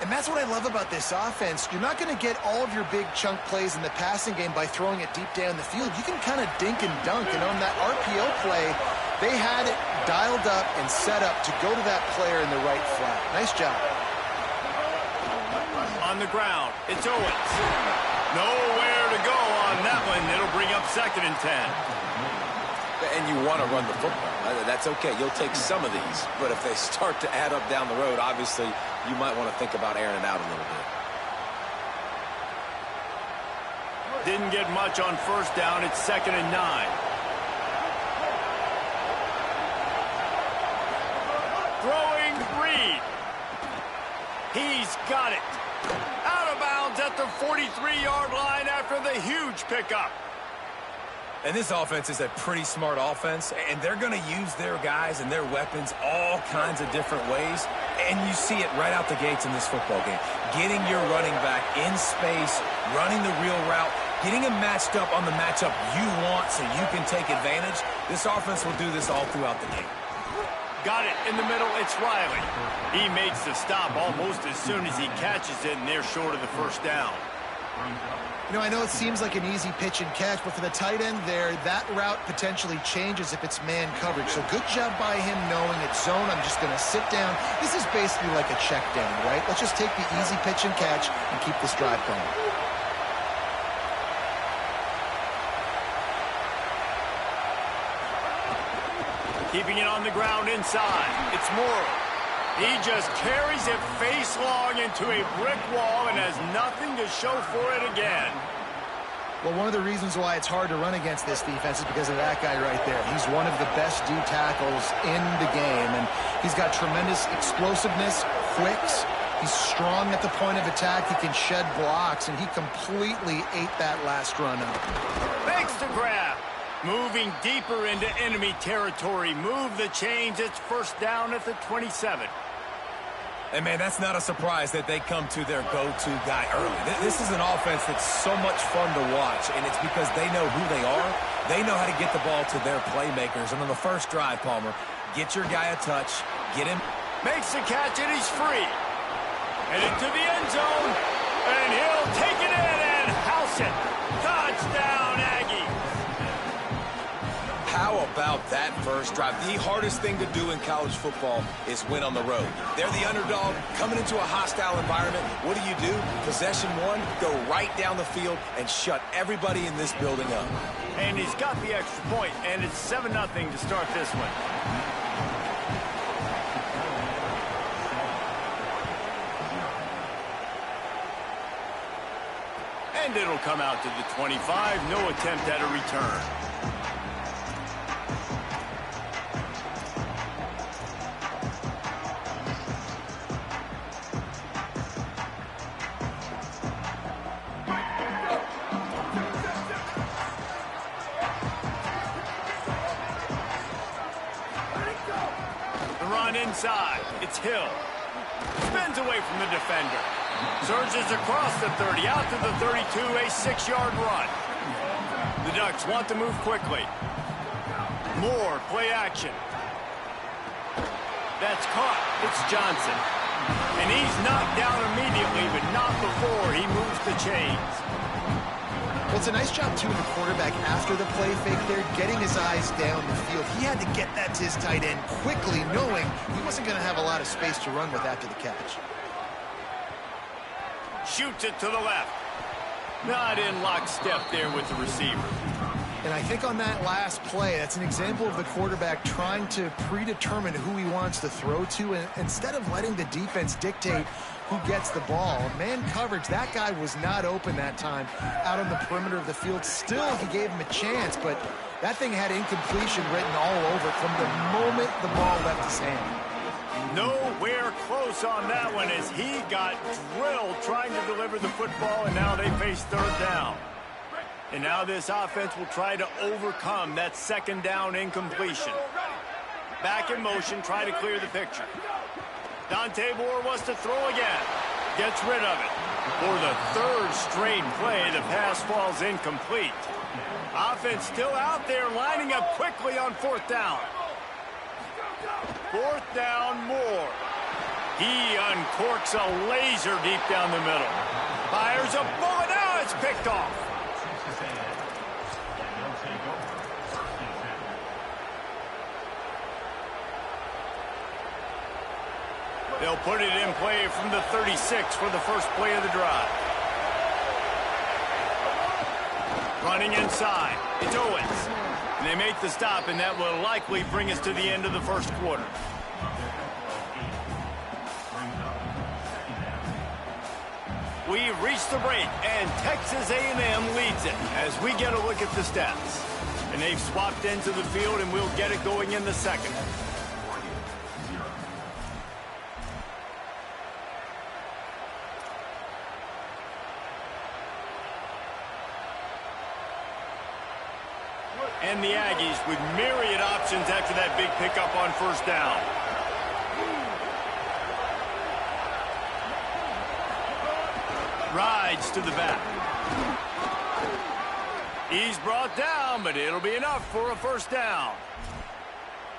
And that's what I love about this offense. You're not going to get all of your big chunk plays in the passing game by throwing it deep down the field. You can kind of dink and dunk, and on that RPO play, they had it dialed up and set up to go to that player in the right flat. Nice job. On the ground, it's Owens. Nowhere to go on that one. It'll bring up 2nd and 10. And you want to run the football. That's okay. You'll take some of these. But if they start to add up down the road, obviously, you might want to think about airing it out a little bit. Didn't get much on first down. It's 2nd and 9. Throwing Reed. He's got it. Out of bounds at the 43-yard line after the huge pickup. And this offense is a pretty smart offense, and they're going to use their guys and their weapons all kinds of different ways, and you see it right out the gates in this football game. Getting your running back in space, running the real route, getting him matched up on the matchup you want so you can take advantage. This offense will do this all throughout the game. Got it in the middle. It's Riley. He makes the stop almost as soon as he catches it, and they're short of the first down. You know, I know it seems like an easy pitch and catch, but for the tight end there, that route potentially changes if it's man coverage. So good job by him knowing it's zone. I'm just going to sit down. This is basically like a check down, right? Let's just take the easy pitch and catch and keep this drive going. Keeping it on the ground inside. It's Morrow. He just carries it face long into a brick wall and has nothing to show for it again. Well, one of the reasons why it's hard to run against this defense is because of that guy right there. He's one of the best D tackles in the game, and he's got tremendous explosiveness, quicks. He's strong at the point of attack. He can shed blocks, and he completely ate that last run up. Makes the grab. Moving deeper into enemy territory. Move the chains. It's first down at the 27. And, man, that's not a surprise that they come to their go-to guy early. This is an offense that's so much fun to watch, and it's because they know who they are. They know how to get the ball to their playmakers. And on the first drive, Palmer, get your guy a touch, get him. Makes the catch, and he's free. Headed to the end zone, and he'll take it in and house it. Touchdown, Aggies. How about that first drive. The hardest thing to do in college football is win on the road. They're the underdog coming into a hostile environment. What do? Possession one, go right down the field and shut everybody in this building up. And he's got the extra point, and it's 7-0 to start this one. And it'll come out to the 25. No attempt at a return. The run inside. It's Hill. Spins away from the defender. Surges across the 30, out to the 32, a 6-yard run. The Ducks want to move quickly. Moore, play action. That's caught. It's Johnson. And he's knocked down immediately, but not before he moves the chains. Well, it's a nice job, too, of the quarterback after the play fake there, getting his eyes down the field. He had to get that to his tight end quickly, knowing he wasn't going to have a lot of space to run with after the catch. Shoots it to the left. Not in lockstep there with the receiver. And I think on that last play, that's an example of the quarterback trying to predetermine who he wants to throw to, and instead of letting the defense dictate who gets the ball. Man coverage, that guy was not open that time out on the perimeter of the field. Still, he gave him a chance, but that thing had incompletion written all over it from the moment the ball left his hand. Nowhere close on that one as he got drilled trying to deliver the football, and now they face third down. And now this offense will try to overcome that second down incompletion. Back in motion, try to clear the picture. Dante Moore wants to throw again. Gets rid of it. For the third straight play, the pass falls incomplete. Offense still out there, lining up quickly on fourth down. Fourth down, Moore. He uncorks a laser deep down the middle. Fires a bullet. Now it's picked off. They'll put it in play from the 36 for the first play of the drive. Running inside. It's Owens. And they make the stop, and that will likely bring us to the end of the first quarter. We've reached the break, and Texas A&M leads it as we get a look at the stats. And they've swapped into the field, and we'll get it going in the second. And the Aggies with myriad options after that big pickup on first down. Rides to the back. He's brought down, but it'll be enough for a first down.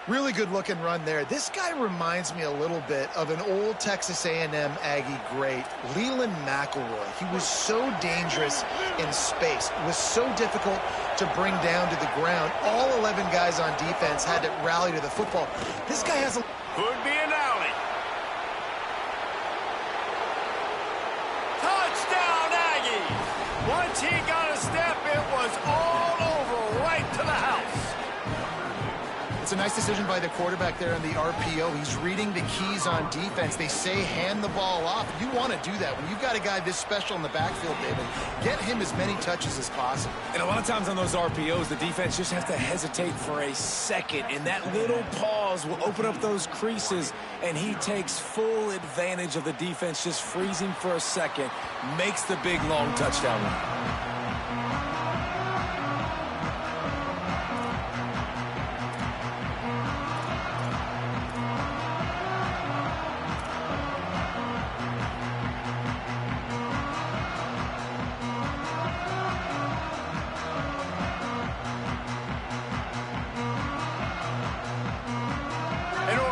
Really good looking run there. This guy reminds me a little bit of an old Texas A&M Aggie great, Leland McElroy. He was so dangerous in space. It was so difficult to bring down to the ground. All 11 guys on defense had to rally to the football. This guy has a... Could be an alley. Touchdown, Aggies! Once he got a step, it was all over right to the house. It's a nice decision by the quarterback there on the RPO. He's reading the keys on defense. They say hand the ball off. You want to do that. When you've got a guy this special in the backfield, David, get him as many touches as possible. And a lot of times on those RPOs, the defense just have to hesitate for a second, and that little pause will open up those creases, and he takes full advantage of the defense just freezing for a second, makes the big, long touchdown run.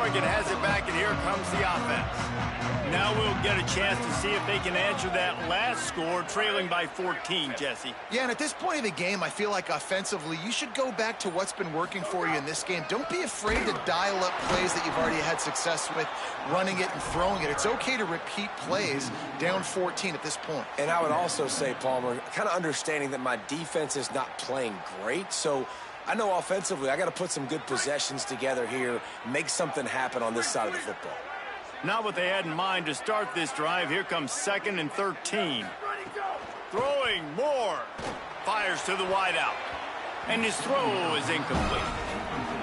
Oregon has it back, and here comes the offense. Now we'll get a chance to see if they can answer that last score, trailing by 14, Jesse. Yeah, and at this point of the game, I feel like offensively, you should go back to what's been working for you in this game. Don't be afraid to dial up plays that you've already had success with, running it and throwing it. It's okay to repeat plays down 14 at this point. And I would also say, Palmer, kind of understanding that my defense is not playing great, so I know offensively I got to put some good possessions together here, make something happen on this side of the football. Not what they had in mind to start this drive. Here comes 2nd and 13. Throwing more. Fires to the wideout. And his throw is incomplete.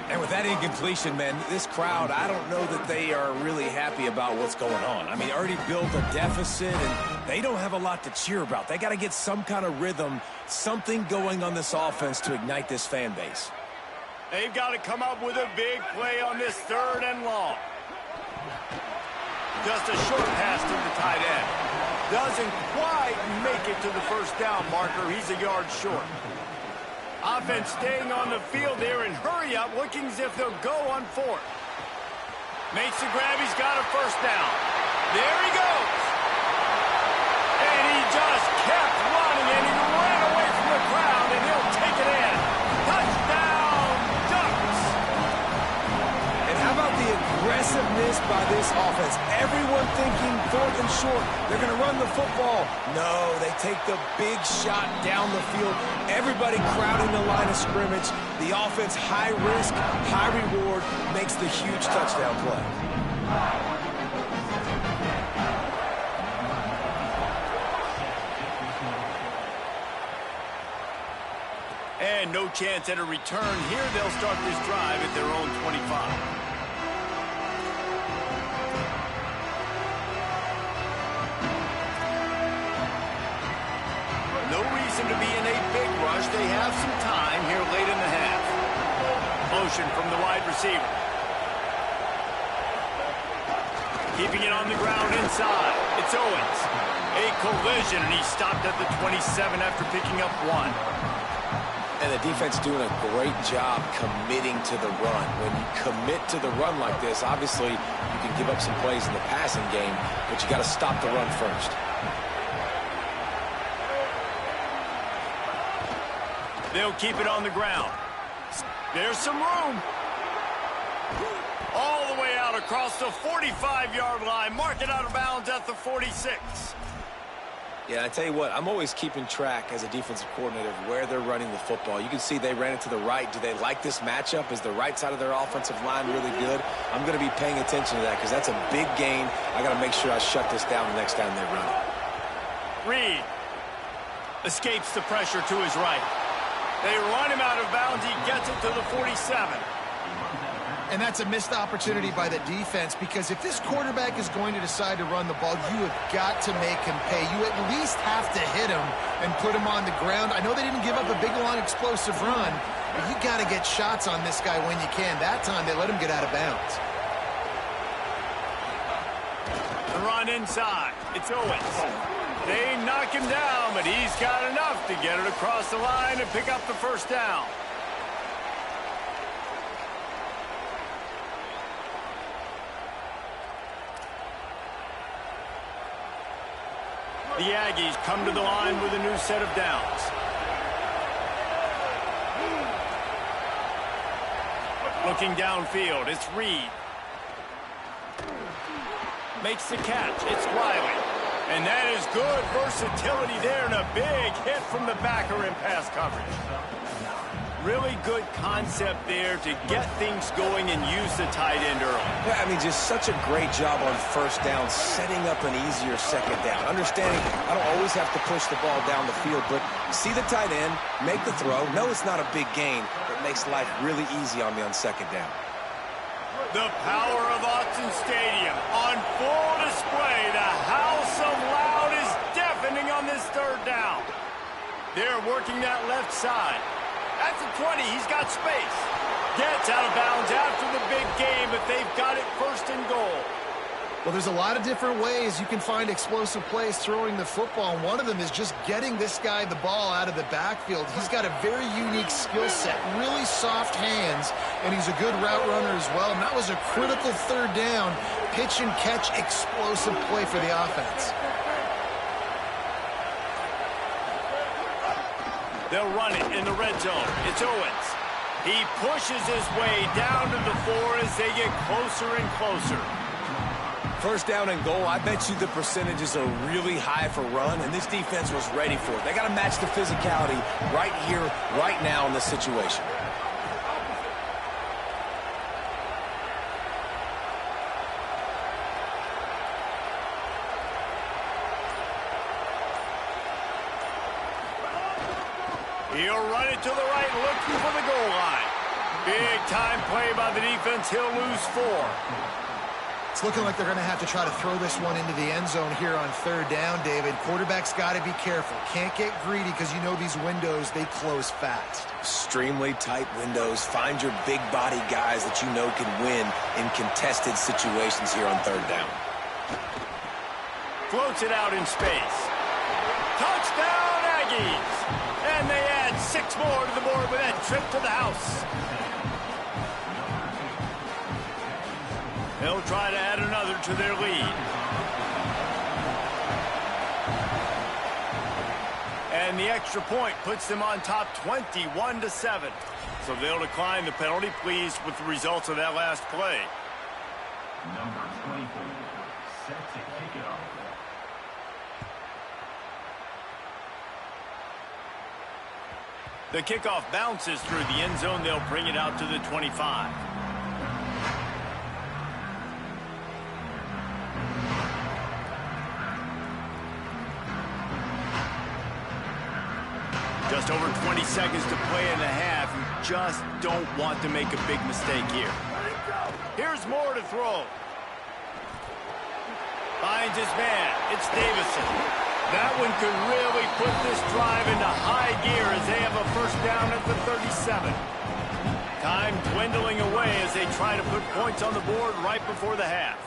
And with that incompletion, man, this crowd, I don't know that they are really happy about what's going on. I mean, already built a deficit, and they don't have a lot to cheer about. They got to get some kind of rhythm, something going on this offense to ignite this fan base. They've got to come up with a big play on this 3rd and long. Just a short pass to the tight end. Doesn't quite make it to the first down marker. He's a yard short. Offense staying on the field there and hurry up, looking as if they'll go on 4th. Makes the grab. He's got a first down. There he goes. And he just kept running, and he ran away from the crowd, and he'll take it in. Touchdown, Ducks. And how about the aggressiveness by this offense? Everyone thinking 4th and short. They're going to run the football. No, they take the big shot down the field. Everybody crowding the line of scrimmage. The offense, high risk, high reward, makes the huge touchdown play. And no chance at a return here. They'll start this drive at their own 25. No reason to be in a big rush. They have some time here late in the half. Motion from the wide receiver. Keeping it on the ground inside. It's Owens. A collision, and he stopped at the 27 after picking up 1. And the defense doing a great job committing to the run. When you commit to the run like this, obviously you can give up some plays in the passing game, but you got to stop the run first. They'll keep it on the ground. There's some room. All the way out across the 45-yard line. Mark it out of bounds at the 46. Yeah, I tell you what, I'm always keeping track as a defensive coordinator of where they're running the football. You can see they ran it to the right. Do they like this matchup? Is the right side of their offensive line really good? I'm going to be paying attention to that because that's a big gain. I got to make sure I shut this down the next time they run it. Reed escapes the pressure to his right. They run him out of bounds. He gets it to the 47. And that's a missed opportunity by the defense because if this quarterback is going to decide to run the ball, you have got to make him pay. You at least have to hit him and put him on the ground. I know they didn't give up a big, long, explosive run, but you got to get shots on this guy when you can. That time, they let him get out of bounds. The run inside. It's Owens. They knock him down, but he's got enough to get it across the line and pick up the first down. The Aggies come to the line with a new set of downs. Looking downfield, it's Reed. Makes the catch, it's Wiley. And that is good versatility there and a big hit from the backer in pass coverage. Really good concept there to get things going and use the tight end early. Yeah, I mean, just such a great job on first down, setting up an easier second down. Understanding I don't always have to push the ball down the field, but see the tight end, make the throw. No, it's not a big gain, but makes life really easy on me on second down. The power of Autzen Stadium on full display. The house of loud is deafening on this third down. They're working that left side. That's a 20. He's got space. Gets out of bounds after the big game, but they've got it first and goal. Well, there's a lot of different ways you can find explosive plays throwing the football, and one of them is just getting this guy the ball out of the backfield. He's got a very unique skill set, really soft hands, and he's a good route runner as well, and that was a critical third down, pitch and catch explosive play for the offense. They'll run it in the red zone. It's Owens. He pushes his way down to the 4 as they get closer and closer. First down and goal, I bet you the percentages are really high for run, and this defense was ready for it. They got to match the physicality right here, right now in this situation. He'll run it to the right, looking for the goal line. Big time play by the defense. He'll lose 4. It's looking like they're going to have to try to throw this one into the end zone here on third down, David. Quarterback's got to be careful. Can't get greedy because you know these windows, they close fast. Extremely tight windows. Find your big body guys that you know can win in contested situations here on third down. Floats it out in space. Touchdown, Aggies! And they add 6 more to the board with that trip to the house. They'll try to add another to their lead. And the extra point puts them on top 21-7. So they'll decline the penalty, pleased with the results of that last play. Number 24, set to kick it off. The kickoff bounces through the end zone. They'll bring it out to the 25. Just over 20 seconds to play in the half. You just don't want to make a big mistake here. Here's more to throw. Finds his man. It's Davison. That one could really put this drive into high gear as they have a first down at the 37. Time dwindling away as they try to put points on the board right before the half.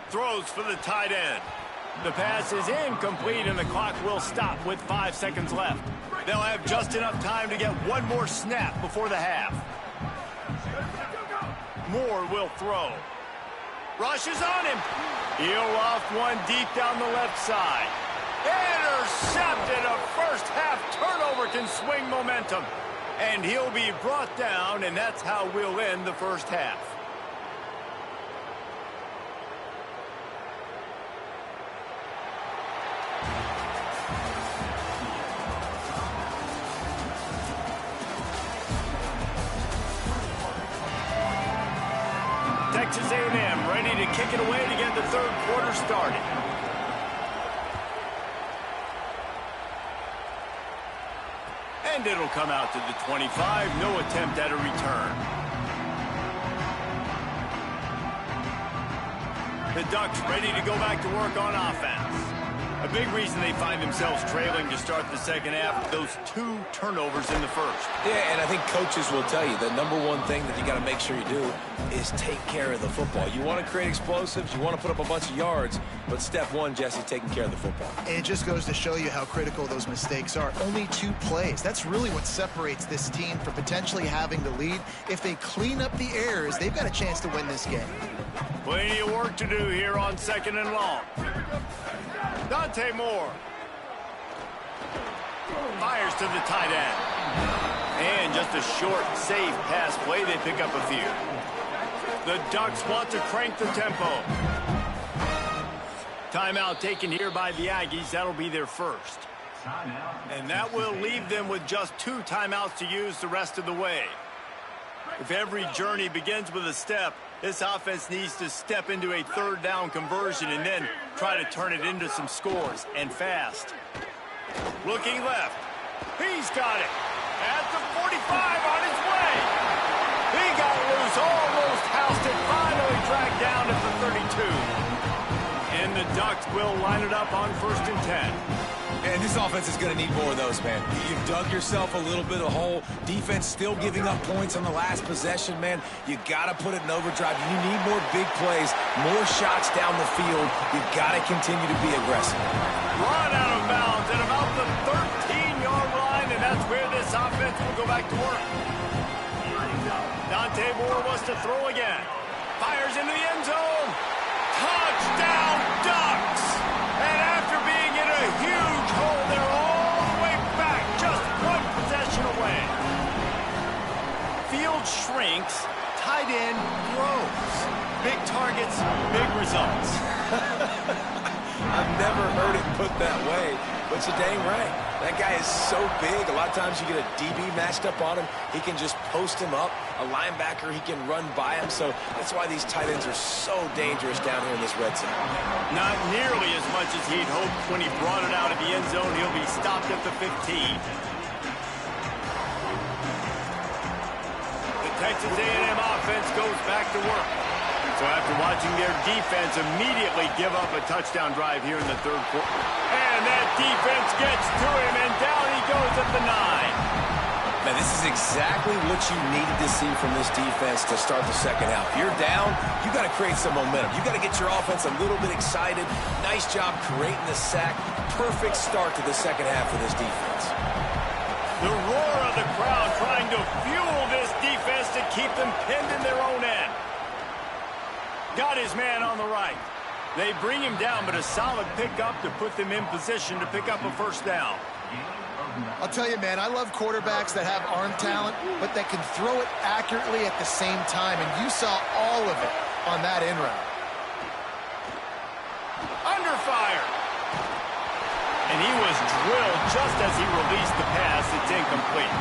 Throws for the tight end. The pass is incomplete and the clock will stop with 5 seconds left. They'll have just enough time to get one more snap before the half. Moore will throw. Rushes on him. He'll loft one deep down the left side. Intercepted. A first half turnover can swing momentum. And he'll be brought down, and that's how we'll end the first half. Texas A&M ready to kick it away to get the third quarter started. And it'll come out to the 25. No attempt at a return. The Ducks ready to go back to work on offense. A big reason they find themselves trailing to start the second half with those 2 turnovers in the first. Yeah, and I think coaches will tell you the number one thing that you got to make sure you do is take care of the football. You want to create explosives, you want to put up a bunch of yards, but step one, Jesse, taking care of the football. And it just goes to show you how critical those mistakes are. Only 2 plays. That's really what separates this team from potentially having the lead. If they clean up the errors, they've got a chance to win this game. Plenty of work to do here on second and long. Dante Moore. Fires to the tight end. And just a short, safe pass play. They pick up a few. The Ducks want to crank the tempo. Timeout taken here by the Aggies. That'll be their first. And that will leave them with just 2 timeouts to use the rest of the way. If every journey begins with a step, this offense needs to step into a third down conversion and then try to turn it into some scores, and fast. Looking left. He's got it. At the 45 on his way. He got loose, almost housed it, finally dragged down at the 32. And the Ducks will line it up on 1st and 10. And this offense is going to need more of those, man. You've dug yourself a little bit of hole. Defense still giving up points on the last possession, man. You got to put it in overdrive. You need more big plays, more shots down the field. You got to continue to be aggressive. Run out of bounds at about the 13-yard line, and that's where this offense will go back to work. Dante Moore wants to throw again. Fires into the end zone. Touchdown, Ducks! And after being in a huge hole, they're all the way back, just one possession away. Field shrinks, tight end grows. Big targets, big results. I've never heard it put that way, but you're dang right. That guy is so big. A lot of times you get a DB matched up on him. He can just post him up. A linebacker, he can run by him. So that's why these tight ends are so dangerous down here in this red zone. Not nearly as much as he'd hoped when he brought it out of the end zone. He'll be stopped at the 15. The Texas A&M offense goes back to work. So after watching their defense immediately give up a touchdown drive here in the third quarter. And that defense gets to him, and down he goes at the 9. Man, this is exactly what you needed to see from this defense to start the second half. If you're down, you got to create some momentum. You got to get your offense a little bit excited. Nice job creating the sack. Perfect start to the second half for this defense. The roar of the crowd trying to fuel this defense to keep them pinned in their own end. Got his man on the right. They bring him down, but a solid pickup to put them in position to pick up a first down. I'll tell you, man, I love quarterbacks that have arm talent, but that can throw it accurately at the same time, and you saw all of it on that in route. Under fire. And he was drilled just as he released the pass. It's incomplete.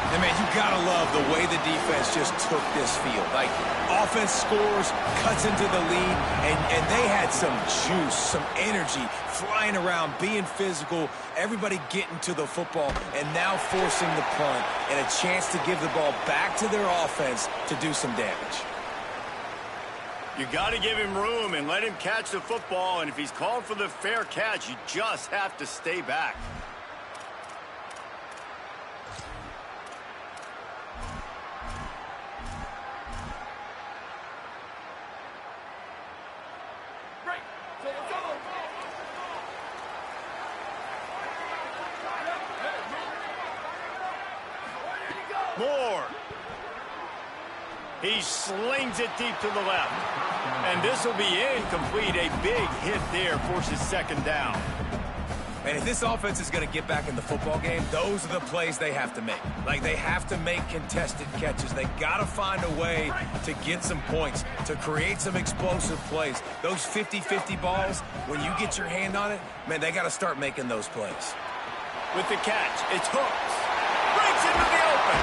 And, man, you got to love the way the defense just took this field. Like, offense scores, cuts into the lead, and they had some juice, some energy, flying around, being physical, everybody getting to the football, and now forcing the punt and a chance to give the ball back to their offense to do some damage. You got to give him room and let him catch the football, and if he's called for the fair catch, you just have to stay back. Moore. He slings it deep to the left. And this will be incomplete. A big hit there forces second down. And if this offense is going to get back in the football game, those are the plays they have to make. Like, they have to make contested catches. They got to find a way to get some points, to create some explosive plays. Those 50-50 balls, when you get your hand on it, man, they got to start making those plays. With the catch, it's Hooks. Breaks into the open.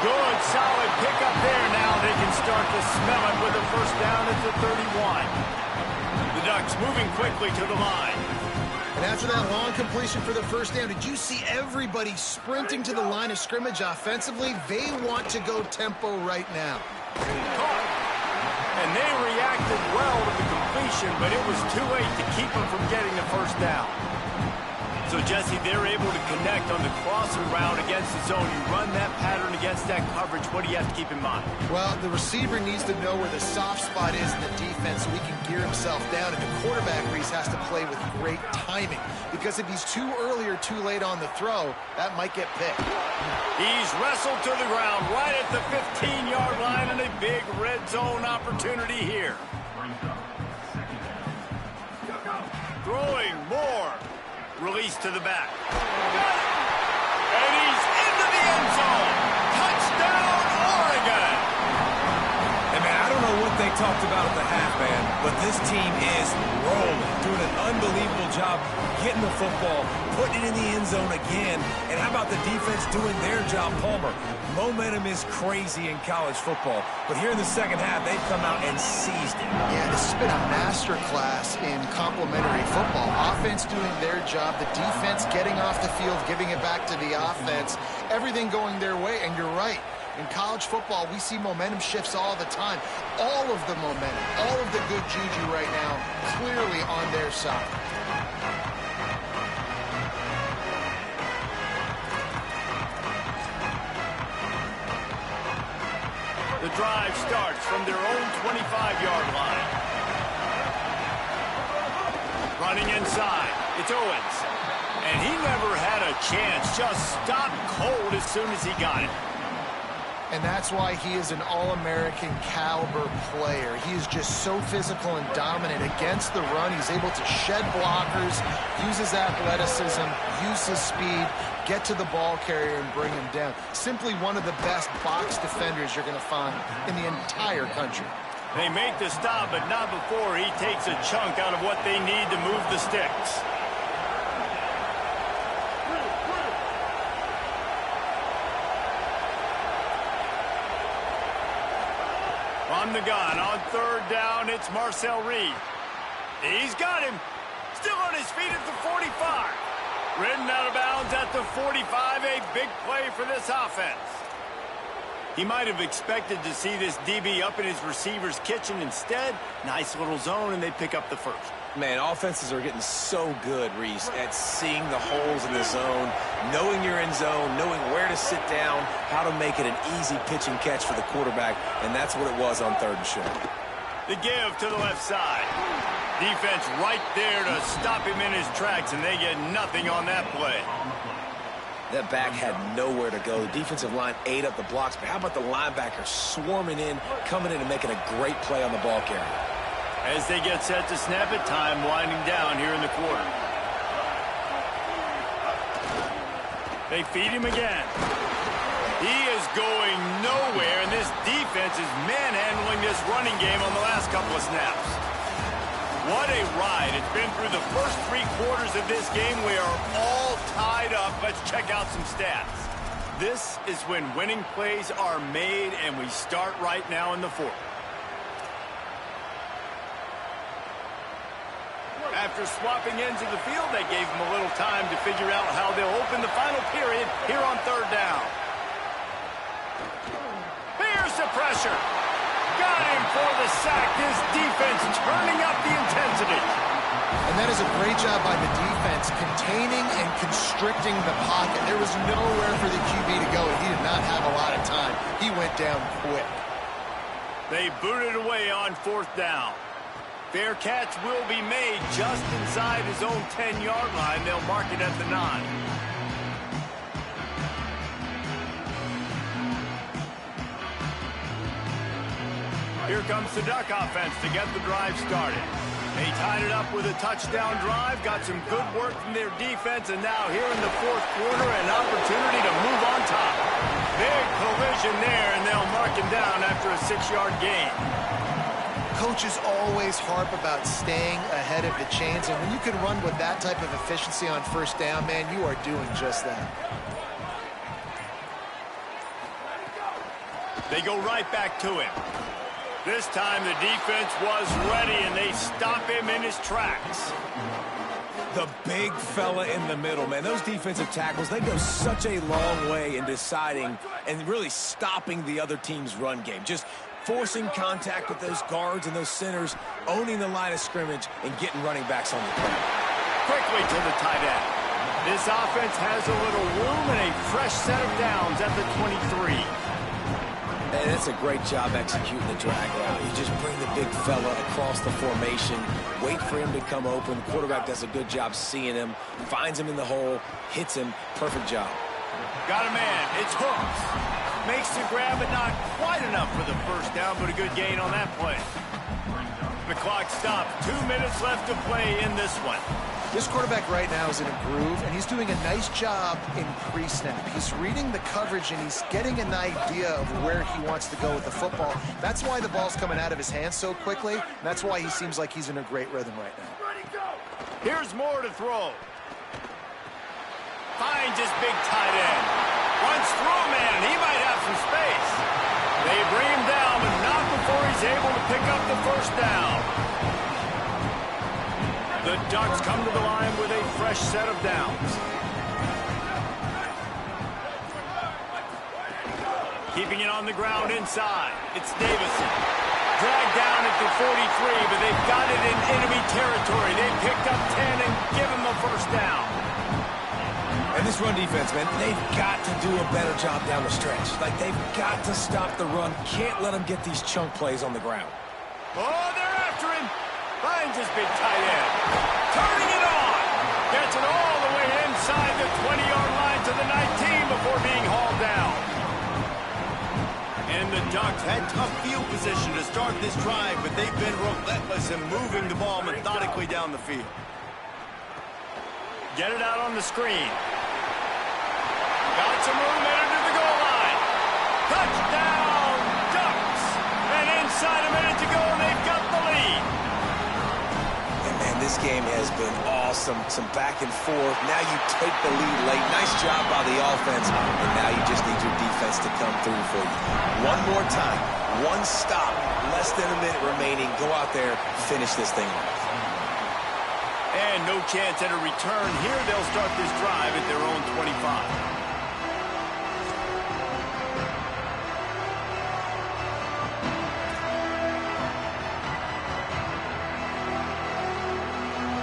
Good, solid pickup there. Now they can start to smell it with a first down at the 31. The Ducks moving quickly to the line. And after that long completion for the first down, did you see everybody sprinting to the line of scrimmage offensively? They want to go tempo right now. And they reacted well to the completion, but it was too late to keep them from getting the first down. So, Jesse, they're able to connect on the crossing route against the zone. You run that pattern against that coverage. What do you have to keep in mind? Well, the receiver needs to know where the soft spot is in the defense so he can gear himself down. And the quarterback, Reese, has to play with great timing. Because if he's too early or too late on the throw, that might get picked. He's wrestled to the ground right at the 15-yard line, and a big red zone opportunity here. Throwing more. Release to the back. And he's into the end zone. Touchdown, Oregon. And, man, I don't know what they talked about at the half, man, but this team is rolling, doing an unbelievable job getting the football, putting it in the end zone again. And how about the defense doing their job, Palmer? Momentum is crazy in college football, but here in the second half, they've come out and seized it. Yeah, this has been a masterclass in complementary football. Offense doing their job, the defense getting off the field, giving it back to the offense, everything going their way, and you're right. In college football, we see momentum shifts all the time. All of the momentum, all of the good juju right now, clearly on their side. The drive starts from their own 25-yard line. Running inside, it's Owens. And he never had a chance, just stopped cold as soon as he got it. And that's why he is an All-American caliber player. He is just so physical and dominant against the run. He's able to shed blockers, use his athleticism, use his speed, get to the ball carrier and bring him down. Simply one of the best box defenders you're going to find in the entire country. They make the stop, but not before he takes a chunk out of what they need to move the sticks. On the gun, on third down, it's Marcel Reed. He's got him. Still on his feet at the 45. Ridden out of bounds at the 45, a big play for this offense. He might have expected to see this DB up in his receiver's kitchen. Instead, nice little zone, and they pick up the first. Man, offenses are getting so good, Reese, at seeing the holes in the zone, knowing you're in zone, knowing where to sit down, how to make it an easy pitch and catch for the quarterback, and that's what it was on third and short. The give to the left side. Defense right there to stop him in his tracks, and they get nothing on that play. That back had nowhere to go. The defensive line ate up the blocks, but how about the linebacker swarming in, coming in and making a great play on the ball carrier? As they get set to snap it, time winding down here in the quarter. They feed him again. He is going nowhere, and this defense is manhandling this running game on the last couple of snaps. What a ride. It's been through the first 3 quarters of this game. We are all tied up. Let's check out some stats. This is when winning plays are made, and we start right now in the fourth. After swapping ends of the field, they gave him a little time to figure out how they'll open the final period here on third down. Here's the pressure. Got him for the sack. This defense turning up the intensity. And that is a great job by the defense, containing and constricting the pocket. There was nowhere for the QB to go, and he did not have a lot of time. He went down quick. They booted away on fourth down. Fair catch will be made just inside his own 10-yard line. They'll mark it at the 9. Here comes the Duck offense to get the drive started. They tied it up with a touchdown drive, got some good work from their defense, and now here in the fourth quarter, an opportunity to move on top. Big collision there, and they'll mark him down after a 6-yard gain. Coaches always harp about staying ahead of the chains, and when you can run with that type of efficiency on first down, man, you are doing just that. They go right back to him. This time the defense was ready, and they stop him in his tracks. The big fella in the middle, man. Those defensive tackles, they go such a long way in deciding and really stopping the other team's run game. Just forcing contact with those guards and those centers, owning the line of scrimmage, and getting running backs on the play. Quickly to the tight end. This offense has a little room and a fresh set of downs at the 23. And that's a great job executing the drag route. You just bring the big fella across the formation, wait for him to come open. The quarterback does a good job seeing him, finds him in the hole, hits him. Perfect job. Got a man. It's Hooks. Makes the grab, but not quite enough for the first down, but a good gain on that play. The clock stopped. 2 minutes left to play in this one. This quarterback right now is in a groove, and he's doing a nice job in pre-snap. He's reading the coverage, and he's getting an idea of where he wants to go with the football. That's why the ball's coming out of his hands so quickly, and that's why he seems like he's in a great rhythm right now. Here's more to throw. Finds his big tight end. Runs through a man. He might have some space. They bring him down, but not before he's able to pick up the first down. The Ducks come to the line with a fresh set of downs. Keeping it on the ground inside. It's Davison. Dragged down at the 43, but they've got it in enemy territory. They picked up 10 and give him the first down. And This run defense, man, they've got to do a better job down the stretch. Like, they've got to stop the run. Can't let them get these chunk plays on the ground. Oh, they're after him. Finds his big tight end. Turning it on. Gets it all the way inside the 20-yard line to the 19 before being hauled down. And the Ducks had tough field position to start this drive, but they've been relentless in moving the ball methodically down the field. Get it out on the screen. Got some room there to the goal line. Touchdown, Ducks! And inside a minute to go, they've got the lead. And man, this game has been awesome. Some back and forth. Now you take the lead late. Nice job by the offense. And now you just need your defense to come through for you. One more time. One stop. Less than a minute remaining. Go out there, finish this thing off. And no chance at a return. Here they'll start this drive at their own 25.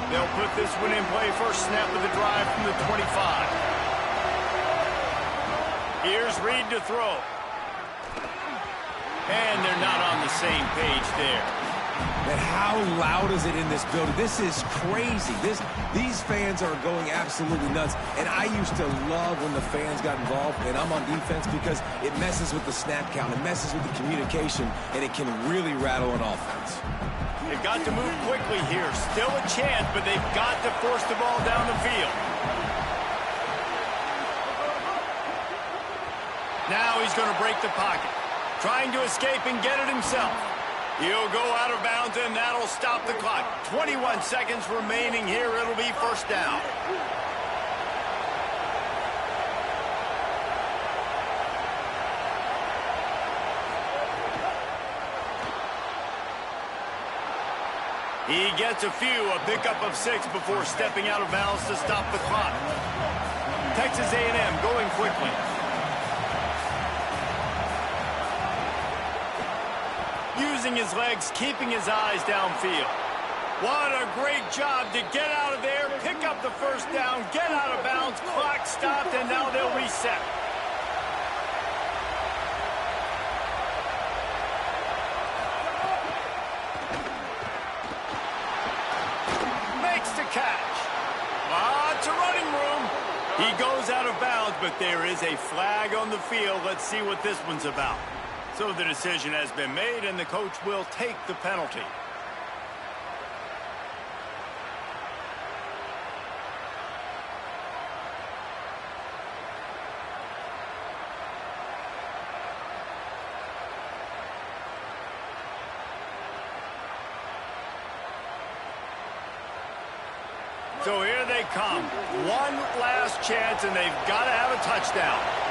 They'll put this one in play. First snap of the drive from the 25. Here's Reed to throw. And they're not on the same page there. Man, how loud is it in this building? This is crazy. These fans are going absolutely nuts. And I used to love when the fans got involved, and I'm on defense because it messes with the snap count. It messes with the communication, and it can really rattle an offense. They've got to move quickly here. Still a chance, but they've got to force the ball down the field. Now he's going to break the pocket. Trying to escape and get it himself. He'll go out of bounds, and that'll stop the clock. 21 seconds remaining here. It'll be first down. He gets a pickup of 6 before stepping out of bounds to stop the clock. Texas A&M going quickly. Using his legs, keeping his eyes downfield. What a great job to get out of there, pick up the first down, get out of bounds, clock stopped, and now they'll reset. Makes the catch. Lots of running room. He goes out of bounds, but there is a flag on the field. Let's see what this one's about. So the decision has been made, and the coach will take the penalty. So here they come. One last chance, and they've got to have a touchdown.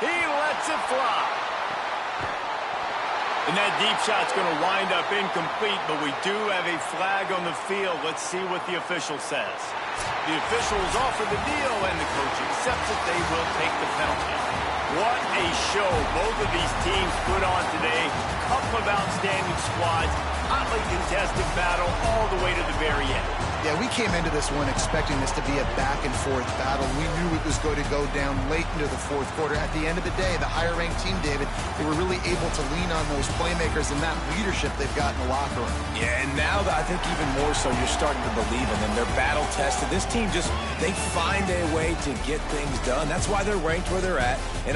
He lets it fly. And that deep shot's going to wind up incomplete, but we do have a flag on the field. Let's see what the official says. The officials offer the deal, and the coach accepts it. They will take the penalty. What a show both of these teams put on today. Couple of outstanding squads. Hotly contested battle all the way to the very end. Yeah, we came into this one expecting this to be a back-and-forth battle. We knew it was going to go down late into the fourth quarter. At the end of the day, the higher-ranked team, David, they were really able to lean on those playmakers and that leadership they've got in the locker room. Yeah, and now I think even more so, you're starting to believe in them. They're battle-tested. This team they find a way to get things done. That's why they're ranked where they're at. And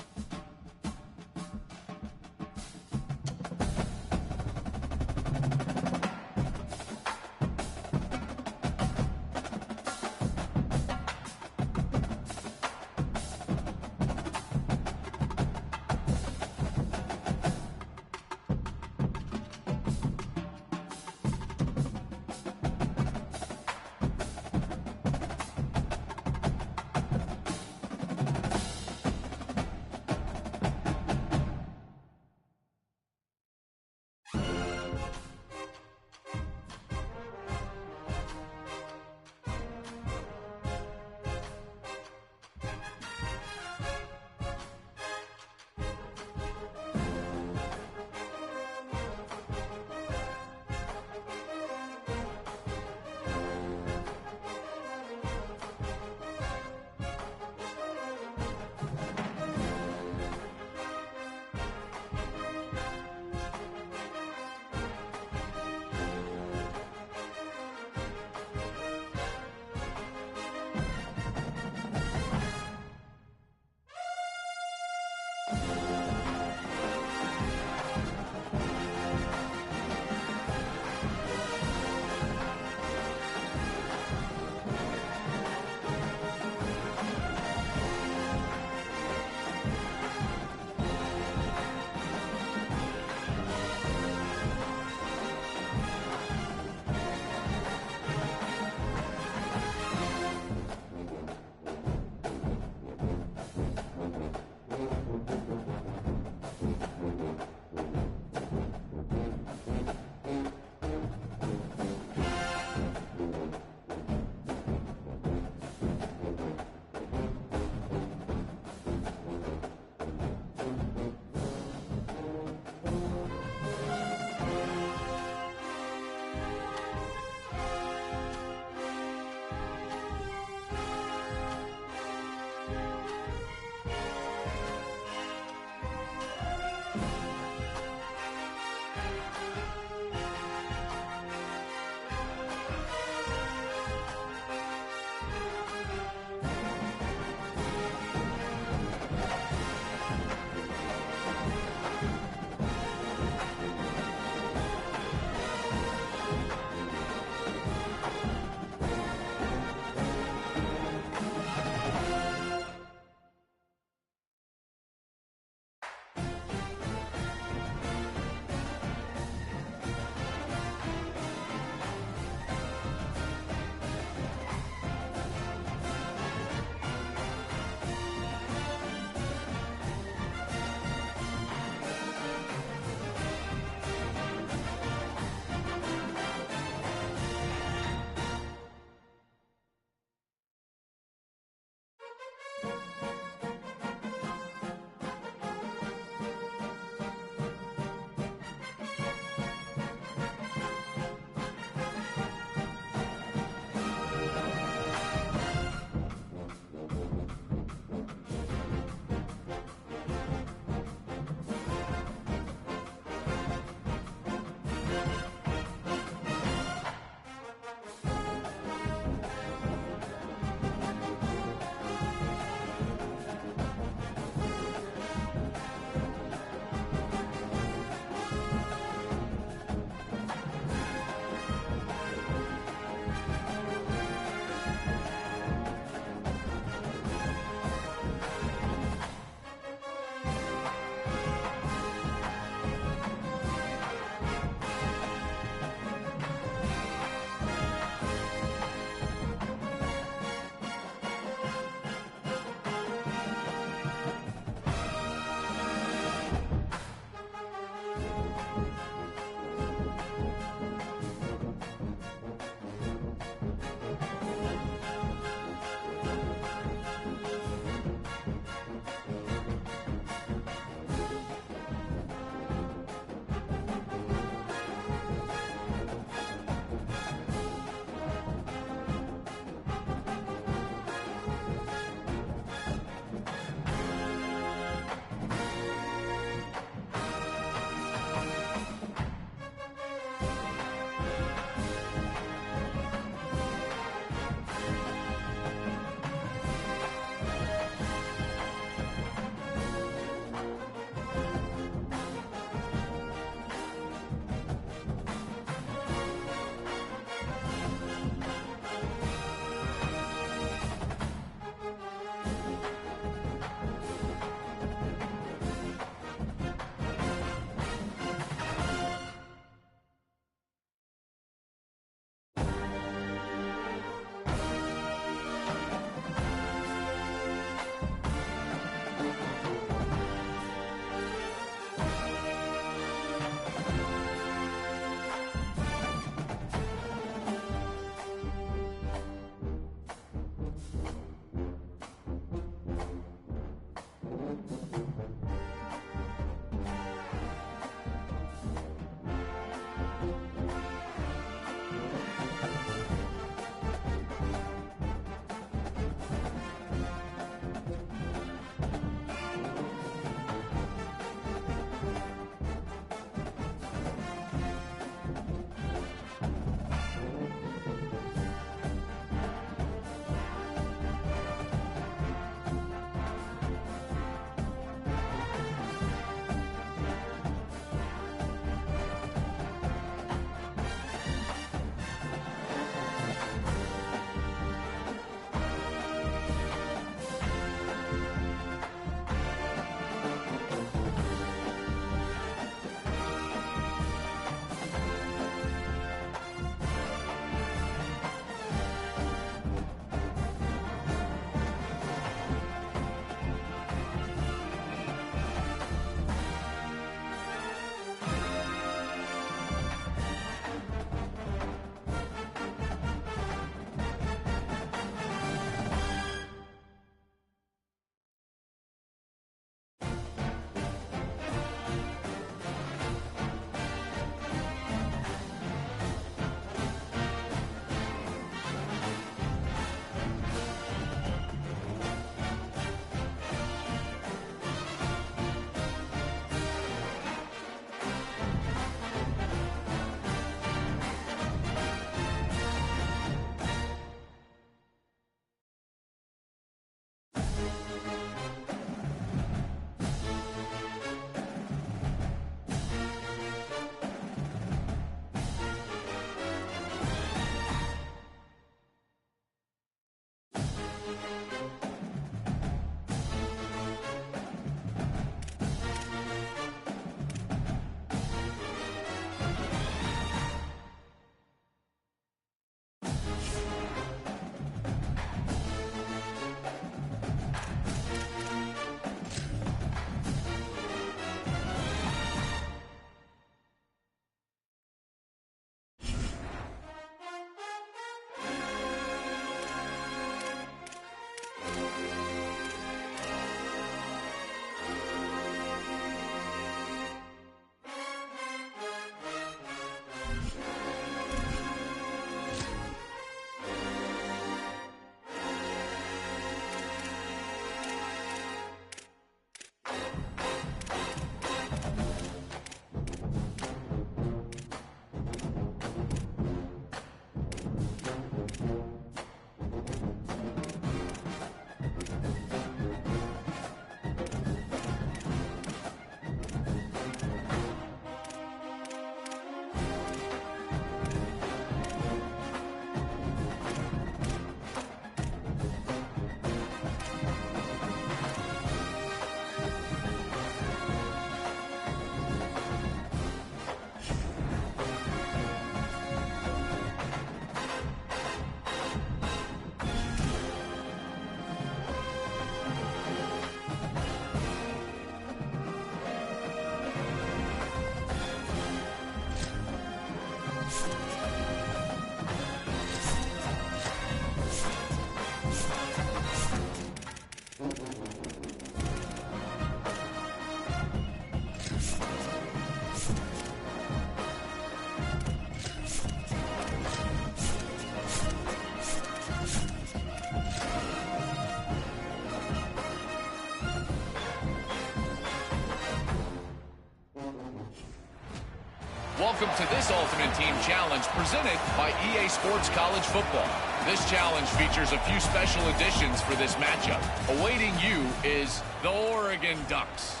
Welcome to this Ultimate Team Challenge presented by EA Sports College Football. This challenge features a few special additions for this matchup. Awaiting you is the Oregon Ducks.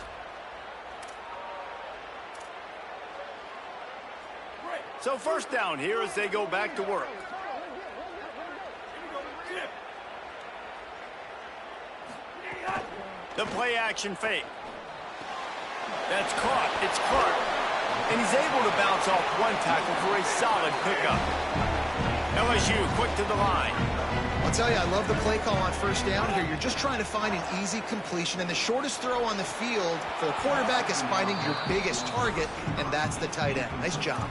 So first down here as they go back to work. The play action fake. That's caught. It's Clark. And he's able to bounce off one tackle for a solid pickup. LSU quick to the line. I'll tell you, I love the play call on first down here. You're just trying to find an easy completion, and the shortest throw on the field for the quarterback is finding your biggest target, and that's the tight end. Nice job.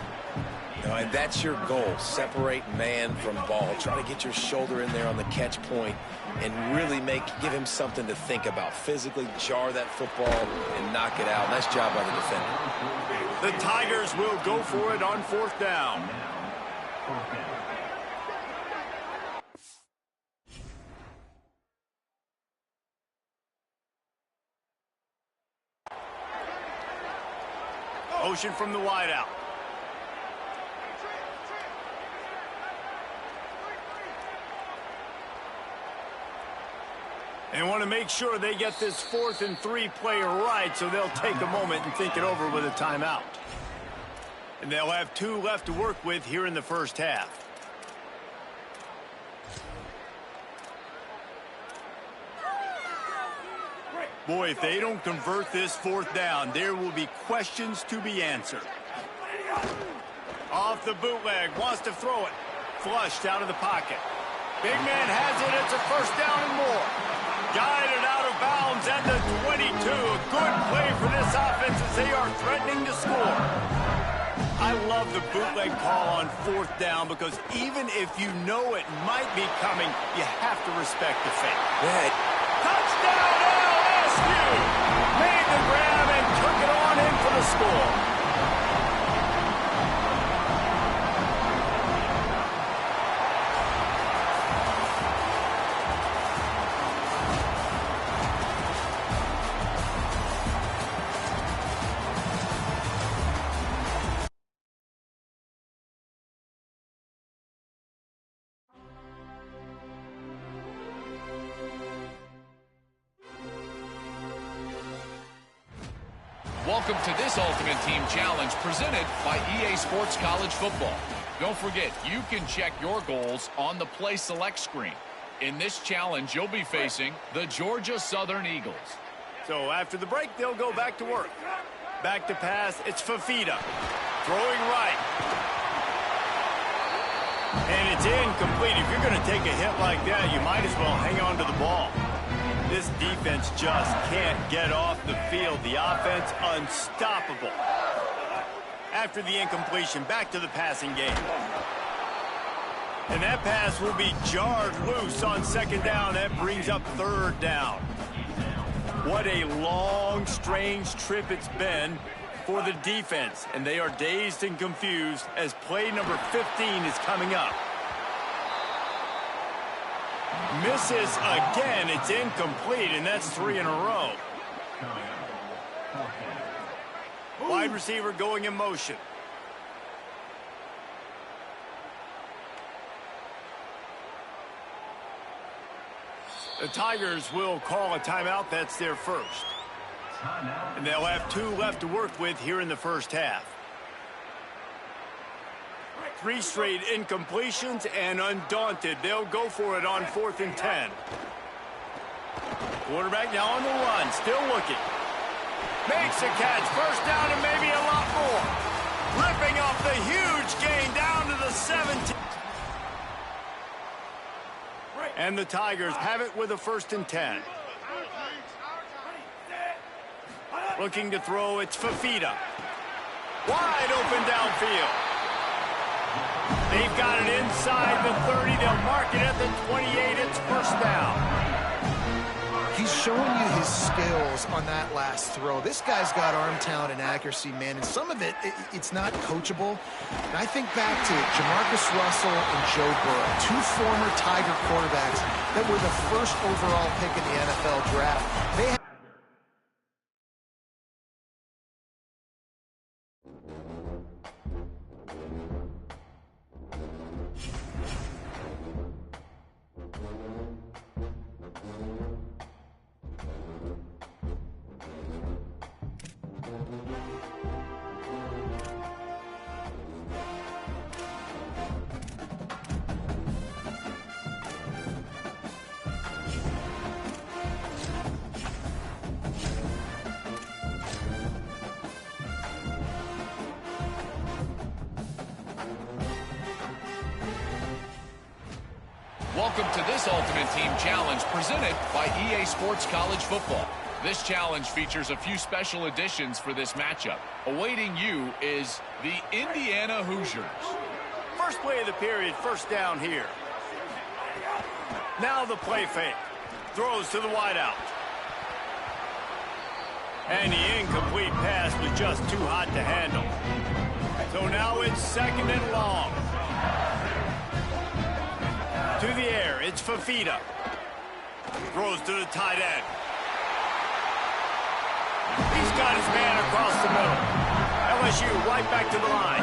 And that's your goal. Separate man from ball. Try to get your shoulder in there on the catch point and really give him something to think about. Physically jar that football and knock it out. Nice job by the defender. The Tigers will go for it on fourth down. Motion from the wideout. They want to make sure they get this 4th and 3 play right, so they'll take a moment and think it over with a timeout. And they'll have 2 left to work with here in the first half. Boy, if they don't convert this 4th down, there will be questions to be answered. Off the bootleg, wants to throw it. Flushed out of the pocket. Big man has it, it's a first down and more. Guided out of bounds at the 22. A good play for this offense as they are threatening to score. I love the bootleg call on 4th down because even if you know it might be coming, you have to respect the fake. Yeah. Touchdown LSU! Made the grab and took it on in for the score. Welcome to this Ultimate Team Challenge presented by EA Sports College Football. Don't forget, you can check your goals on the Play Select screen. In this challenge, you'll be facing the Georgia Southern Eagles. So after the break, they'll go back to work. Back to pass, it's Fafita. Throwing right. And it's incomplete. If you're going to take a hit like that, you might as well hang on to the ball. This defense just can't get off the field. The offense unstoppable. After the incompletion, back to the passing game. And that pass will be jarred loose on second down. That brings up third down. What a long, strange trip it's been for the defense. And they are dazed and confused as play number 15 is coming up. Misses again. It's incomplete, and that's 3 in a row. Wide receiver going in motion. The Tigers will call a timeout. That's their first. And they'll have 2 left to work with here in the first half. 3 straight incompletions, and undaunted, they'll go for it on 4th and 10. Quarterback now on the run, still looking. Makes a catch, first down and maybe a lot more. Ripping off the huge gain down to the 17. And the Tigers have it with a 1st and 10. Looking to throw, it's Fafita. Wide open downfield. They've got it inside the 30. They'll mark it at the 28. It's first down. He's showing you his skills on that last throw. This guy's got arm talent and accuracy, man, and some of it's not coachable. And I think back to Jamarcus Russell and Joe Burrow, 2 former Tiger quarterbacks that were the first overall pick in the NFL draft. They Welcome to this Ultimate Team Challenge presented by EA Sports College Football. This challenge features a few special additions for this matchup. Awaiting you is the Indiana Hoosiers. First play of the period, first down here. Now the play fake. Throws to the wideout. And the incomplete pass was just too hot to handle. So now it's second and long. To the air, it's Fafita. Throws to the tight end. He's got his man across the middle. LSU right back to the line.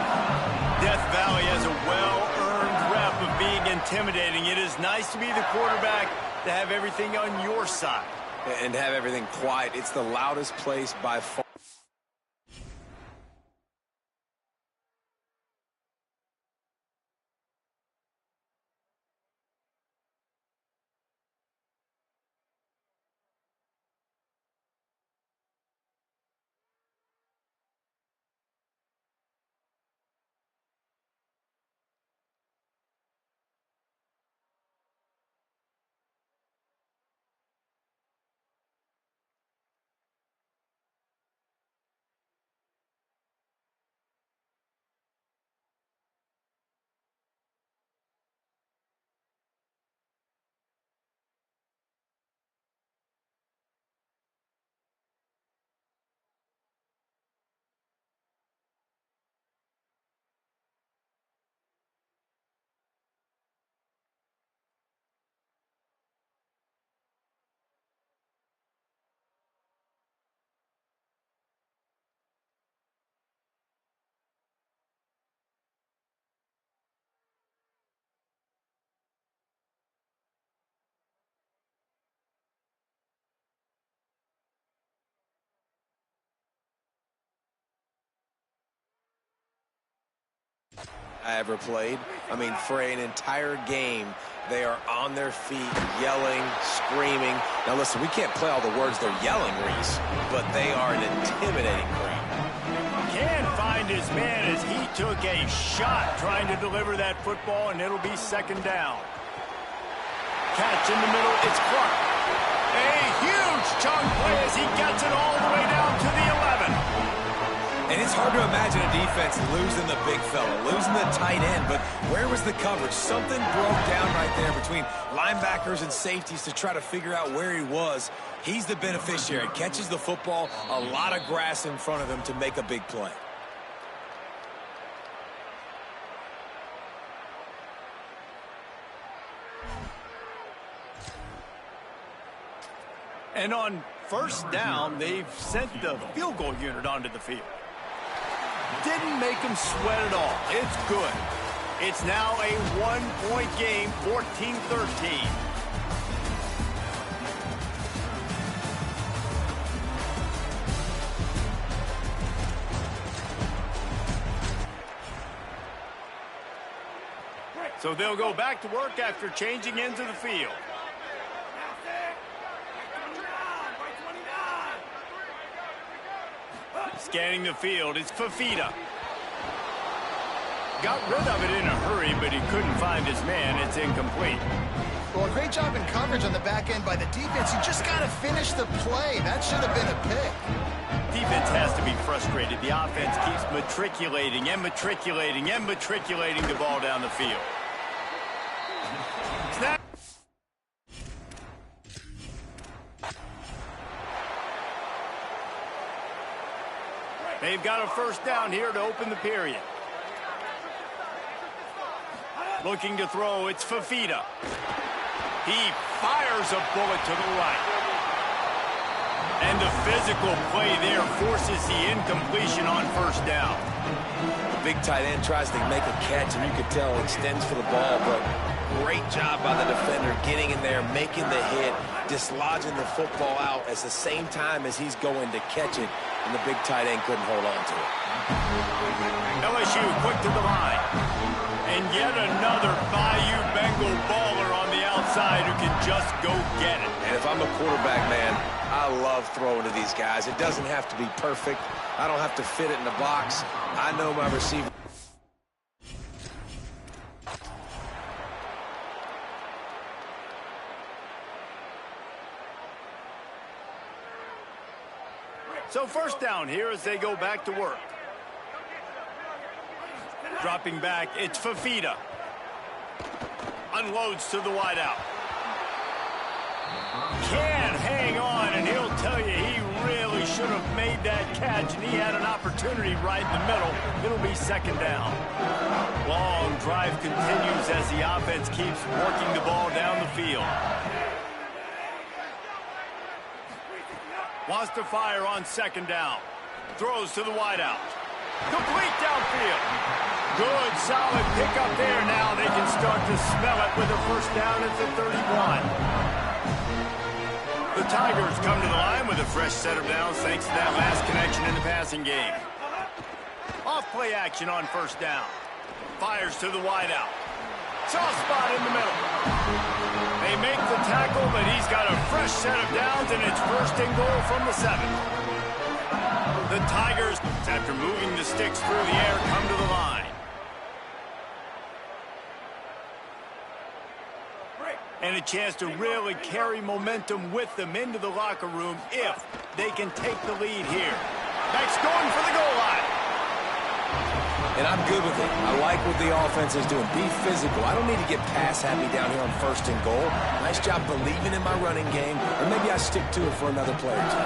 Death Valley has a well-earned rep of being intimidating. It is nice to be the quarterback, to have everything on your side. And have everything quiet. It's the loudest place by far. I ever played. I mean, for an entire game, they are on their feet, yelling, screaming. Now, listen, we can't play all the words they're yelling, Reese, but they are an intimidating crowd. Can't find his man as he took a shot trying to deliver that football, and it'll be second down. Catch in the middle, it's Clark. A huge chunk play as he gets it all the way down to the 11. And it's hard to imagine a defense losing the big fella, losing the tight end, but where was the coverage? Something broke down right there between linebackers and safeties to try to figure out where he was. He's the beneficiary. Catches the football, a lot of grass in front of him to make a big play. And on first down, they've sent the field goal unit onto the field. Didn't make him sweat at all. It's good. It's now a one-point game, 14-13. So they'll go back to work after changing into the field. Scanning the field, it's Fafita. Got rid of it in a hurry, but he couldn't find his man. It's incomplete. Well, a great job in coverage on the back end by the defense. You just got to finish the play. That should have been a pick. Defense has to be frustrated. The offense keeps matriculating and matriculating and matriculating the ball down the field. Snap. They've got a first down here to open the period. Looking to throw, it's Fafita. He fires a bullet to the right. And the physical play there forces the incompletion on first down. The big tight end tries to make a catch, and you could tell extends for the ball, but Great job by the defender getting in there, making the hit, dislodging the football out at the same time as he's going to catch it, and the big tight end couldn't hold on to it. LSU quick to the line. And yet another Bayou Bengal baller on the outside who can just go get it. And if I'm a quarterback, man, I love throwing to these guys. It doesn't have to be perfect. I don't have to fit it in the box. I know my receiver. So first down here as they go back to work. Dropping back, it's Fafita. Unloads to the wideout. Can't hang on, and he'll tell you he really should have made that catch, and he had an opportunity right in the middle. It'll be second down. Long drive continues as the offense keeps working the ball down the field. Wants to fire on second down. Throws to the wideout. Complete downfield. Good, solid pickup there. Now they can start to smell it with a first down at the 31. The Tigers come to the line with a fresh set of downs thanks to that last connection in the passing game. Off play action on first down. Fires to the wideout. Soft spot in the middle. They make the tackle, but he's got a fresh set of downs, and it's first and goal from the 7. The Tigers, after moving the sticks through the air, come to the line. And a chance to really carry momentum with them into the locker room if they can take the lead here. Max going for the goal line. And I'm good with it. I like what the offense is doing. Be physical. I don't need to get pass happy down here on first and goal. Nice job believing in my running game, or maybe I stick to it for another play or two.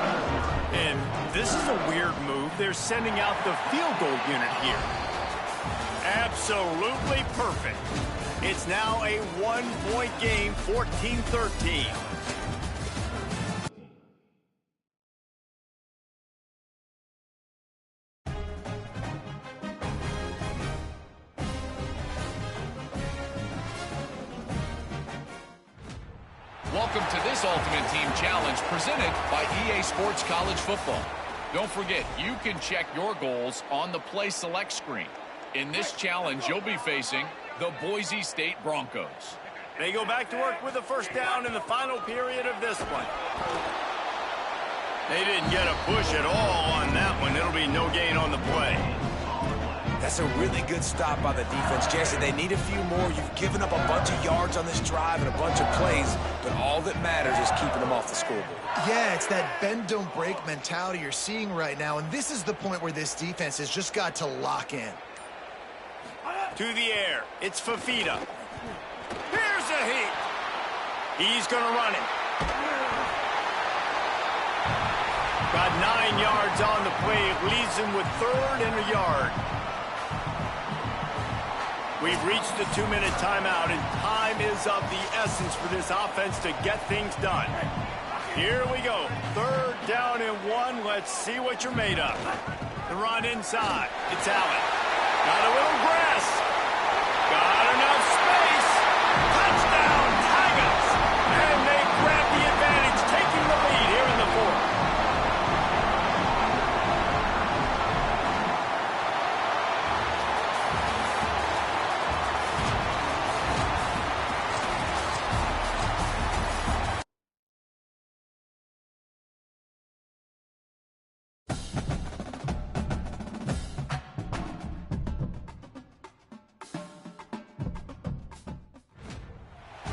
And this is a weird move. They're sending out the field goal unit here. Absolutely perfect. It's now a one-point game, 14-13. Welcome to this Ultimate Team Challenge presented by EA Sports College Football. Don't forget, you can check your goals on the Play Select screen. In this challenge, you'll be facing the Boise State Broncos. They go back to work with a first down in the final period of this one. They didn't get a push at all on that one. It'll be no gain on the play. That's a really good stop by the defense, Jesse. They need a few more. You've given up a bunch of yards on this drive and a bunch of plays, but all that matters is keeping them off the scoreboard. Yeah, it's that bend, don't break mentality you're seeing right now, and this is the point where this defense has just got to lock in. To the air, it's Fafita. Here's a heat. He's going to run it. Got 9 yards on the play. It leaves him with 3rd and a yard. We've reached the 2-minute timeout, and time is of the essence for this offense to get things done. Here we go. 3rd down and 1. Let's see what you're made of. The run inside. It's Allen. Got a little grass. Got enough space. Touchdown, Tigers. And they grab the advantage, taking the lead here in the 4th.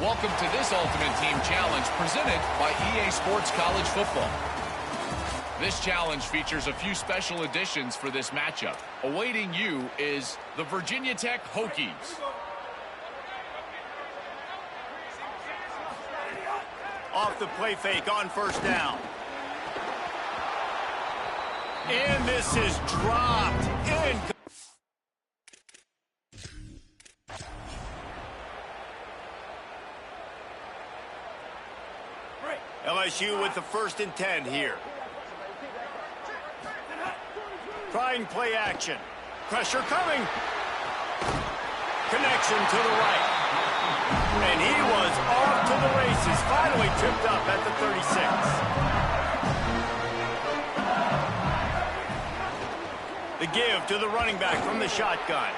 Welcome to this Ultimate Team Challenge presented by EA Sports College Football. This challenge features a few special additions for this matchup. Awaiting you is the Virginia Tech Hokies. Off the play fake on first down. And this is dropped in. LSU with the 1st and 10 here. Trying play action. Pressure coming. Connection to the right. And he was off to the races, finally tripped up at the 36. The give to the running back from the shotgun.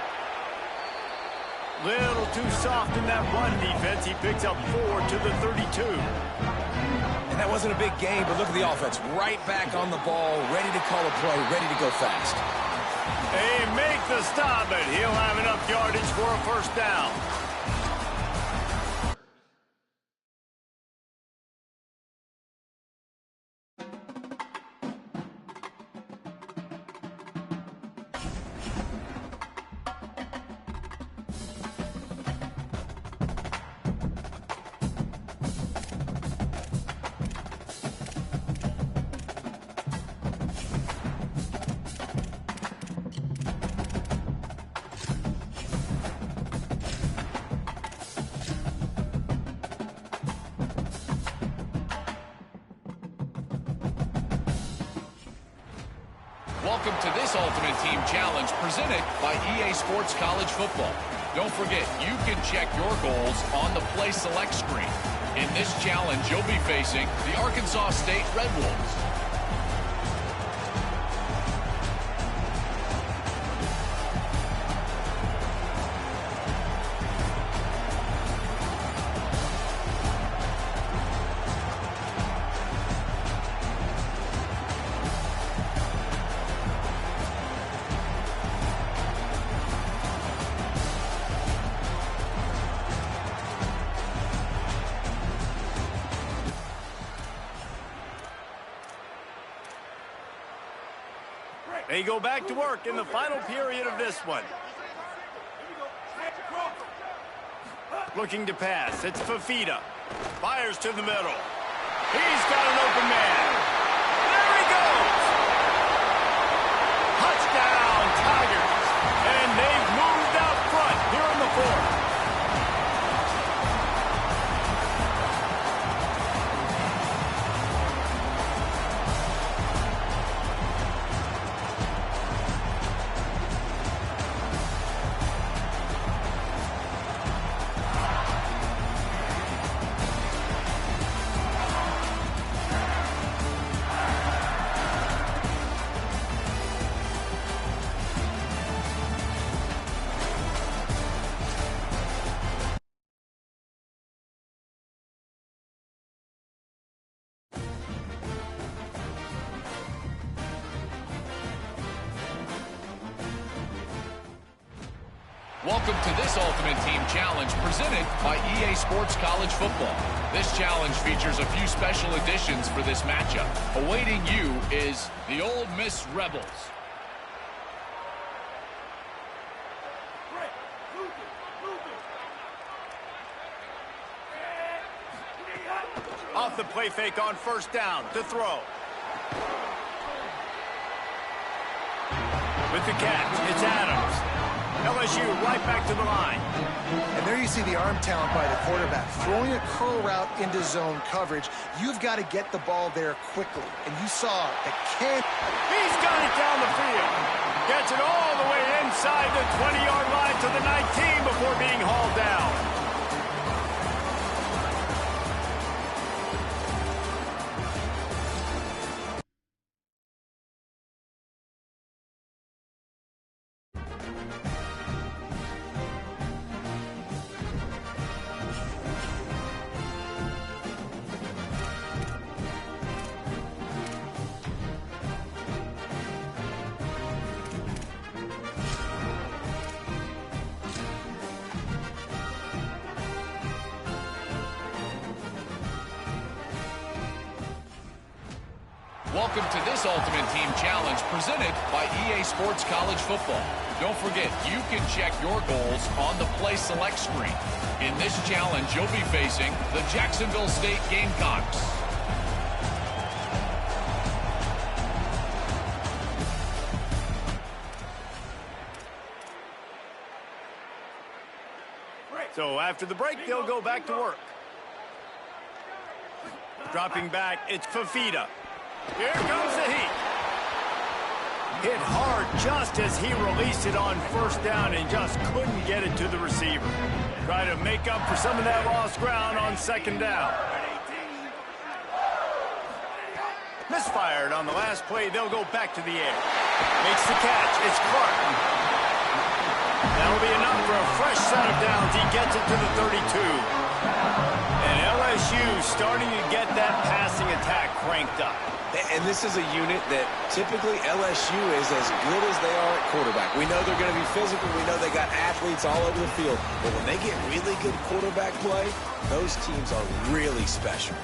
Little too soft in that run defense. He picks up 4 to the 32. And that wasn't a big gain, but look at the offense. Right back on the ball, ready to call a play, ready to go fast. They make the stop, but he'll have enough yardage for a first down. Welcome to this Ultimate Team Challenge presented by EA Sports College Football. Don't forget, you can check your goals on the Play Select screen. In this challenge, you'll be facing the Arkansas State Red Wolves. They go back to work in the final period of this one. Looking to pass. It's Fafita. Fires to the middle. He's got an open man. There he goes. Touchdown, Tigers. And they've moved out front here in the fourth. Welcome to this Ultimate Team Challenge presented by EA Sports College Football. This challenge features a few special additions for this matchup. Awaiting you is the Ole Miss Rebels. Off the play fake on first down to throw. With the catch, it's Adams. LSU right back to the line. And there you see the arm talent by the quarterback. Throwing a curl route into zone coverage, you've got to get the ball there quickly. And you saw the can. He's got it down the field. Gets it all the way inside the 20-yard line to the 19 before being hauled down. Welcome to this Ultimate Team Challenge presented by EA Sports College Football. Don't forget, you can check your goals on the Play Select screen. In this challenge, you'll be facing the Jacksonville State Gamecocks. So after the break, they'll go back to work. Dropping back, it's Fafita. Here comes the heat. Hit hard just as he released it on first down and just couldn't get it to the receiver. Try to make up for some of that lost ground on second down. Misfired on the last play. They'll go back to the air. Makes the catch. It's Clark. That'll be enough for a fresh set of downs. He gets it to the 32. And LSU starting to get that passing attack cranked up. And this is a unit that typically LSU is as good as they are at quarterback. We know they're going to be physical. We know they got athletes all over the field. But when they get really good quarterback play, those teams are really special.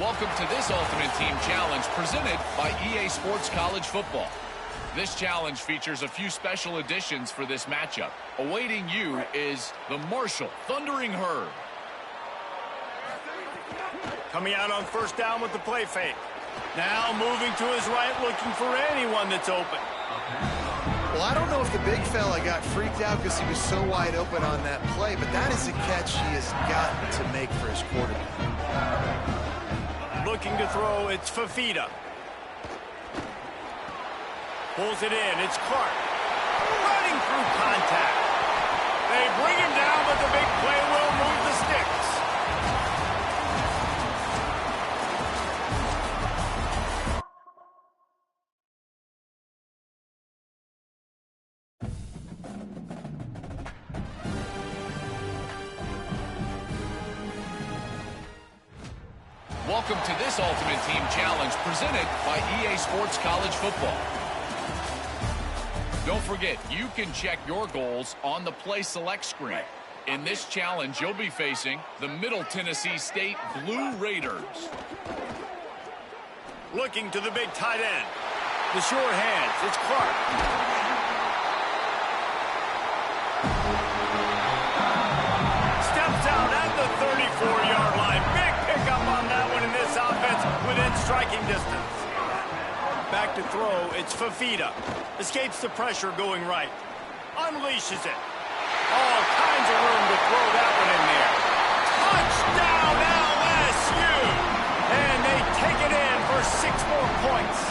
Welcome to this Ultimate Team Challenge presented by EA Sports College Football. This challenge features a few special additions for this matchup. Awaiting you is the Marshall Thundering Herd. Coming out on first down with the play fake. Now moving to his right, looking for anyone that's open. Well, I don't know if the big fella got freaked out because he was so wide open on that play, but that is a catch he has got to make for his quarterback. Looking to throw, it's Fafita. Pulls it in, it's Clark. Running through contact. They bring him down, but the big play will move the sticks. Welcome to this Ultimate Team Challenge presented by EA Sports College Football. Don't forget, you can check your goals on the Play Select screen. In this challenge, you'll be facing the Middle Tennessee State Blue Raiders. Looking to the big tight end. The sure hands, it's Clark. Steps out at the 34-yard line. Big pickup on that one in this offense within striking distance. Back to throw, it's Fafita. Escapes the pressure going right. Unleashes it. All kinds of room to throw that one in there. Touchdown LSU! And they take it in for 6 more points.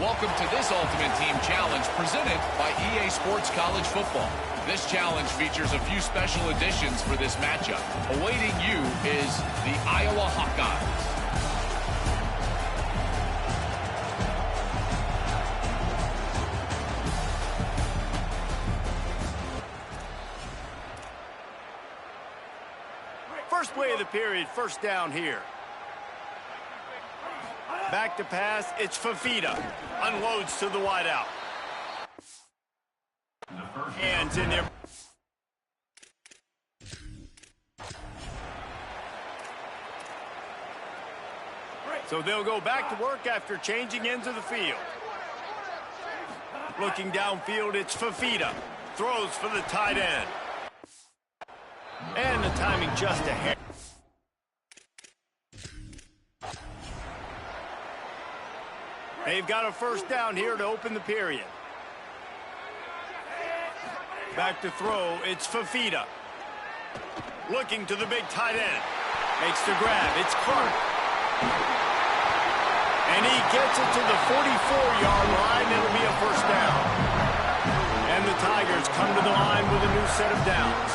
Welcome to this Ultimate Team Challenge presented by EA Sports College Football. This challenge features a few special additions for this matchup. Awaiting you is the Iowa Hawkeyes. First play of the period, first down here. Back to pass, it's Fafita. Unloads to the wideout. Hands in there. So they'll go back to work after changing ends of the field. Looking downfield, it's Fafita. Throws for the tight end. And the timing just ahead. They've got a first down here to open the period. Back to throw, it's Fafita. Looking to the big tight end. Makes the grab, it's Clark. And he gets it to the 44-yard line. It'll be a first down. And the Tigers come to the line with a new set of downs.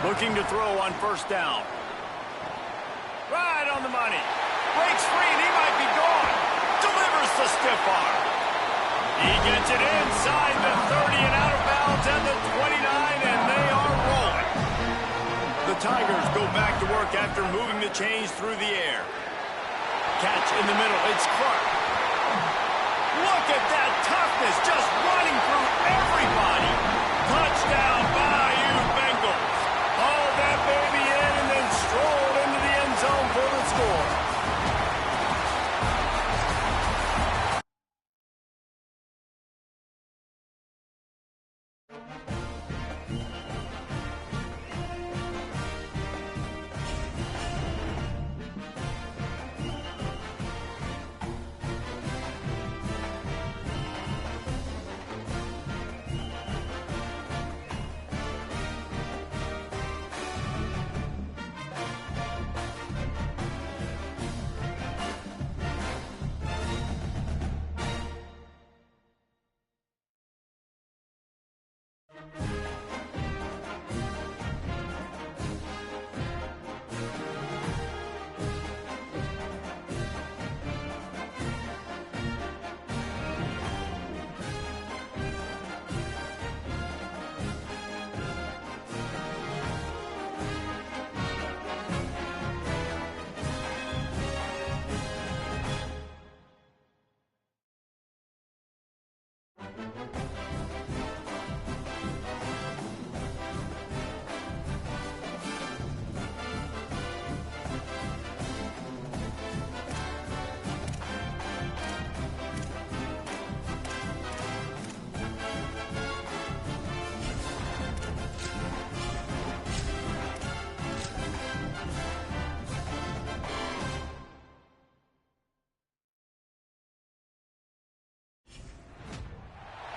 Looking to throw on first down. Right on the money. Breaks free and he might be gone. Delivers the stiff arm. He gets it inside the 30 and out of bounds at the 29, and they are rolling. The Tigers go back to work after moving the chains through the air. Catch in the middle, it's Clark. Look at that toughness, just running through everybody. Touchdown, Bayou Bengals. Hauled that baby in and then strolled into the end zone for the score.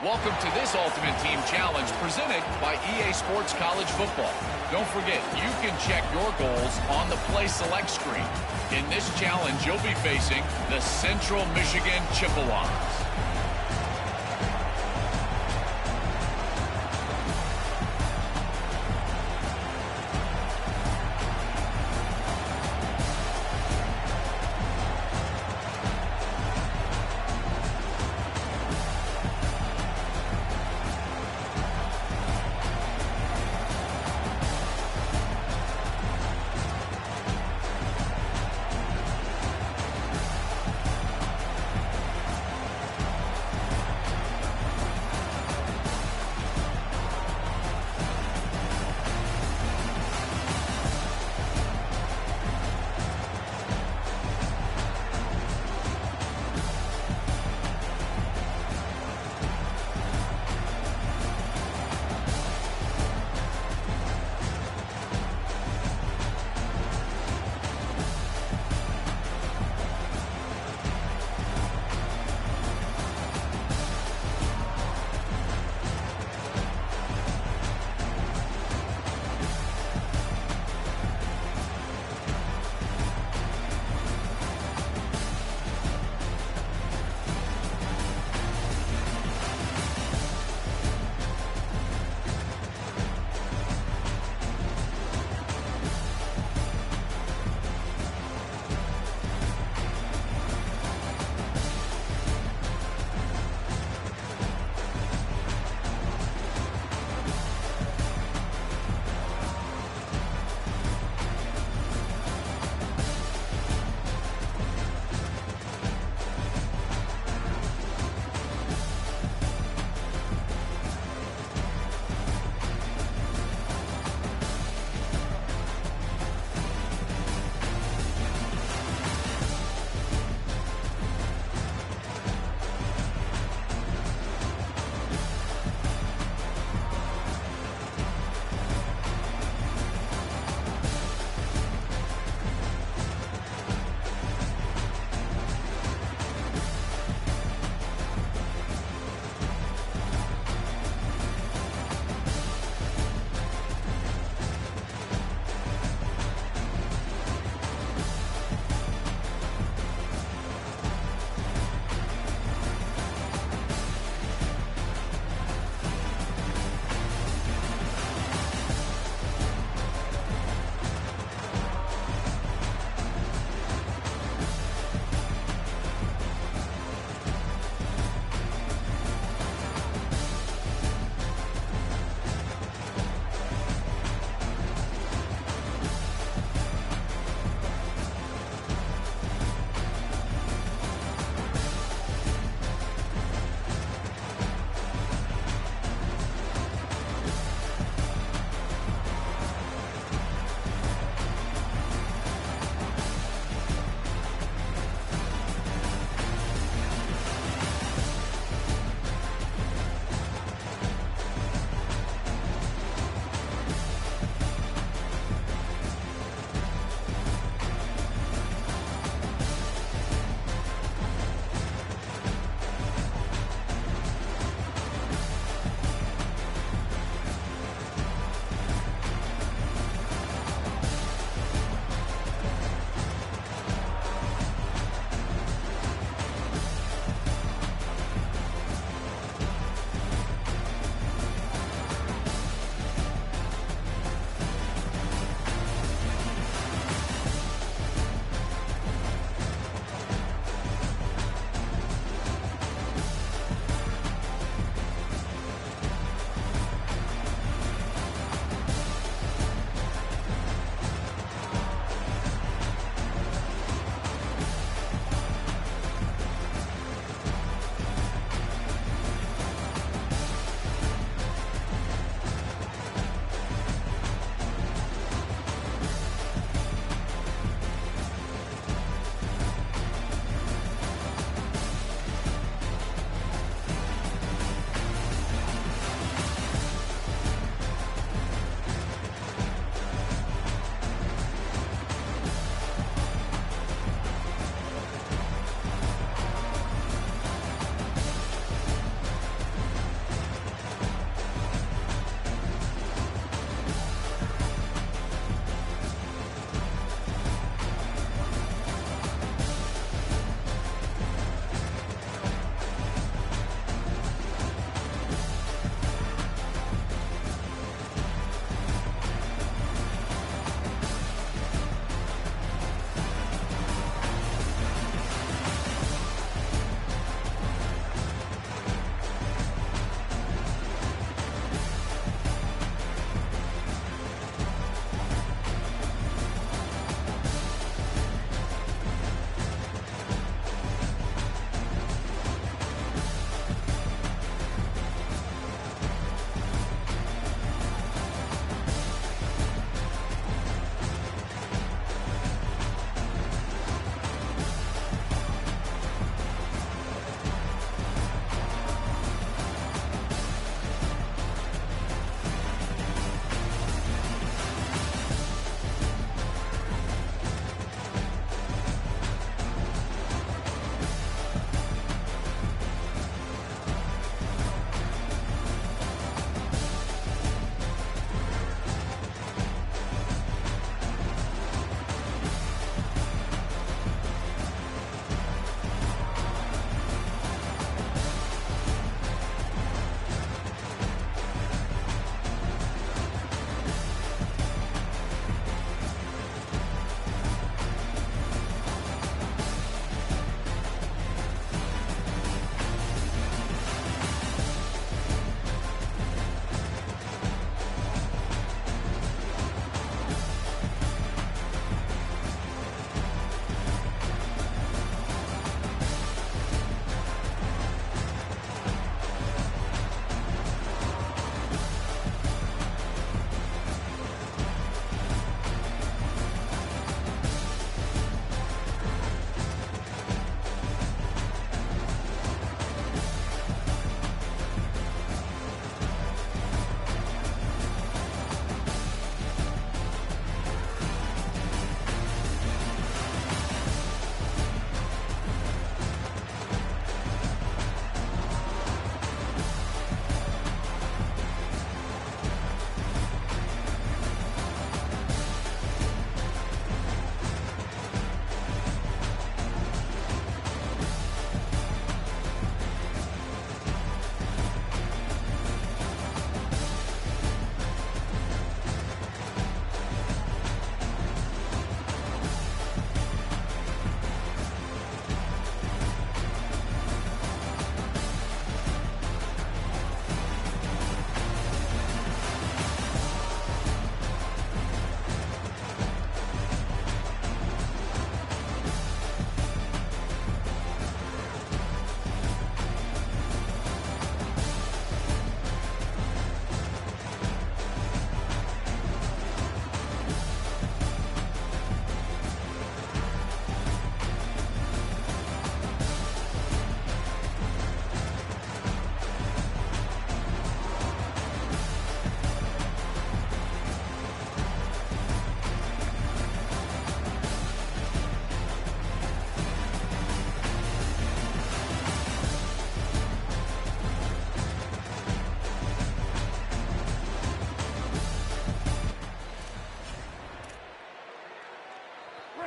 Welcome to this Ultimate Team Challenge presented by EA Sports College Football. Don't forget, you can check your goals on the Play Select screen. In this challenge, you'll be facing the Central Michigan Chippewas.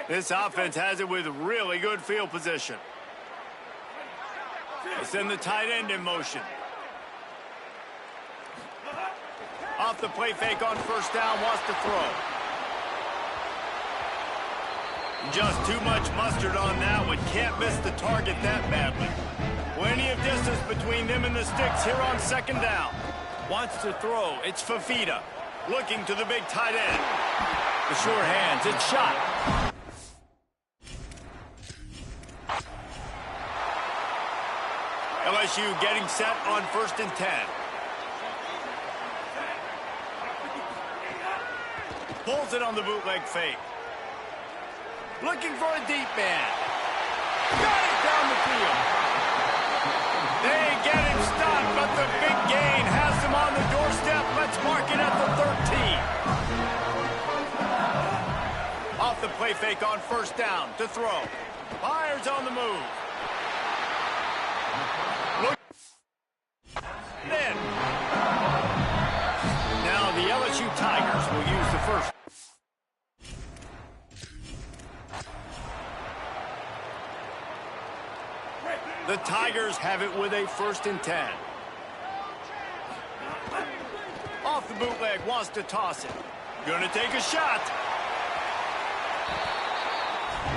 This offense has it with really good field position. They send the tight end in motion. Off the play fake on first down, wants to throw. Just too much mustard on that one. Can't miss the target that badly. Plenty of distance between them and the sticks here on second down. Wants to throw. It's Fafita. Looking to the big tight end. The sure hands. It's shot. LSU getting set on 1st and 10. Pulls it on the bootleg fake. Looking for a deep man. Got it down the field. They get him stopped, but the big gain has him on the doorstep. Let's mark it at the 13. Off the play fake on first down to throw. Fires on the move. Look. Then. Now the LSU Tigers will use the first. The Tigers have it with a 1st and 10. Off the bootleg, wants to toss it. Gonna take a shot.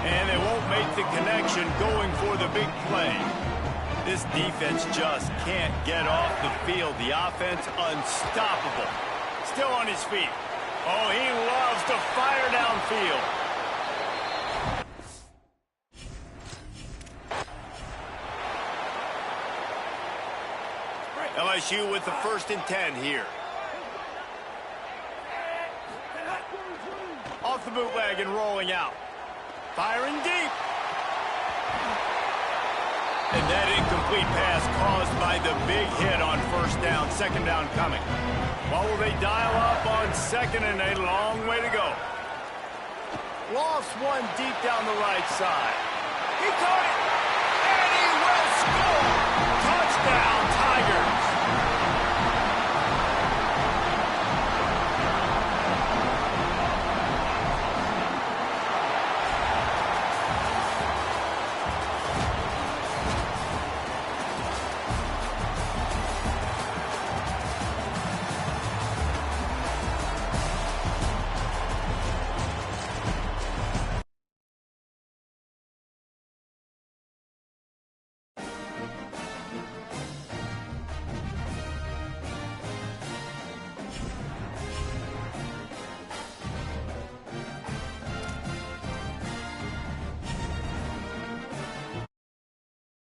And they won't make the connection going for the big play. This defense just can't get off the field. The offense unstoppable. Still on his feet. Oh, he loves to fire downfield. LSU with the 1st and 10 here. Off the bootleg and rolling out. Firing deep. And that incomplete pass caused by the big hit on first down. Second down coming. What will they dial up on second, and a long way to go. Lost one deep down the right side. He caught it. And he will score. Touchdown.